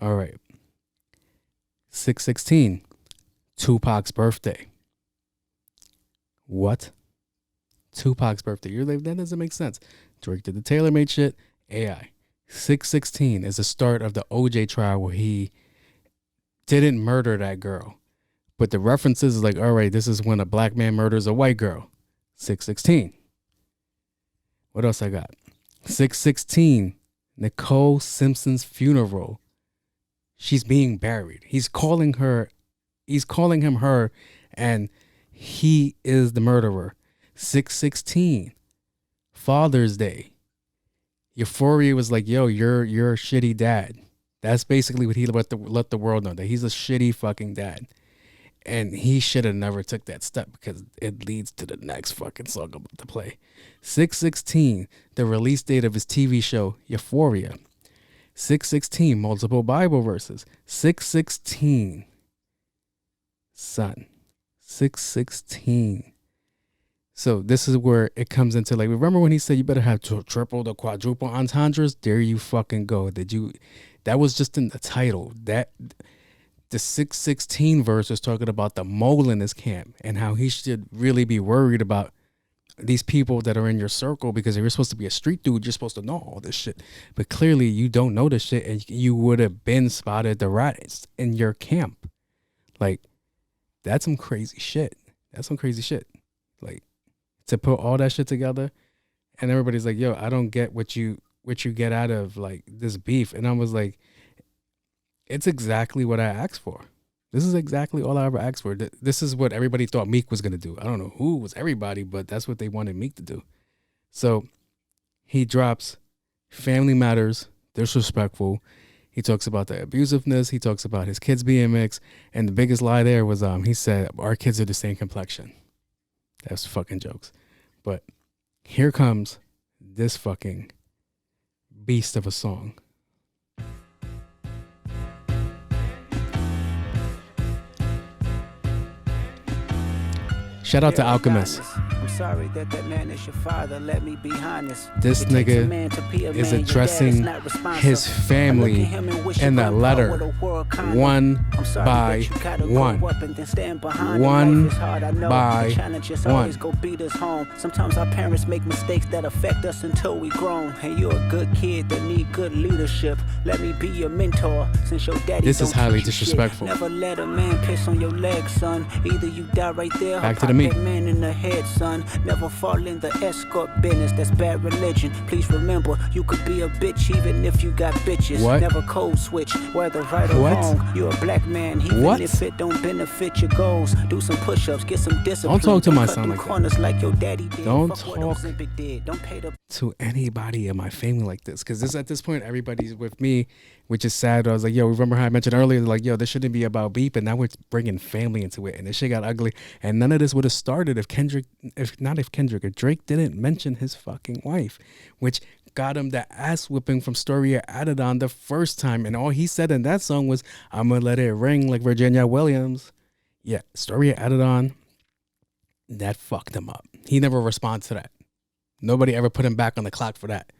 All right. 616, Tupac's birthday. What? Tupac's birthday. You're like, that doesn't make sense. Drake did the tailor-made shit. AI. 616 is the start of the OJ trial where he didn't murder that girl. But the references is like, all right, this is when a black man murders a white girl. 616. What else I got? 616. Nicole Simpson's funeral. She's being buried. He's calling him her, and he is the murderer. 616. Father's Day. Euphoria was like, yo, you're a shitty dad. That's basically what he let the world know, that he's a shitty fucking dad. And he should have never took that step because it leads to the next fucking song I'm about to play. 616, the release date of his TV show, Euphoria. 616, multiple Bible verses. 616, son. 616. So this is where it comes into, like, remember when he said you better have triple the quadruple entendres? There you fucking go. That was just in the title. That the 616 verse was talking about the mole in his camp and how he should really be worried about these people that are in your circle, because if you're supposed to be a street dude, you're supposed to know all this shit. But clearly you don't know this shit, and you would have been spotted the rats in your camp. Like, that's some crazy shit. That's some crazy shit. Like, to put all that shit together, and everybody's like, yo, I don't get what you get out of like this beef. And I was like, it's exactly what I asked for. This is exactly all I ever asked for. This is what everybody thought Meek was going to do. I don't know who was everybody, but that's what they wanted Meek to do. So he drops Family Matters, disrespectful. He talks about the abusiveness. He talks about his kids being mixed. And the biggest lie there was he said, our kids are the same complexion. That's fucking jokes. But here comes this fucking beast of a song. Shout out to Alchemist. I'm sorry that man is your father. Let me be honest. This nigga is addressing his family in that letter, one by one. One by one. Sometimes our parents make mistakes that affect us until we grown. And you're a good kid that need good leadership. Let me be your mentor since your daddy. This is highly disrespectful. Never let a man piss on your leg, son. Either you die right there. Back to the meat. Man in the head, son. Never fall in the escort business. That's bad religion. Please remember, you could be a bitch even if you got bitches. What? Never code switch, whether right or wrong. You're a black man, even if it don't benefit your goals. Do some push-ups, get some discipline. Don't talk to my son like that. Like your daddy did. Don't talk to anybody in my family like this, because at this point everybody's with me, which is sad. I was like, yo, remember how I mentioned earlier, like, yo, this shouldn't be about beef, and now we're bringing family into it, and this shit got ugly, and none of this would have started if Drake didn't mention his fucking wife, which got him the ass whipping from Storia Adidon the first time, and all he said in that song was, I'm gonna let it ring like Virginia Williams. Yeah, Storia Adidon, that fucked him up. He never responded to that. Nobody ever put him back on the clock for that.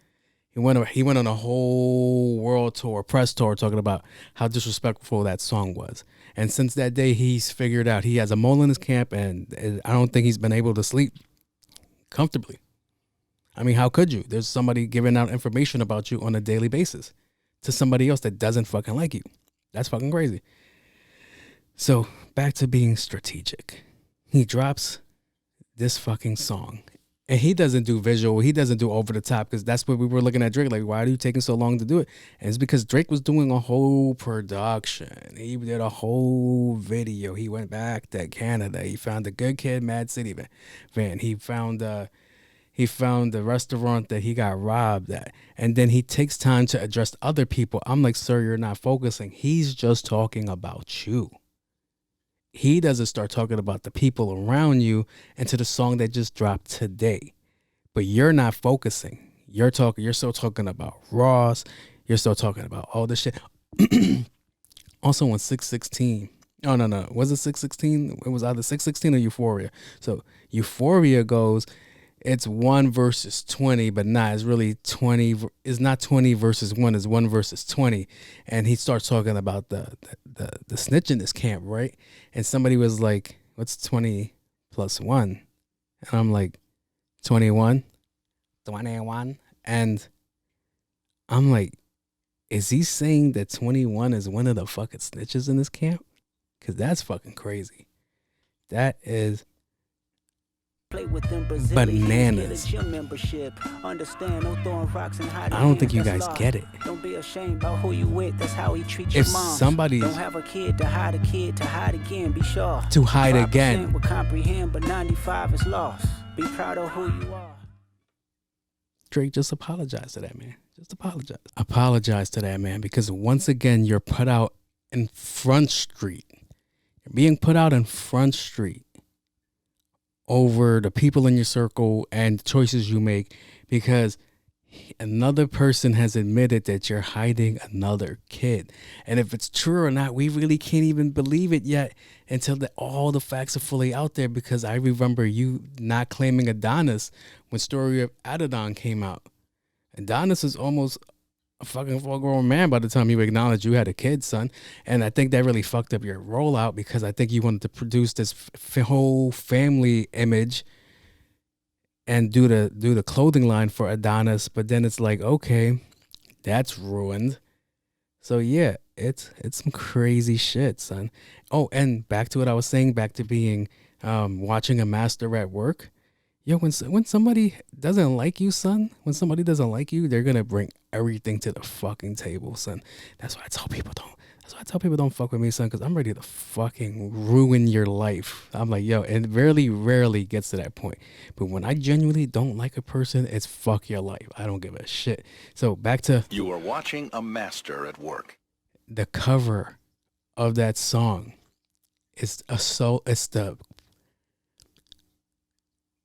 He went on a whole world tour, press tour, talking about how disrespectful that song was. And since that day, he's figured out he has a mole in his camp, and I don't think he's been able to sleep comfortably. I mean, how could you? There's somebody giving out information about you on a daily basis to somebody else that doesn't fucking like you. That's fucking crazy. So back to being strategic. He drops this fucking song. And he doesn't do visual. He doesn't do over the top, because that's what we were looking at Drake. Like, why are you taking so long to do it? And it's because Drake was doing a whole production. He did a whole video. He went back to Canada. He found the Good Kid, Mad City van. He found the restaurant that he got robbed at. And then he takes time to address other people. I'm like, sir, you're not focusing. He's just talking about you. He doesn't start talking about the people around you into the song that just dropped today. But you're not focusing. You're still talking about Ross. You're still talking about all this shit. Also on 616. Oh, no. Was it 616? It was either 616 or Euphoria. So Euphoria goes, it's 1 versus 20, but nah, it's really 20. It's not 20 versus 1. It's 1 versus 20. And he starts talking about the snitch in this camp, right? And somebody was like, "What's 20 plus 1?" And I'm like, 21. 21. And I'm like, is he saying that 21 is one of the fucking snitches in this camp? Because that's fucking crazy. That is bananas. I don't think you guys get it. Don't be ashamed about who you with. That's how he treats If your mom. somebody's Don't have a kid to hide again. Be sure to hide 5% again. will comprehend, but 95 is lost. Be proud of who you are. Drake, just apologize to that man. Just apologize. Apologize to that man, because once again, you're put out in Front Street. You're being put out in Front Street over the people in your circle and the choices you make, because another person has admitted that you're hiding another kid. And if it's true or not, we really can't even believe it yet until all the facts are fully out there, because I remember you not claiming Adonis when Story of Adidon came out. Adonis is almost a fucking full-grown man by the time you acknowledge you had a kid, son. And I think that really fucked up your rollout, because I think you wanted to produce this whole family image and do the clothing line for Adonis, but then it's like, okay, that's ruined. So yeah, it's some crazy shit, son. Oh, and back to what I was saying, back to being watching a master at work. Yo, when somebody doesn't like you, son, when somebody doesn't like you, they're gonna bring everything to the fucking table, son. That's why I tell people don't fuck with me, son, because I'm ready to fucking ruin your life. I'm like, yo, it rarely gets to that point. But when I genuinely don't like a person, it's fuck your life. I don't give a shit. So back to You are watching a master at work. The cover of that song. It's the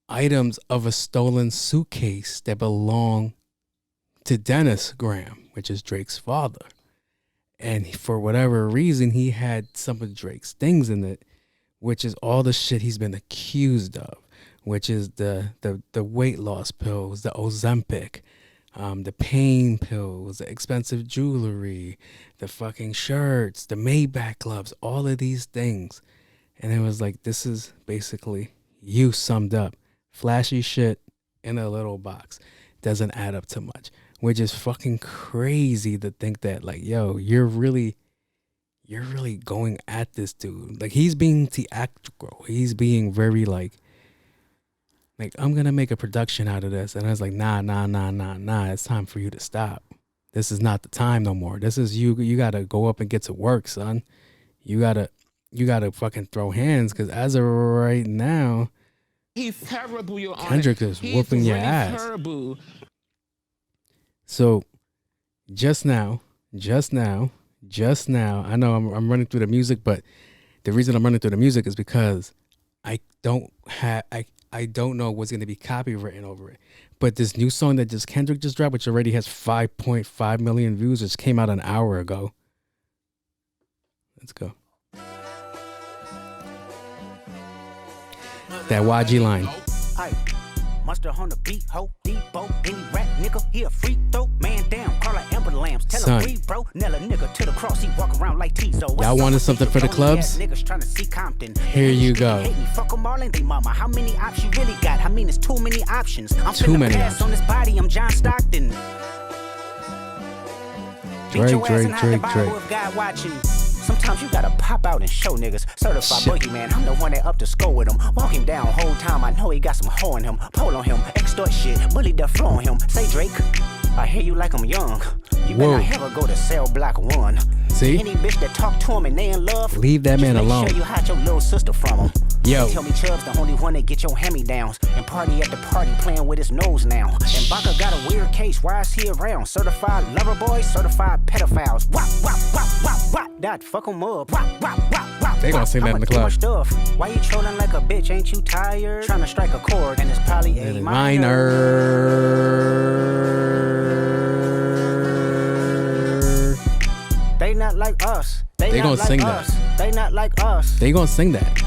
items of a stolen suitcase that belong to Dennis Graham, which is Drake's father. And for whatever reason, he had some of Drake's things in it, which is all the shit he's been accused of, which is the weight loss pills, the Ozempic, the pain pills, the expensive jewelry, the fucking shirts, the Maybach gloves, all of these things. And it was like, this is basically you summed up. Flashy shit in a little box doesn't add up to much, which is fucking crazy to think that, like, yo, you're really going at this dude. Like, he's being theatrical. He's being very like I'm gonna make a production out of this. And I was like, nah. It's time for you to stop. This is not the time no more. This is you gotta go up and get to work, son. You gotta fucking throw hands, because as of right now, he's terrible, Your Honor. Kendrick is whooping your ass. Terrible. So just now, I know I'm running through the music, but the reason I'm running through the music is because I don't know what's going to be copywritten over it. But this new song that Kendrick just dropped, which already has 5.5 million views, just came out an hour ago. Let's go. That YG line. Mustard on the beat, ho, Debo, any rap nigga, he a freak throw, man down, call her Amber Lambs, tell her breathe, bro, nail a nigga to the cross, he walk around like Tizo. Y'all wanted something for the clubs? Here you go. Fuck them all and they mama, how many options you really got? I mean, it's too many options. I'm too many pass on this body, I'm John Stockton. Drake. Sometimes you gotta pop out and show niggas. Certified boogeyman, I'm the one that up to score with him. Walk him down whole time, I know he got some hoe in him. Pole on him, extort shit, bully the flow on him. Say Drake, I hear you like I'm young. You better not ever go to cell block 1. See? Any bitch that talk to him and they in love, leave that man alone. Sure you hide your little sister from him. Yo. Tell me Chubb's the only one that get your hand-me-downs and party at the party playing with his nose now. And Baka got a weird case, why is he around? Certified lover boys, certified pedophiles. Wop, wop, wop, wop, wop. That fuck him up. Wop, wop, wop, wop. They gonna sing that in the club. Stuff. Why you trolling like a bitch? Ain't you tired? Trying to strike a chord and it's probably a minor. They not like us. They gonna like sing us. that. They not like us. They gonna sing that.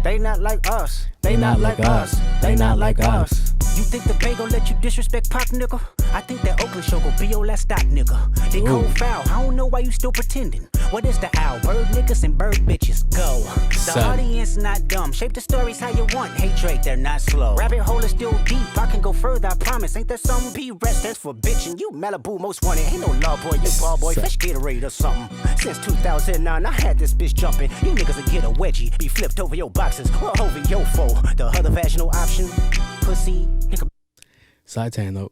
They not like us. They not like us. They not like us. You think the Bay gon' let you disrespect Pop, nigga? I think that Oakland show gon' be your last stop, nigga. They cold foul, I don't know why you still pretending. What is the owl? Bird niggas and bird bitches, go. The audience not dumb, shape the stories how you want. Hey Drake, they're not slow. Rabbit hole is still deep, I can go further, I promise. Ain't there some B-rest stands for bitchin'? You Malibu most wanted, ain't no law boy, you ball boy, fresh Gatorade or something. Since 2009, I had this bitch jumping. You niggas will get a wedgie, be flipped over your boxes, or over your foe. The other vaginal option, pussy, nigga. Side tangent.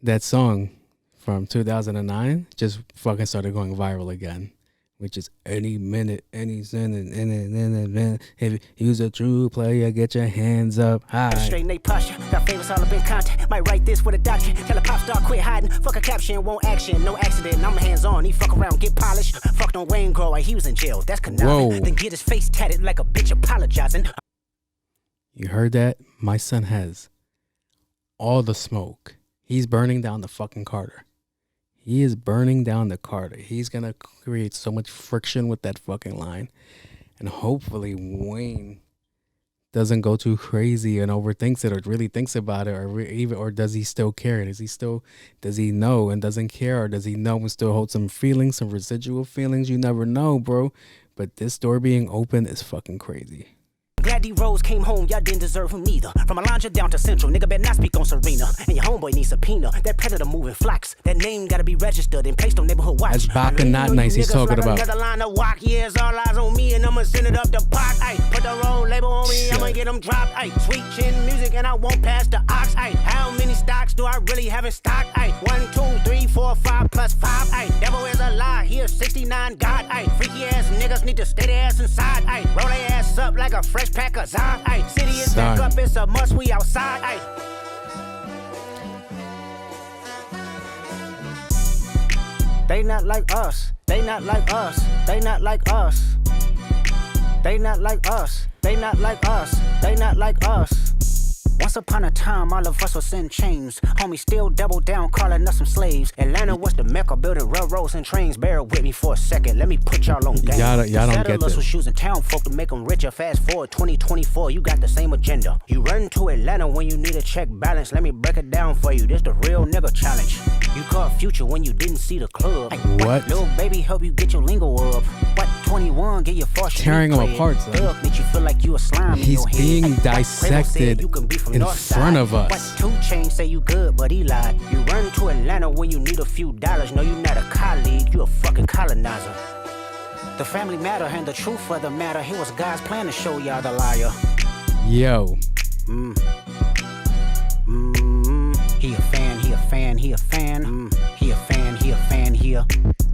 That song from 2009 just fucking started going viral again, which is any minute, any minute. If you's a true player, get your hands up high. Straighten they posture, got favors all up in contact. Might write this with a doctrine. Tell a pop star quit hiding. Fuck a caption, won't action, no accident. I'm hands on. He fuck around, get polished. Fucked on Wayne Grow, he was in jail. That's conniving. Then get his face tatted like a bitch apologizing. You heard that? My son has all the smoke. He's burning down the fucking Carter. He is burning down the Carter. He's going to create so much friction with that fucking line. And hopefully Wayne doesn't go too crazy and overthinks it or really thinks about it or does he still care? Does he know and doesn't care? Or does he know and still hold some feelings, some residual feelings? You never know, bro. But this door being open is fucking crazy. Glad D-Rose came home, y'all didn't deserve him neither. From Alondra down to Central, nigga better not speak on Serena. And your homeboy needs subpoena. That predator moving flocks. That name gotta be registered and placed on neighborhood watch. That's Bach and not nice he's talking about. Another line of walk, yeah, it's all eyes on me and I'ma send it up the pot. Ay, put the road label on me, I'ma get them dropped. Ay, sweet chin music and I won't pass the ox. Ay, how many stocks do I really have in stock? Ay, 1, 2, 3, 4, 5 plus 5. Ay, devil is a lie, here's 69 God. Ay, freaky ass niggas need to stay their ass inside. Ay, roll their ass up like a fresh pack of Zod. Ay, city is back up, it's a must, we outside. Ay. They not like us, they not like us, they not like us. They not like us, they not like us, they not like us. Once upon a time, all of us was in chains. Homie still double down, calling us some slaves. Atlanta was the mecca, building railroads and trains. Bear with me for a second, let me put y'all on game. Y'all don't get this. Was shoes in town, folk to make them richer. Fast forward 2024, you got the same agenda. You run to Atlanta when you need a check balance. Let me break it down for you, this the real nigga challenge. You caught Future when you didn't see the club. Hey, what? Little baby help you get your lingo up. What? 21, get your force. Tearing them apart, son. Make you feel like you a slime. He's in your being head. dissected in front of us. What 2 Chainz say you good, but he lied. You run to Atlanta when you need a few dollars. No, you not a colleague, you a fucking colonizer. The family matter and the truth of the matter. Here was God's plan to show y'all the liar. Yo. He a fan, he a fan, he a fan. He a fan, he a fan, he a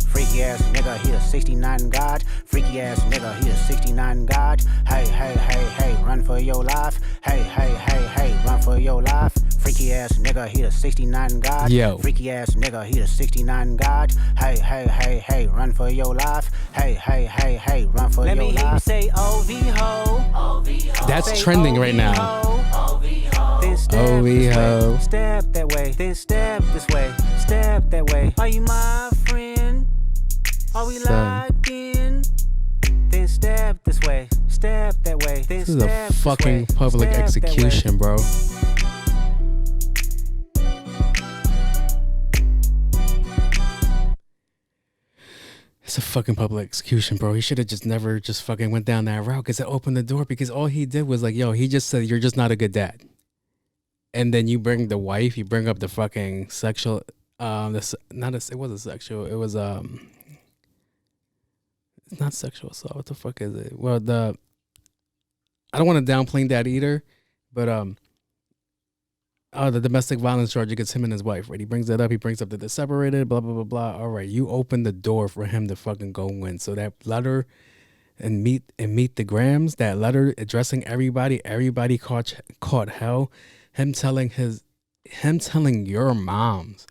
freaky ass nigga, he a 69 God. Freaky ass nigga, he a 69 God. Hey, hey, hey, hey, run for your life. Hey, hey, hey, hey, run for your life. Freaky ass nigga, he a 69 God. Yo. Freaky ass nigga, he a 69 God. Hey, hey, hey, hey, run for your life. Hey, hey, hey, hey, run for your life. Let me hear you say OV-ho. That's trending right now. Then step this way, step that way, then step this way, step that way. Are you my friend? Are we locked in? Then step this way, step that way, then this is a fucking public execution, bro. It's a fucking public execution, bro. He should have just never just fucking went down that route because it opened the door because all he did was like, yo, he just said, you're just not a good dad. And then you bring the wife, you bring up the fucking sexual, it wasn't sexual, it was, it's not sexual assault. What the fuck is it? Well, I don't want to downplay that either, but, the domestic violence charge against him and his wife, right? He brings that up. He brings up that they're separated, blah, blah, blah, blah. All right, you open the door for him to fucking go win. So that letter and meet the Grams, that letter addressing everybody caught hell. Him telling your moms,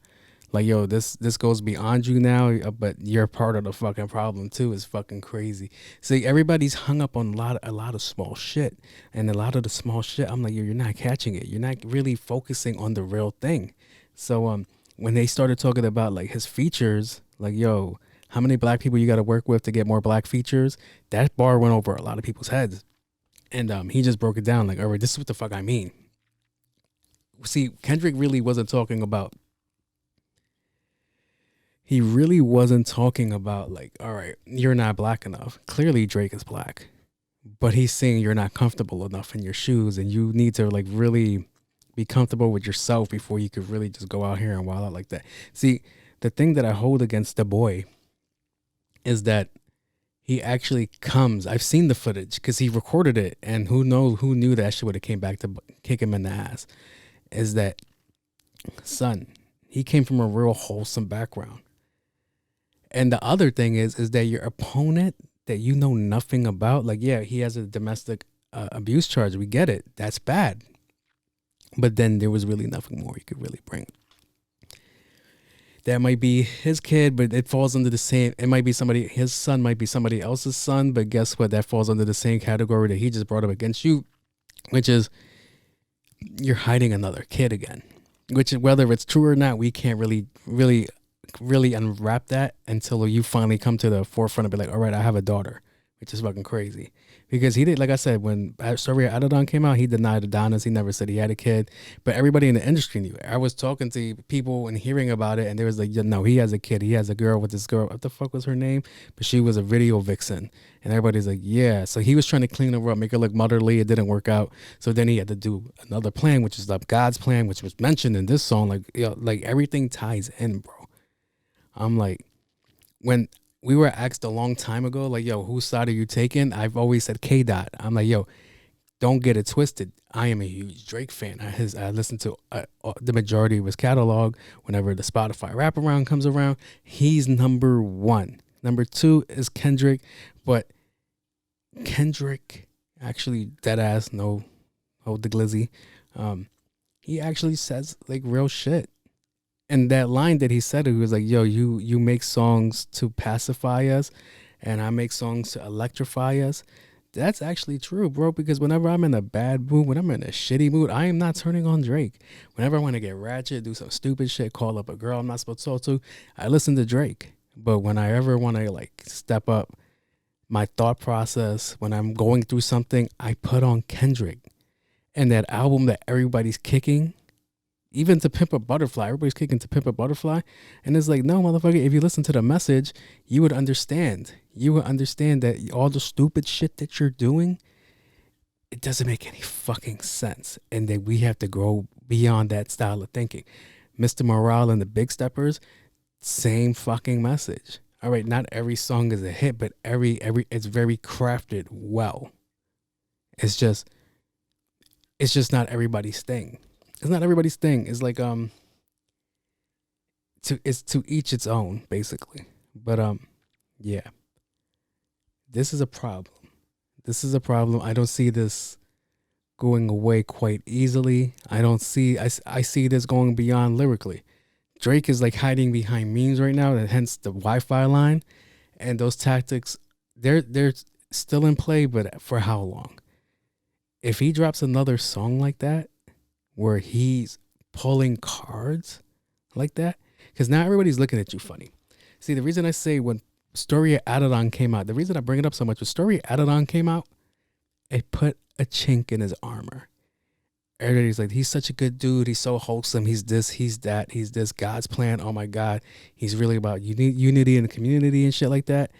like, yo, this goes beyond you now, but you're part of the fucking problem too, is fucking crazy. See, everybody's hung up on a lot of small shit, and a lot of the small shit, I'm like, you're not catching it. You're not really focusing on the real thing. So when they started talking about like his features, like, yo, how many black people you got to work with to get more black features? That bar went over a lot of people's heads. And he just broke it down like, all right, this is what the fuck I mean. See, Kendrick really wasn't talking about. He really wasn't talking about like, all right, you're not black enough. Clearly Drake is black. But he's saying you're not comfortable enough in your shoes and you need to like really be comfortable with yourself before you could really just go out here and wild out like that. See, the thing that I hold against the boy is that he actually comes. I've seen the footage because he recorded it, and who knew that shit would have came back to kick him in the ass. Is that, son, he came from a real wholesome background. And the other thing is that your opponent that you know nothing about, like, yeah, he has a domestic abuse charge. We get it. That's bad. But then there was really nothing more he could really bring. That might be his kid, but it falls under the same. It might be his son might be somebody else's son, but guess what? That falls under the same category that he just brought up against you, which is you're hiding another kid again. Which, whether it's true or not, we can't really unwrap that until you finally come to the forefront and be like, all right, I have a daughter, which is fucking crazy. Because he did, like I said, when Story of Adidon came out, he denied Adonis. He never said he had a kid, but everybody in the industry knew it. I was talking to people and hearing about it, and there was like, yeah, no, he has a kid. He has a girl with this girl. What the fuck was her name? But she was a video vixen, and everybody's like, yeah. So he was trying to clean her up, make her look motherly. It didn't work out. So then he had to do another plan, which is like God's plan, which was mentioned in this song. Like, you know, like everything ties in, bro. I'm like, when we were asked a long time ago, like, yo, whose side are you taking? I've always said K-Dot. I'm like, yo, don't get it twisted. I am a huge Drake fan. I listen to the majority of his catalog. Whenever the Spotify wraparound comes around, he's number one. Number two is Kendrick, but Kendrick actually, dead ass, no hold the glizzy. He actually says like real shit. And that line that he said, he was like, yo, you make songs to pacify us and I make songs to electrify us. That's actually true, bro, because whenever I'm in a bad mood, when I'm in a shitty mood, I am not turning on Drake. Whenever I want to get ratchet, do some stupid shit, call up a girl I'm not supposed to talk to, I listen to Drake. But when I ever want to like step up my thought process, when I'm going through something, I put on Kendrick. And that album that everybody's kicking, even To Pimp a Butterfly, everybody's kicking To Pimp a Butterfly. And it's like, no, motherfucker, if you listen to the message, you would understand. You would understand that all the stupid shit that you're doing, it doesn't make any fucking sense. And that we have to grow beyond that style of thinking. Mr. Morale and the Big Steppers, same fucking message. All right, not every song is a hit, but every it's very crafted well. It's just not everybody's thing. It's not everybody's thing. It's like it's to each its own, basically. But yeah. This is a problem. This is a problem. I don't see this going away quite easily. I see this going beyond lyrically. Drake is like hiding behind memes right now, and hence the Wi-Fi line. And those tactics, they're still in play, but for how long? If he drops another song like that, where he's pulling cards like that, because now everybody's looking at you funny. See, the reason I say when Story of Adidon came out, the reason I bring it up so much, when Story of Adidon came out, it put a chink in his armor. Everybody's like, he's such a good dude. He's so wholesome. He's this, he's that, he's this. God's plan. Oh my God. He's really about unity in the community and shit like that.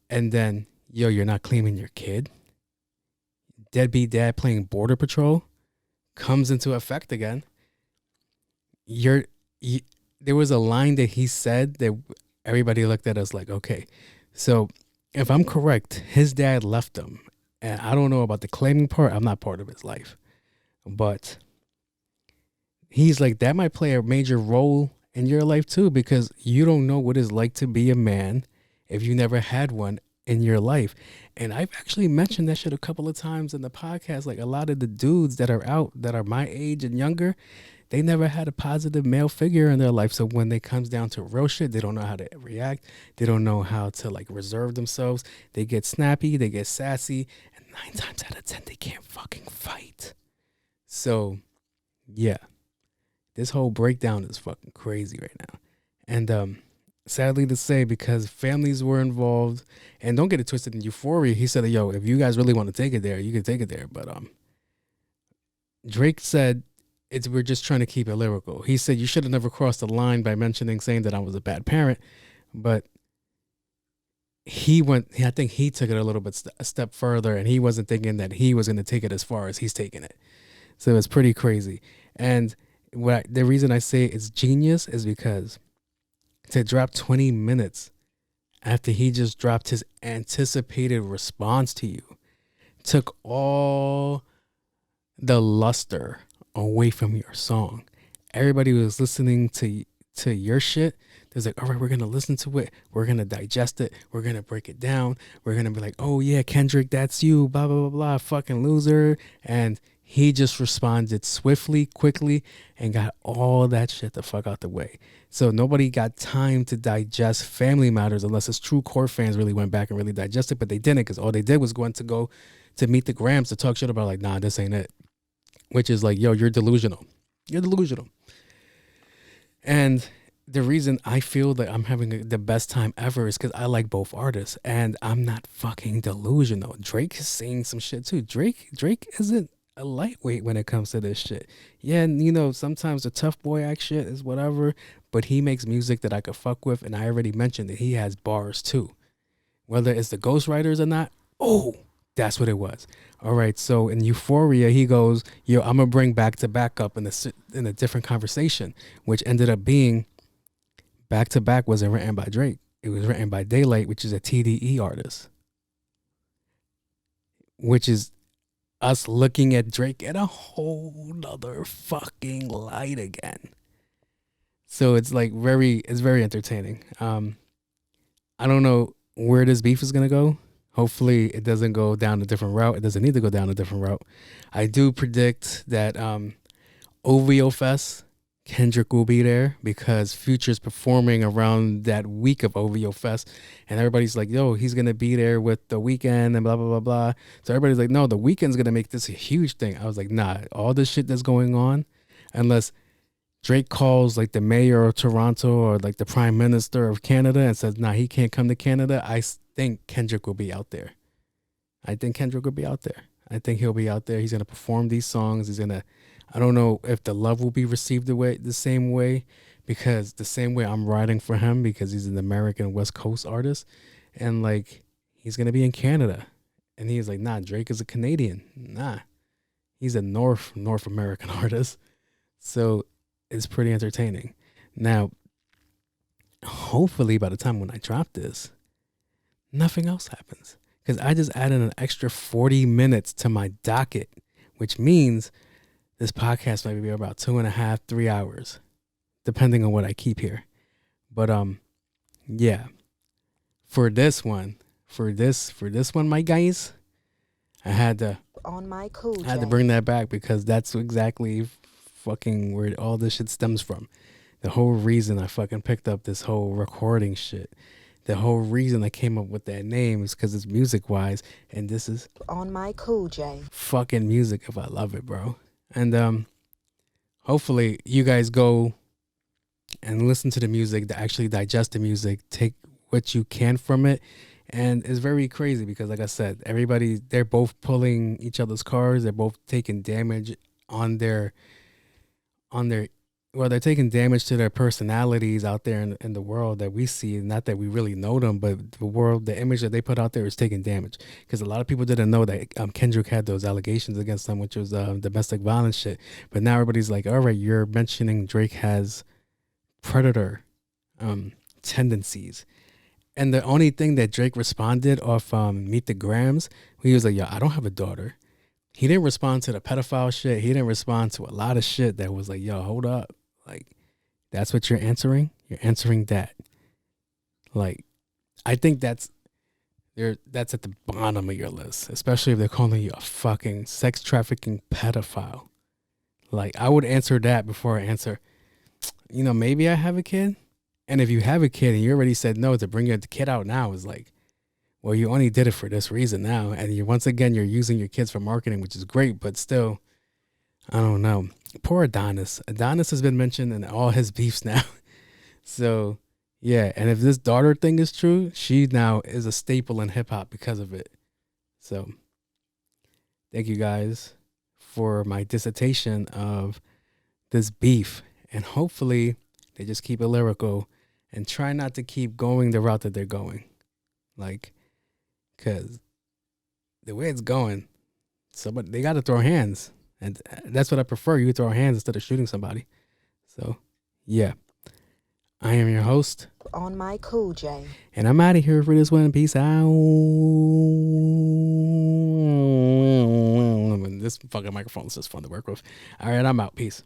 And then, yo, you're not claiming your kid. Deadbeat dad playing Border Patrol comes into effect again. There was a line that he said that everybody looked at us like, okay, so if I'm correct, his dad left him. And I don't know about the claiming part. I'm not part of his life. But he's like, that might play a major role in your life too, because you don't know what it's like to be a man if you never had one in your life. And I've actually mentioned that shit a couple of times in the podcast. Like, a lot of the dudes that are out that are my age and younger, they never had a positive male figure in their life. So when it comes down to real shit, they don't know how to react. They don't know how to like reserve themselves. They get snappy, they get sassy, and 9 times out of 10, they can't fucking fight. So yeah, this whole breakdown is fucking crazy right now. And sadly to say, because families were involved. And don't get it twisted, in Euphoria, he said, yo, if you guys really want to take it there, you can take it there. But Drake said, we're just trying to keep it lyrical. He said, you should have never crossed the line by saying that I was a bad parent. But I think he took it a little bit a step further, and he wasn't thinking that he was going to take it as far as he's taking it. So it's pretty crazy. And the reason I say it's genius is because to drop 20 minutes after he just dropped his anticipated response to you took all the luster away from your song. Everybody was listening to your shit. There's like, all right, we're going to listen to it. We're going to digest it. We're going to break it down. We're going to be like, oh yeah, Kendrick, that's you, blah, blah, blah, blah, fucking loser. And he just responded swiftly, quickly, and got all that shit the fuck out the way. So nobody got time to digest Family Matters unless his true core fans really went back and really digested, but they didn't, because all they did was go to Meet the Grams to talk shit about like, nah, this ain't it. Which is like, yo, you're delusional. You're delusional. And the reason I feel that I'm having the best time ever is because I like both artists, and I'm not fucking delusional. Drake is saying some shit too. Drake isn't a lightweight when it comes to this shit. Yeah, and sometimes the tough boy act shit is whatever, but he makes music that I could fuck with, and I already mentioned that he has bars too. Whether it's the ghostwriters or not, that's what it was. All right, so in Euphoria, he goes, yo, I'm gonna bring Back to Back up in a different conversation, which ended up being Back to Back wasn't written by Drake. It was written by Daylight, which is a TDE artist, which is us looking at Drake in a whole nother fucking light again. So it's like it's very entertaining. I don't know where this beef is gonna go. Hopefully it doesn't go down a different route. It doesn't need to go down a different route. I do predict that OVO Fest, Kendrick will be there because Future's performing around that week of OVO Fest, and everybody's like, yo, he's going to be there with The Weeknd and blah, blah, blah, blah. So everybody's like, no, The Weeknd's going to make this a huge thing. I was like, nah, all this shit that's going on, unless Drake calls like the mayor of Toronto or like the prime minister of Canada and says, nah, he can't come to Canada, I think Kendrick will be out there. I think Kendrick will be out there. I think he'll be out there. He's going to perform these songs. I don't know if the love will be received the same way, because the same way I'm riding for him because he's an American West Coast artist, and like he's going to be in Canada. And he's like, nah, Drake is a Canadian. Nah, he's a North American artist. So it's pretty entertaining. Now, hopefully by the time when I drop this, nothing else happens, because I just added an extra 40 minutes to my docket, which means this podcast might be about 2.5, 3 hours, depending on what I keep here. But yeah, for this one, my guys, I had to bring that back, because that's exactly fucking where all this shit stems from. The whole reason I fucking picked up this whole recording shit. The whole reason I came up with that name is because it's music wise, and this is on my Cool J fucking music if I love it, bro. And hopefully you guys go and listen to the music, to actually digest the music, take what you can from it. And it's very crazy because, like I said, they're both pulling each other's cars. They're both taking damage they're taking damage to their personalities out there in the world that we see. Not that we really know them, but the image that they put out there is taking damage. Because a lot of people didn't know that Kendrick had those allegations against him, which was domestic violence shit. But now everybody's like, all right, you're mentioning Drake has predator tendencies. And the only thing that Drake responded off Meet the Grams, he was like, yo, I don't have a daughter. He didn't respond to the pedophile shit. He didn't respond to a lot of shit that was like, yo, hold up. Like, that's what you're answering? You're answering that. Like, I think that's at the bottom of your list, especially if they're calling you a fucking sex trafficking pedophile. Like, I would answer that before I answer, maybe I have a kid. And if you have a kid and you already said no to bring your kid out now, is like, well, you only did it for this reason now. And you're using your kids for marketing, which is great, but still, I don't know. Poor Adonis. Adonis has been mentioned in all his beefs now. So Yeah, and if this daughter thing is true, she now is a staple in hip hop because of it. So, thank you guys for my dissertation of this beef, and hopefully they just keep it lyrical and try not to keep going the route that they're going. Like, because the way it's going, somebody, they got to throw hands. And that's what I prefer. You throw hands instead of shooting somebody. So, yeah. I am your host. On my Cool J. And I'm out of here for this one. Peace out. This fucking microphone is just fun to work with. All right, I'm out. Peace.